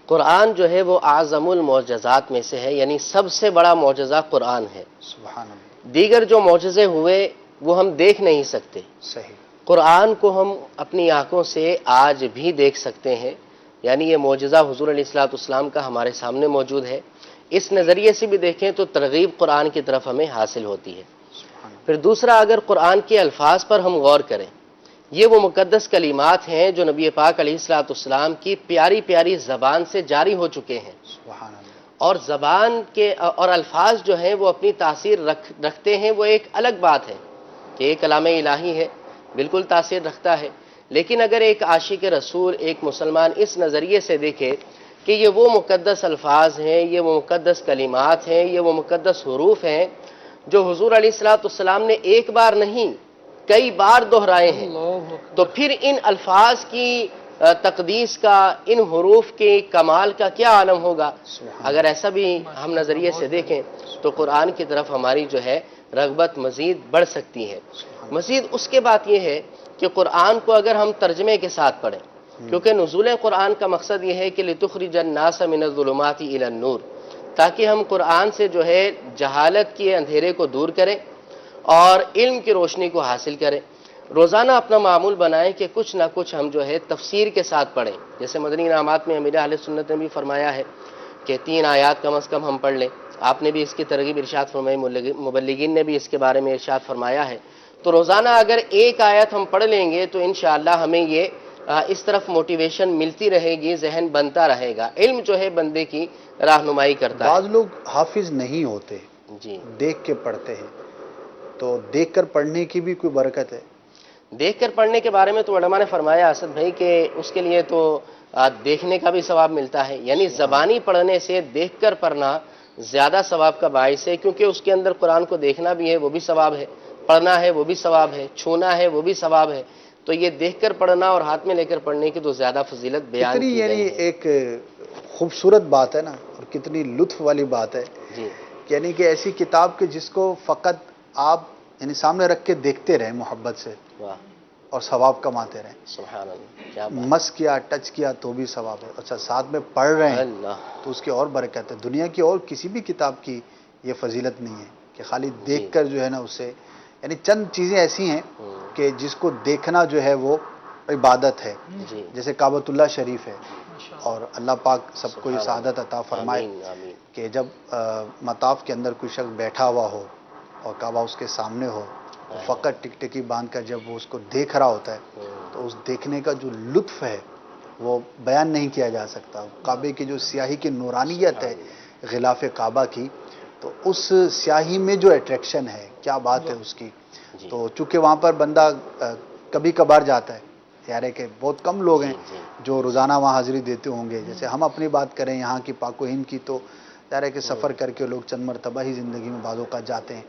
قرآن جو ہے وہ اعظم المعجزات میں سے ہے، یعنی سب سے بڑا معجزہ قرآن ہے۔ سبحان اللہ، دیگر جو معجزے ہوئے وہ ہم دیکھ نہیں سکتے، صحیح، قرآن کو ہم اپنی آنکھوں سے آج بھی دیکھ سکتے ہیں، یعنی یہ معجزہ حضور علیہ الصلوۃ والسلام کا ہمارے سامنے موجود ہے۔ اس نظریے سے بھی دیکھیں تو ترغیب قرآن کی طرف ہمیں حاصل ہوتی ہے۔ پھر دوسرا، اگر قرآن کے الفاظ پر ہم غور کریں، یہ وہ مقدس کلمات ہیں جو نبی پاک علیہ الصلوۃ والسلام کی پیاری پیاری زبان سے جاری ہو چکے ہیں، سبحان اللہ، اور زبان کے اور الفاظ جو ہیں وہ اپنی تاثیر رکھتے ہیں، وہ ایک الگ بات ہے کہ یہ کلام الہی ہے، بالکل تاثیر رکھتا ہے۔ لیکن اگر ایک عاشق رسول، ایک مسلمان اس نظریے سے دیکھے کہ یہ وہ مقدس الفاظ ہیں، یہ وہ مقدس کلمات ہیں، یہ وہ مقدس حروف ہیں جو حضور علیہ الصلوۃ والسلام نے ایک بار نہیں کئی بار دہرائے ہیں، تو پھر ان الفاظ کی تقدیس کا، ان حروف کے کمال کا کیا عالم ہوگا۔ اگر ایسا بھی ہم نظریے سے دیکھیں تو قرآن کی طرف ہماری جو ہے رغبت مزید بڑھ سکتی ہے۔ مزید اس کے بعد یہ ہے کہ قرآن کو اگر ہم ترجمے کے ساتھ پڑھیں، کیونکہ نزول قرآن کا مقصد یہ ہے کہ لِتُخْرِجَ النَّاسَ مِنَ الظُّلُمَاتِ إِلَى النُّورِ، تاکہ ہم قرآن سے جو ہے جہالت کے اندھیرے کو دور کریں اور علم کی روشنی کو حاصل کریں۔ روزانہ اپنا معمول بنائیں کہ کچھ نہ کچھ ہم جو ہے تفسیر کے ساتھ پڑھیں، جیسے مدنی انعامات میں امیر اہل سنت نے بھی فرمایا ہے کہ 3 آیات کم از کم ہم پڑھ لیں۔ آپ نے بھی اس کی ترغیب ارشاد فرمائی، مبلغین نے بھی اس کے بارے میں ارشاد فرمایا ہے۔ تو روزانہ اگر ایک آیت ہم پڑھ لیں گے تو انشاءاللہ ہمیں یہ اس طرف موٹیویشن ملتی رہے گی، ذہن بنتا رہے گا۔ علم جو ہے بندے کی رہنمائی کرتا ہے۔ بعض لوگ حافظ نہیں ہوتے، جی، دیکھ کے پڑھتے ہیں، تو دیکھ کر پڑھنے کی بھی کوئی برکت ہے؟ دیکھ کر پڑھنے کے بارے میں تو علماء نے فرمایا اسد بھائی کہ اس کے لیے تو دیکھنے کا بھی ثواب ملتا ہے، یعنی زبانی پڑھنے سے دیکھ کر پڑھنا زیادہ ثواب کا باعث ہے، کیونکہ اس کے اندر قرآن کو دیکھنا بھی ہے، وہ بھی ثواب ہے، پڑھنا ہے وہ بھی ثواب ہے، چھونا ہے وہ بھی ثواب ہے۔ تو یہ دیکھ کر پڑھنا اور ہاتھ میں لے کر پڑھنے کی تو زیادہ فضیلت بیان کتنی کی یعنی گئی ہے۔ ایک خوبصورت بات ہے نا، اور کتنی لطف والی بات ہے، جی، یعنی کہ ایسی کتاب کہ جس کو فقط آپ یعنی سامنے رکھ کے دیکھتے رہیں محبت سے واہ، اور ثواب کماتے رہیں۔ سبحان اللہ، کیا بات مس کیا، ٹچ کیا تو بھی ثواب ہے، اچھا ساتھ میں پڑھ رہے ہیں اللہ، تو اس کی اور برکت ہے۔ دنیا کی اور کسی بھی کتاب کی یہ فضیلت نہیں ہے کہ خالی دیکھ کر جو ہے نا اسے، یعنی چند چیزیں ایسی ہیں کہ جس کو دیکھنا جو ہے وہ عبادت ہے، جی، جیسے کعبۃ اللہ شریف ہے، اور اللہ پاک سب کو یہ سعادت عطا فرمائے آمین آمین، کہ جب مطاف کے اندر کوئی شخص بیٹھا ہوا ہو اور کعبہ اس کے سامنے ہو، تو فقط ٹکٹکی باندھ کر جب وہ اس کو دیکھ رہا ہوتا ہے تو اس دیکھنے کا جو لطف ہے وہ بیان نہیں کیا جا سکتا۔ کعبے کی جو سیاہی کی نورانیت ہے غلاف کعبہ کی، تو اس سیاہی میں جو اٹریکشن ہے، کیا بات ہے اس کی۔ تو چونکہ وہاں پر بندہ کبھی کبھار جاتا ہے، یار ہے کہ بہت کم لوگ ہیں جو روزانہ وہاں حاضری دیتے ہوں گے۔ جیسے ہم اپنی بات کریں یہاں کی پاک و ہند کی، تو ظاہر ہے کہ سفر کر کے لوگ چند مرتبہ ہی زندگی میں بعض اوقات جاتے ہیں،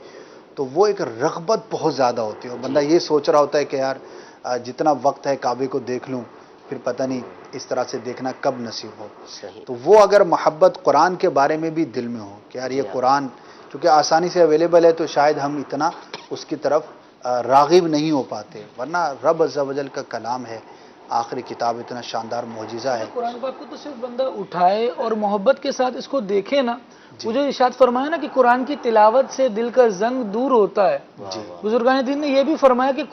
تو وہ ایک رغبت بہت زیادہ ہوتی ہے، اور بندہ یہ سوچ رہا ہوتا ہے کہ یار جتنا وقت ہے کعبے کو دیکھ لوں، پھر پتہ نہیں اس طرح سے دیکھنا کب نصیب ہو۔ تو وہ اگر محبت قرآن کے بارے میں بھی دل میں ہو کہ یار یہ قرآن چونکہ آسانی سے اویلیبل ہے، تو شاید ہم اتنا اس کی طرف راغب نہیں ہو پاتے، ورنہ رب عز و جل کا کلام ہے، آخری کتاب، اتنا شاندار معجزہ ہے۔ قرآن پاک کو تو صرف بندہ اٹھائے اور محبت کے ساتھ اس کو دیکھے نا، وہ جو ارشاد فرمایا نا کہ قرآن کی تلاوت سے دل کا زنگ دور ہوتا ہے، بزرگان دین نے یہ بھی فرمایا کہ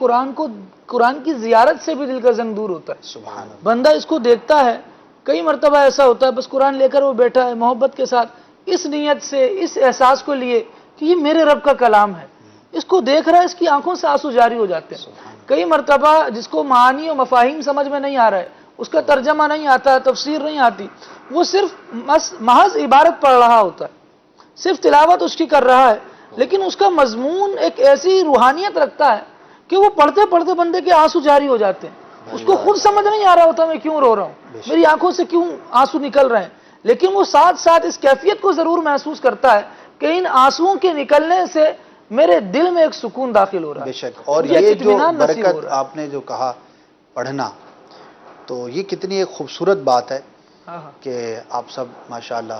قرآن کی زیارت سے بھی دل کا زنگ دور ہوتا ہے۔ سبحان اللہ، بندہ اس کو دیکھتا ہے، کئی مرتبہ ایسا ہوتا ہے بس قرآن لے کر وہ بیٹھا ہے محبت کے ساتھ، اس نیت سے، اس احساس کو لیے کہ یہ میرے رب کا کلام ہے، اس کو دیکھ رہا ہے، اس کی آنکھوں سے آنسو جاری ہو جاتے ہیں۔ کئی مرتبہ جس کو معانی و مفاہیم سمجھ میں نہیں آ رہا ہے، اس کا ترجمہ نہیں آتا ہے، تفسیر نہیں آتی، وہ صرف محض عبارت پڑھ رہا ہوتا ہے، صرف تلاوت اس کی کر رہا ہے، لیکن اس کا مضمون ایک ایسی روحانیت رکھتا ہے کہ وہ پڑھتے پڑھتے بندے کے آنسو جاری ہو جاتے ہیں، اس کو خود سمجھ نہیں آ رہا ہوتا میں کیوں رو رہا ہوں، میری آنکھوں سے کیوں آنسو نکل رہے ہیں، لیکن وہ ساتھ ساتھ اس کیفیت کو ضرور محسوس کرتا ہے کہ ان آنسوؤں کے نکلنے سے میرے دل میں ایک سکون داخل ہو رہا ہے۔ بے شک، اور یہ جو برکت آپ نے جو کہا پڑھنا، تو یہ کتنی ایک خوبصورت بات ہے کہ آپ سب ماشاءاللہ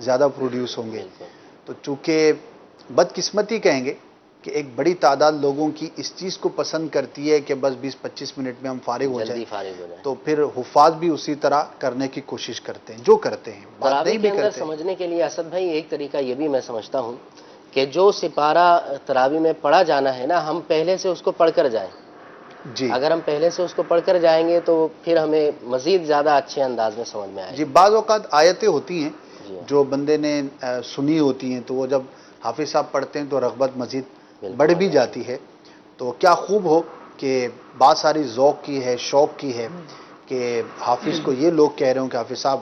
زیادہ پروڈیوس ہوں گے. تو چونکہ بدقسمتی کہیں گے کہ ایک بڑی تعداد لوگوں کی اس چیز کو پسند کرتی ہے کہ بس 20-25 منٹ میں ہم فارغ ہو جائیں, تو پھر حفاظ بھی اسی طرح کرنے کی کوشش کرتے ہیں جو کرتے ہیں. تراویح کے اندر سمجھنے کے لیے اسد بھائی ایک طریقہ یہ بھی میں سمجھتا ہوں کہ جو سپارہ تراویح میں پڑھا جانا ہے نا, ہم پہلے سے اس کو پڑھ کر جائیں. جی, اگر ہم پہلے سے اس کو پڑھ کر جائیں گے تو پھر ہمیں مزید زیادہ اچھے انداز میں سمجھ میں آئے. جی, بعض اوقات آیتیں ہوتی ہیں جو بندے نے سنی ہوتی ہیں, تو وہ جب حافظ صاحب پڑھتے ہیں تو رغبت مزید بڑھ بھی جاتی ہے. تو کیا خوب ہو کہ بات ساری ذوق کی ہے, شوق کی ہے کہ حافظ کو یہ لوگ کہہ رہے ہوں کہ حافظ صاحب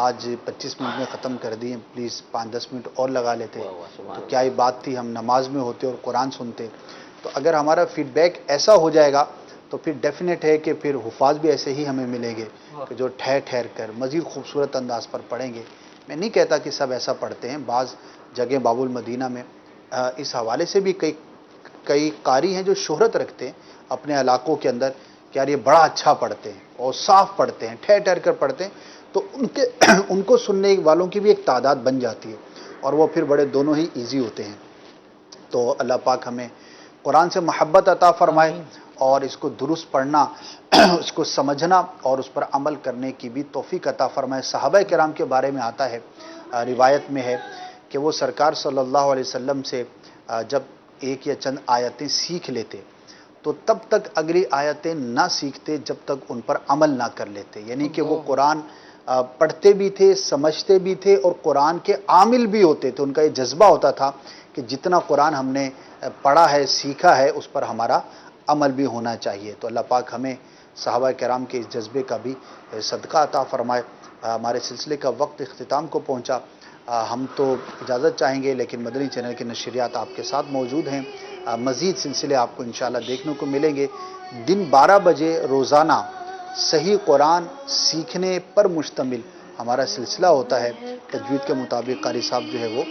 آج 25 منٹ میں ختم کر دیے, پلیز 5-10 منٹ اور لگا لیتے. تو کیا ہی بات تھی, ہم نماز میں ہوتے اور قرآن سنتے. تو اگر ہمارا فیڈ بیک ایسا ہو جائے گا تو پھر ڈیفینیٹ ہے کہ پھر حفاظ بھی ایسے ہی ہمیں ملیں گے کہ جو ٹھہر ٹھہر کر مزید خوبصورت انداز پر پڑھیں گے. میں نہیں کہتا کہ سب ایسا پڑھتے ہیں, بعض جگہ باب المدینہ میں اس حوالے سے بھی کئی قاری ہیں جو شہرت رکھتے ہیں اپنے علاقوں کے اندر کہ یار یہ بڑا اچھا پڑھتے ہیں اور صاف پڑھتے ہیں, ٹھہر ٹھہر کر پڑھتے ہیں. تو ان کو سننے والوں کی بھی ایک تعداد بن جاتی ہے اور وہ پھر بڑے دونوں ہی ایزی ہوتے ہیں. تو اللہ پاک ہمیں قرآن سے محبت عطا فرمائے اور اس کو درست پڑھنا, اس کو سمجھنا اور اس پر عمل کرنے کی بھی توفیق عطا فرمائے. صحابہ کرام کے بارے میں آتا ہے, روایت میں ہے کہ وہ سرکار صلی اللہ علیہ وسلم سے جب ایک یا چند آیتیں سیکھ لیتے تو تب تک اگلی آیتیں نہ سیکھتے جب تک ان پر عمل نہ کر لیتے. یعنی کہ وہ قرآن پڑھتے بھی تھے, سمجھتے بھی تھے اور قرآن کے عامل بھی ہوتے تھے. ان کا یہ جذبہ ہوتا تھا کہ جتنا قرآن ہم نے پڑھا ہے, سیکھا ہے, اس پر ہمارا عمل بھی ہونا چاہیے. تو اللہ پاک ہمیں صحابہ کرام کے اس جذبے کا بھی صدقہ عطا فرمائے. ہمارے سلسلے کا وقت اختتام کو پہنچا. ہم تو اجازت چاہیں گے, لیکن مدنی چینل کی نشریات آپ کے ساتھ موجود ہیں. مزید سلسلے آپ کو انشاءاللہ دیکھنے کو ملیں گے. دن 12 بجے روزانہ صحیح قرآن سیکھنے پر مشتمل ہمارا سلسلہ ہوتا ہے. تجوید کے مطابق قاری صاحب جو ہے وہ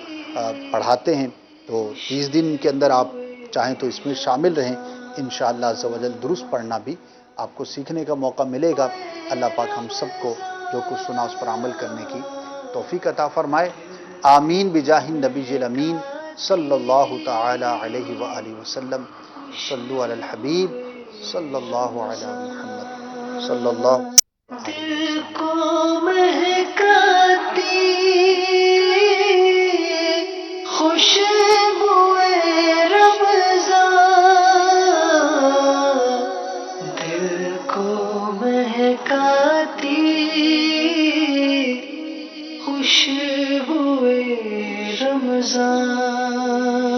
پڑھاتے ہیں. تو 30 دن کے اندر آپ چاہیں تو اس میں شامل رہیں. انشاءاللہ عز و جل درست پڑھنا بھی آپ کو سیکھنے کا موقع ملے گا. اللہ پاک ہم سب کو جو کچھ سنا اس پر عمل کرنے کی توفیق عطا فرمائے. آمین بجاہ النبی الامین صلی اللہ تعالی علیہ وآلہ وسلم. صلو علی الحبیب صلی اللہ علی محمد صلی اللہ دل کو مہکاتی خوشبوئے رمضان, دل کو مہکاتی خوشبوئے رمضان.